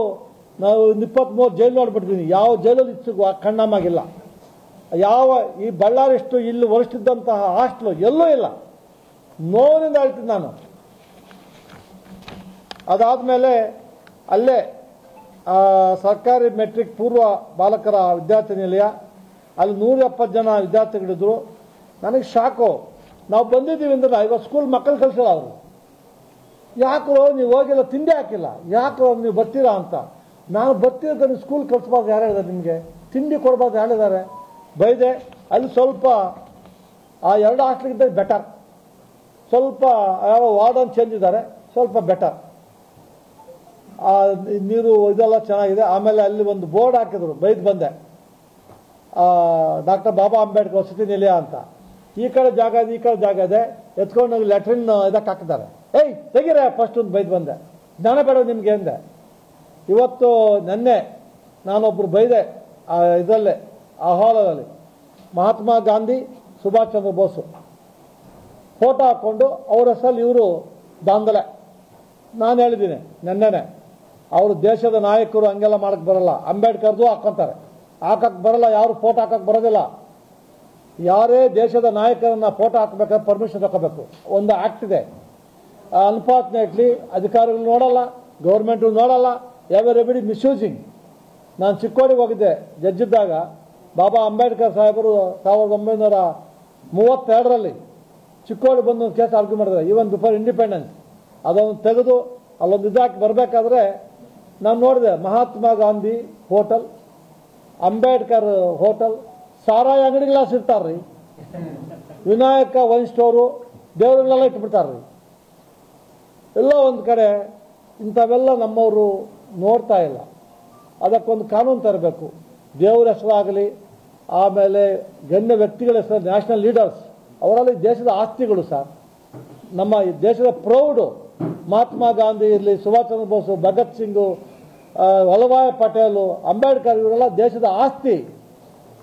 23 ಜೈಲು ನೋಡ್ಬಿಟ್ಟಿದ್ದೀನಿ. ಯಾವ ಜೈಲಲ್ಲಿ ಇಷ್ಟು ಕಣ್ಣಮ್ಮಾಗಿಲ್ಲ. ಯಾವ ಈ ಬಳ್ಳಾರಿಷ್ಟು ಇಲ್ಲಿ ಹೊರಷ್ಟಿದ್ದಂತಹ ಹಾಸ್ಟೆಲು ಎಲ್ಲೂ ಇಲ್ಲ. ನೋವಿನಿಂದ ಹೇಳ್ತೀನಿ ನಾನು. ಅದಾದಮೇಲೆ ಅಲ್ಲೇ ಸರ್ಕಾರಿ ಮೆಟ್ರಿಕ್ ಪೂರ್ವ ಬಾಲಕರ ವಿದ್ಯಾರ್ಥಿ ನಿಲಯ, ಅಲ್ಲಿ 170 ಜನ ವಿದ್ಯಾರ್ಥಿಗಳಿದ್ರು. ನನಗೆ ಶಾಕು. ನಾವು ಬಂದಿದ್ದೀವಿ ಅಂದ್ರೆ ಇವತ್ತು ಸ್ಕೂಲ್ ಮಕ್ಕಳು ಕಳಿಸಲ್ಲ ಅವರು. ಯಾಕೋ ನೀವು ಹೋಗಿಲ್ಲ, ತಿಂಡಿ ಹಾಕಿಲ್ಲ, ಯಾಕೋ ನೀವು ಬರ್ತೀರಾ ಅಂತ. ನಾನು ಬರ್ತಿರೋದು ನೀವು ಸ್ಕೂಲ್ ಕಳಿಸ್ಬಾರ್ದು ಯಾರು ಹೇಳಿದ್ದಾರೆ ನಿಮಗೆ? ತಿಂಡಿ ಕೊಡ್ಬಾರ್ದು ಹೇಳಿದ್ದಾರೆ. ಬೈದೆ. ಅಲ್ಲಿ ಸ್ವಲ್ಪ ಆ 2 ಹಾಸ್ಟೆಲ್ಗಿಂತ ಬೆಟರ್. ಸ್ವಲ್ಪ ಯಾವ ವಾರ್ಡನ್ ಚೇಂಜ್ ಇದ್ದಾರೆ, ಸ್ವಲ್ಪ ಬೆಟರ್. ನೀರು ಇದೆಲ್ಲ ಚೆನ್ನಾಗಿದೆ. ಆಮೇಲೆ ಅಲ್ಲಿ ಒಂದು ಬೋರ್ಡ್ ಹಾಕಿದ್ರು, ಬೈದು ಬಂದೆ, ಡಾಕ್ಟರ್ ಬಾಬಾ ಅಂಬೇಡ್ಕರ್ ವಸತಿ ನಿಲಯ ಅಂತ. ಈ ಕಡೆ ಜಾಗ ಇದೆ, ಈ ಕಡೆ ಜಾಗ ಇದೆ. ಎತ್ಕೊಂಡು ಲ್ಯಾಟ್ರಿನ್ ಇದಕ್ಕೆ ಹಾಕಿದ್ದಾರೆ. ಏಯ್ ತೆಗೀರೆ ಫಸ್ಟ್ ಒಂದು ಬೈದು ಬಂದೆ. ಜ್ಞಾನ ಬೇಡ ನಿಮಗೆ ಅಂದೆ. ಇವತ್ತು ನೆನ್ನೆ ನಾನೊಬ್ಬರು ಬೈದೆ ಇದರಲ್ಲೇ, ಆ ಹಾಲಲ್ಲಿ ಮಹಾತ್ಮ ಗಾಂಧಿ, ಸುಭಾಷ್ ಚಂದ್ರ ಬೋಸು ಫೋಟೋ ಹಾಕ್ಕೊಂಡು ಅವ್ರ ಹೆಸರಲ್ಲಿ ಇವರು ದಾಂಧಲೆ. ನಾನು ಹೇಳಿದ್ದೀನಿ ನೆನ್ನೆನೆ, ಅವರು ದೇಶದ ನಾಯಕರು ಹಂಗೆಲ್ಲ ಮಾಡಕ್ಕೆ ಬರಲ್ಲ. ಅಂಬೇಡ್ಕರ್ದು ಹಾಕ್ಕೊಂತಾರೆ, ಹಾಕಕ್ಕೆ ಬರಲ್ಲ. ಯಾರು ಫೋಟೋ ಹಾಕಕ್ಕೆ ಬರೋದಿಲ್ಲ. ಯಾರೇ ದೇಶದ ನಾಯಕರನ್ನ ಫೋಟೋ ಹಾಕಬೇಕಾದ್ರೆ ಪರ್ಮಿಷನ್ ತಗೋಬೇಕು. ಒಂದು ಆ್ಯಕ್ಟ್ ಇದೆ. ಅನ್ಫಾರ್ಚುನೇಟ್ಲಿ ಅಧಿಕಾರಿಗಳು ನೋಡಲ್ಲ, ಗೌರ್ಮೆಂಟು ನೋಡಲ್ಲ. Everybody misusing. ನಾನು ಚಿಕ್ಕೋಡಿಗೆ ಹೋಗಿದ್ದೆ ಜಡ್ಜಿದ್ದಾಗ. ಬಾಬಾ ಅಂಬೇಡ್ಕರ್ ಸಾಹೇಬರು 1932ರಲ್ಲಿ ಚಿಕ್ಕೋಡಿ ಬಂದು ಒಂದು ಕೇಸ್ ಆರ್ಗ್ಯೂ ಮಾಡಿದ್ದಾರೆ, ಈವನ್ ಬಿಫೋರ್ ಇಂಡಿಪೆಂಡೆನ್ಸ್. ಅದನ್ನು ತೆಗೆದು ಅಲ್ಲೊಂದು ಇದಾಕಿ ಬರಬೇಕಾದ್ರೆ ನಾನು ನೋಡಿದೆ, ಮಹಾತ್ಮ ಗಾಂಧಿ ಹೋಟೆಲ್, ಅಂಬೇಡ್ಕರ್ ಹೋಟೆಲ್, ಸಾರಾಯಿ ಅಂಗಡಿಗಳ ಸಿಗ್ತಾರ್ರಿ, ವಿನಾಯಕ ವೈನ್ ಸ್ಟೋರು, ದೇವರುಗಳೆಲ್ಲ ಇಟ್ಬಿಡ್ತಾರ್ರಿ. ಎಲ್ಲ ಒಂದು ಕಡೆ ಇಂಥವೆಲ್ಲ ನಮ್ಮವರು ನೋಡ್ತಾ ಇಲ್ಲ. ಅದಕ್ಕೊಂದು ಕಾನೂನು ತರಬೇಕು. ದೇವರ ಹೆಸರಾಗಲಿ, ಆಮೇಲೆ ಗಣ್ಯ ವ್ಯಕ್ತಿಗಳ ಹೆಸರು, ನ್ಯಾಷನಲ್ ಲೀಡರ್ಸ್, ಅವರಲ್ಲಿ ದೇಶದ ಆಸ್ತಿಗಳು ಸರ್. ನಮ್ಮ ದೇಶದ ಪ್ರೌಡು ಮಹಾತ್ಮ ಗಾಂಧಿ ಇರಲಿ, ಸುಭಾಷ್ ಚಂದ್ರ ಬೋಸು, ಭಗತ್ ಸಿಂಗು, ವಲ್ಲಭಾಯ್ ಪಟೇಲು, ಅಂಬೇಡ್ಕರ್, ಇವರೆಲ್ಲ ದೇಶದ ಆಸ್ತಿ.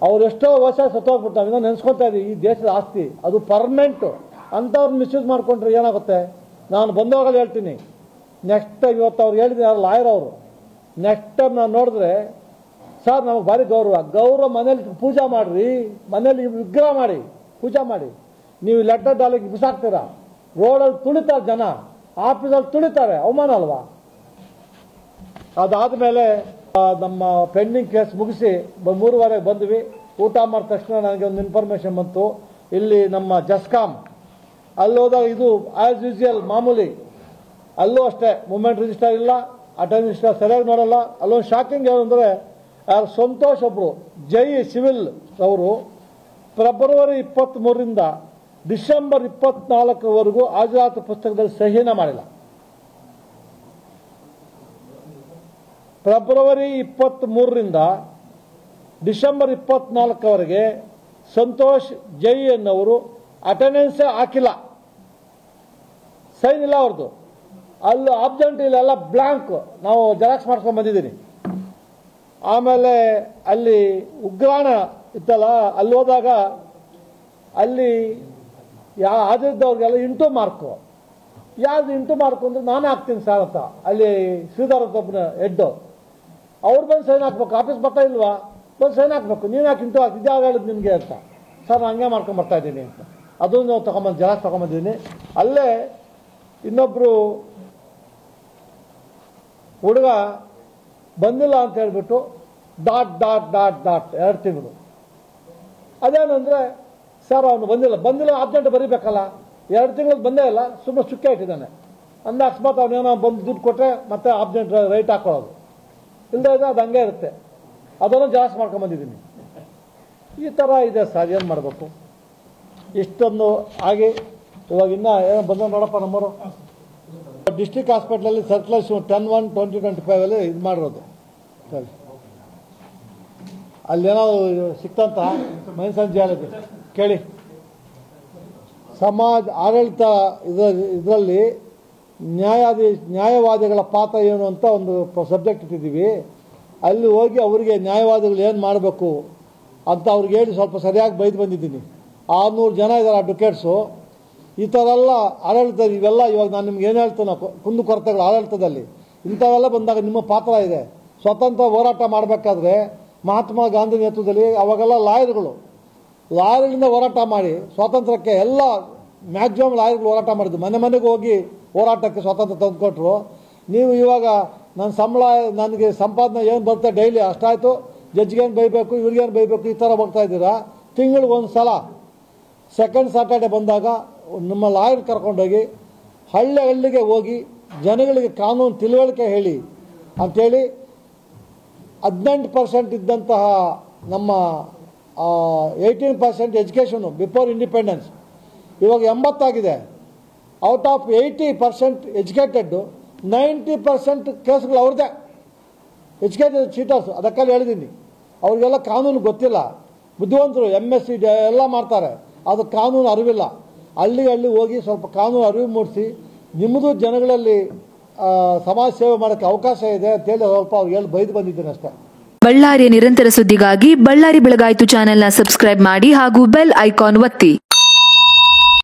ಅವರೆಷ್ಟೋ ವರ್ಷ ಸತ್ತೋಗ್ಬಿಟ್ಟು ನಾವಿನ್ನೂ ನೆನೆಸ್ಕೊತಾ ಇದ್ದೀವಿ. ಈ ದೇಶದ ಆಸ್ತಿ ಅದು ಪರ್ಮನೆಂಟು. ಅಂಥವ್ರನ್ನ ಮಿಸ್ಯೂಸ್ ಮಾಡಿಕೊಂಡ್ರೆ ಏನಾಗುತ್ತೆ? ನಾನು ಬಂದವಾಗಲೇ ಹೇಳ್ತೀನಿ. ನೆಕ್ಸ್ಟ್ ಟೈಮ್ ಇವತ್ತು ಅವ್ರು ಹೇಳಿದ್ದೀನಿ, ಯಾರು ಲಾಯರ್ ಅವರು, ನೆಕ್ಸ್ಟ್ ಟೈಮ್ ನಾನು ನೋಡಿದ್ರೆ ಸರ್ ನಮಗೆ ಭಾರಿ ಗೌರವ ಮನೇಲಿ ಪೂಜೆ ಮಾಡಿರಿ, ಮನೇಲಿ ವಿಗ್ರಹ ಮಾಡಿ ಪೂಜೆ ಮಾಡಿ. ನೀವು ಲೆಟರ್ ಡಾಲಿಗೆ ಬಿಸಾಕ್ತೀರಾ, ರೋಡಲ್ಲಿ ತುಳಿತಾರೆ ಜನ, ಆಫೀಸಲ್ಲಿ ತುಳಿತಾರೆ, ಅವಮಾನ ಅಲ್ವಾ? ಅದಾದಮೇಲೆ ನಮ್ಮ ಪೆಂಡಿಂಗ್ ಕೇಸ್ ಮುಗಿಸಿ 3:30 ಬಂದ್ವಿ. ಊಟ ಮಾಡಿದ ತಕ್ಷಣ ನನಗೆ ಒಂದು ಇನ್ಫಾರ್ಮೇಷನ್ ಬಂತು, ಇಲ್ಲಿ ನಮ್ಮ ಜಸ್ಕಾಮ್ ಅಲ್ಲಿ ಹೋದಾಗ ಇದು ಆ್ಯಸ್ ಯೂಶುವಲ್ ಮಾಮೂಲಿ, ಅಲ್ಲೂ ಅಷ್ಟೇ ಮೂವ್ಮೆಂಟ್ ರಿಜಿಸ್ಟರ್ ಇಲ್ಲ, ಅಟೆಂಡೆನ್ಸ್ ರಿಜಿಸ್ಟರ್ ಸರಿಯಾಗಿ ನೋಡಲ್ಲ. ಅಲ್ಲೊಂದು ಶಾಕಿಂಗ್ ಏನು ಅಂದರೆ, ಯಾರು ಸಂತೋಷ್ ಒಬ್ಬರು ಜೈ ಸಿವಿಲ್ ಅವರು ಫೆಬ್ರವರಿ 23ರಿಂದ ಡಿಸೆಂಬರ್ 24ವರೆಗೂ ಹಾಜರಾತಿ ಪುಸ್ತಕದಲ್ಲಿ ಸಹಿನ ಮಾಡಿಲ್ಲ. ಫೆಬ್ರವರಿ 23ರಿಂದ ಡಿಸೆಂಬರ್ 24ವರೆಗೆ ಸಂತೋಷ್ ಜೈ ಎನ್ನವರು ಅಟೆಂಡೆನ್ಸೇ ಹಾಕಿಲ್ಲ, ಸೈನ್ ಇಲ್ಲ ಅವ್ರದ್ದು. ಅಲ್ಲಿ ಆಬ್ಸೆಂಟ್ ಇಲ್ಲೆಲ್ಲ ಬ್ಲ್ಯಾಂಕ್. ನಾವು ಜೆರಾಕ್ಸ್ ಮಾಡ್ಕೊಂಡು ಬಂದಿದ್ದೀನಿ. ಆಮೇಲೆ ಅಲ್ಲಿ ಉಗ್ರಾಣ ಇತ್ತಲ್ಲ, ಅಲ್ಲಿ ಹೋದಾಗ ಅಲ್ಲಿ ಹಾಜರಿದ್ದವ್ರಿಗೆಲ್ಲ ಇಂಟು ಮಾರ್ಕು. ಯಾವ್ದು ಇಂಟು ಮಾರ್ಕು ಅಂದ್ರೆ ನಾನು ಹಾಕ್ತೀನಿ ಸರ್ ಅಂತ. ಅಲ್ಲಿ ಶ್ರೀಧರ್ ಒಬ್ಬನ ಹೆಡ್ಡು, ಅವ್ರು ಬಂದು ಸೈನ್ ಹಾಕ್ಬೇಕು. ಆಫೀಸ್ ಬರ್ತಾ ಇಲ್ವಾ, ಬಂದು ಸೈನ್ ಹಾಕ್ಬೇಕು. ನೀನು ಯಾಕೆ ಇಂಟು ಹಾಕ್ತಿದ್ದೆ, ಯಾರು ಹೇಳಿದ್ ನಿಮಗೆ ಅಂತ. ಸರ್ ನಾನು ಹಂಗೆ ಮಾಡ್ಕೊಂಡು ಬರ್ತಾ ಇದ್ದೀನಿ ಅಂತ. ಅದು ನಾವು ತೊಗೊಂಬಂದು ಜೆರಾಕ್ಸ್ ತೊಗೊಂಬಂದಿದ್ದೀನಿ. ಅಲ್ಲೇ ಇನ್ನೊಬ್ಬರು ಹುಡುಗ ಬಂದಿಲ್ಲ ಅಂತ ಹೇಳ್ಬಿಟ್ಟು ಡಾಟ್ ಡಾಟ್ ಡಾಟ್ ಡಾಟ್ 2 ತಿಂಗಳು. ಅದೇನಂದರೆ ಸರ್ ಅವನು ಬಂದಿಲ್ಲ ಅರ್ಜೆಂಟ್ ಬರೀಬೇಕಲ್ಲ, 2 ತಿಂಗಳು ಬಂದೇ ಇಲ್ಲ, ಸುಮ್ಮನೆ ಸುಕ್ಕೆ ಇಟ್ಟಿದ್ದಾನೆ ಅಂದ. ಅಕಸ್ಮಾತ್ ಅವನೇನೋ ಬಂದು ದುಡ್ಡು ಕೊಟ್ಟರೆ ಮತ್ತೆ ಅಬ್ಜೆಂಟ್ ರೈಟ್ ಹಾಕೊಳ್ಳೋದು, ಇಲ್ಲದೇ ಇದೆ ಅದು ಹಂಗೆ ಇರುತ್ತೆ. ಅದನ್ನು ಜಾಸ್ತಿ ಮಾಡ್ಕೊಂಬಂದಿದ್ದೀನಿ. ಈ ಥರ ಇದೆ ಸರ್, ಏನು ಮಾಡಬೇಕು? ಇಷ್ಟೊಂದು ಆಗಿ ಇವಾಗ ಇನ್ನೂ ಏನೋ ಬಂದ ನೋಡಪ್ಪ ನಮ್ಮವರು. ಡಿಸ್ಟ್ರಿಕ್ಟ್ ಹಾಸ್ಪಿಟ್ಲಲ್ಲಿ ಸರ್ಕ್ಯುಲೇಷನ್ 10/1/2025 ಇದು ಮಾಡಿರೋದು. ಸರಿ, ಅಲ್ಲೇನೋ ಸಿಕ್ತಂತ ಮೈನ್ಸನ್ ಜಿಯಾಲಜಿ ಕೇಳಿ. ಸಮಾಜ ಆಡಳಿತ ಇದರಲ್ಲಿ ನ್ಯಾಯವಾದಿಗಳ ಪಾತ್ರ ಏನು ಅಂತ ಒಂದು ಸಬ್ಜೆಕ್ಟ್ ಇಟ್ಟಿದ್ದೀವಿ. ಅಲ್ಲಿ ಹೋಗಿ ಅವರಿಗೆ ನ್ಯಾಯವಾದಿಗಳು ಏನು ಮಾಡಬೇಕು ಅಂತ ಅವ್ರಿಗೆ ಹೇಳಿ ಸ್ವಲ್ಪ ಸರಿಯಾಗಿ ಬೈದು ಬಂದಿದ್ದೀನಿ. 600 ಜನ ಇದ್ದಾರೆ ಅಡ್ವೊಕೇಟ್ಸು. ಈ ಥರ ಎಲ್ಲ ಆಡಳಿತ ಇವೆಲ್ಲ ಇವಾಗ ನಾನು ನಿಮ್ಗೆ ಏನು ಹೇಳ್ತೇನೆ, ಕುಂದು ಕೊರತೆಗಳು ಆಡಳಿತದಲ್ಲಿ ಇಂಥವೆಲ್ಲ ಬಂದಾಗ ನಿಮ್ಮ ಪಾತ್ರ ಇದೆ. ಸ್ವತಂತ್ರ ಹೋರಾಟ ಮಾಡಬೇಕಾದ್ರೆ ಮಹಾತ್ಮ ಗಾಂಧಿ ನೇತೃತ್ವದಲ್ಲಿ ಅವಾಗೆಲ್ಲ ಲಾಯರ್ಗಳಿಂದ ಹೋರಾಟ ಮಾಡಿ ಸ್ವಾತಂತ್ರ್ಯಕ್ಕೆ ಎಲ್ಲ ಮ್ಯಾಕ್ಸಿಮಮ್ ಲಾಯರ್ಗಳು ಹೋರಾಟ ಮಾಡಿದ್ದು. ಮನೆ ಮನೆಗೆ ಹೋಗಿ ಹೋರಾಟಕ್ಕೆ ಸ್ವಾತಂತ್ರ್ಯ ತಂದುಕೊಟ್ರು. ನೀವು ಇವಾಗ ನನ್ನ ಸಂಬಳ ನನಗೆ ಸಂಪಾದನೆ ಏನು ಬರುತ್ತೆ ಡೈಲಿ ಅಷ್ಟಾಯಿತು, ಜಡ್ಜ್ಗೇನು ಬೈಬೇಕು ಇವ್ರಿಗೇನು ಬೈಬೇಕು ಈ ಥರ ಹೋಗ್ತಾ ಇದ್ದೀರಾ. ತಿಂಗಳಿಗೊಂದು ಸಲ ಸೆಕೆಂಡ್ ಸ್ಯಾಟರ್ಡೆ ಬಂದಾಗ ನಮ್ಮ ಲಾಯರ್ ಕರ್ಕೊಂಡೋಗಿ ಹಳ್ಳಿಗೆ ಹೋಗಿ ಜನಗಳಿಗೆ ಕಾನೂನು ತಿಳುವಳಿಕೆ ಹೇಳಿ ಅಂಥೇಳಿ 18% ಇದ್ದಂತಹ ನಮ್ಮ 18% ಎಜುಕೇಷನು ಬಿಫೋರ್ ಇಂಡಿಪೆಂಡೆನ್ಸ್ ಇವಾಗ 80 ಆಗಿದೆ. ಔಟ್ ಆಫ್ 80% ಎಜುಕೇಟೆಡ್ಡು 90% ಕೇಸ್ಗಳು ಅವ್ರದ್ದೇ ಎಜುಕೇಟೆಡ್ ಚೀಟರ್ಸು. ಅದಕ್ಕೆಲ್ಲ ಹೇಳಿದ್ದೀನಿ, ಅವ್ರಿಗೆಲ್ಲ ಕಾನೂನು ಗೊತ್ತಿಲ್ಲ. ಬುದ್ಧಿವಂತರು MSc ಎಲ್ಲ ಮಾಡ್ತಾರೆ, ಅದು ಕಾನೂನು ಅರಿವಿಲ್ಲ. ಹಳ್ಳಿ ಹೋಗಿ ಸ್ವಲ್ಪ ಕಾನೂನು ಅರಿವು ಮೂಡಿಸಿ ನಿಮ್ಮದು ಜನಗಳಲ್ಲಿ ಸಮಾಜ ಸೇವೆ ಮಾಡೋಕ್ಕೆ ಅವಕಾಶ ಇದೆ ಅಂತೇಳಿ ಸ್ವಲ್ಪ ಅವ್ರಿಗೆ ಹೇಳಿ ಬೈದು ಬಂದಿದ್ದೀನಿ ಅಷ್ಟೇ. ಬಳ್ಳಾರಿಯ ನಿರಂತರ ಸುದ್ದಿಗಾಗಿ ಬಳ್ಳಾರಿ ಬೆಳಗಾಯಿತು ಚಾನೆಲ್ನ ಸಬ್ಸ್ಕ್ರೈಬ್ ಮಾಡಿ ಹಾಗೂ ಬೆಲ್ ಐಕಾನ್ ಒತ್ತಿ.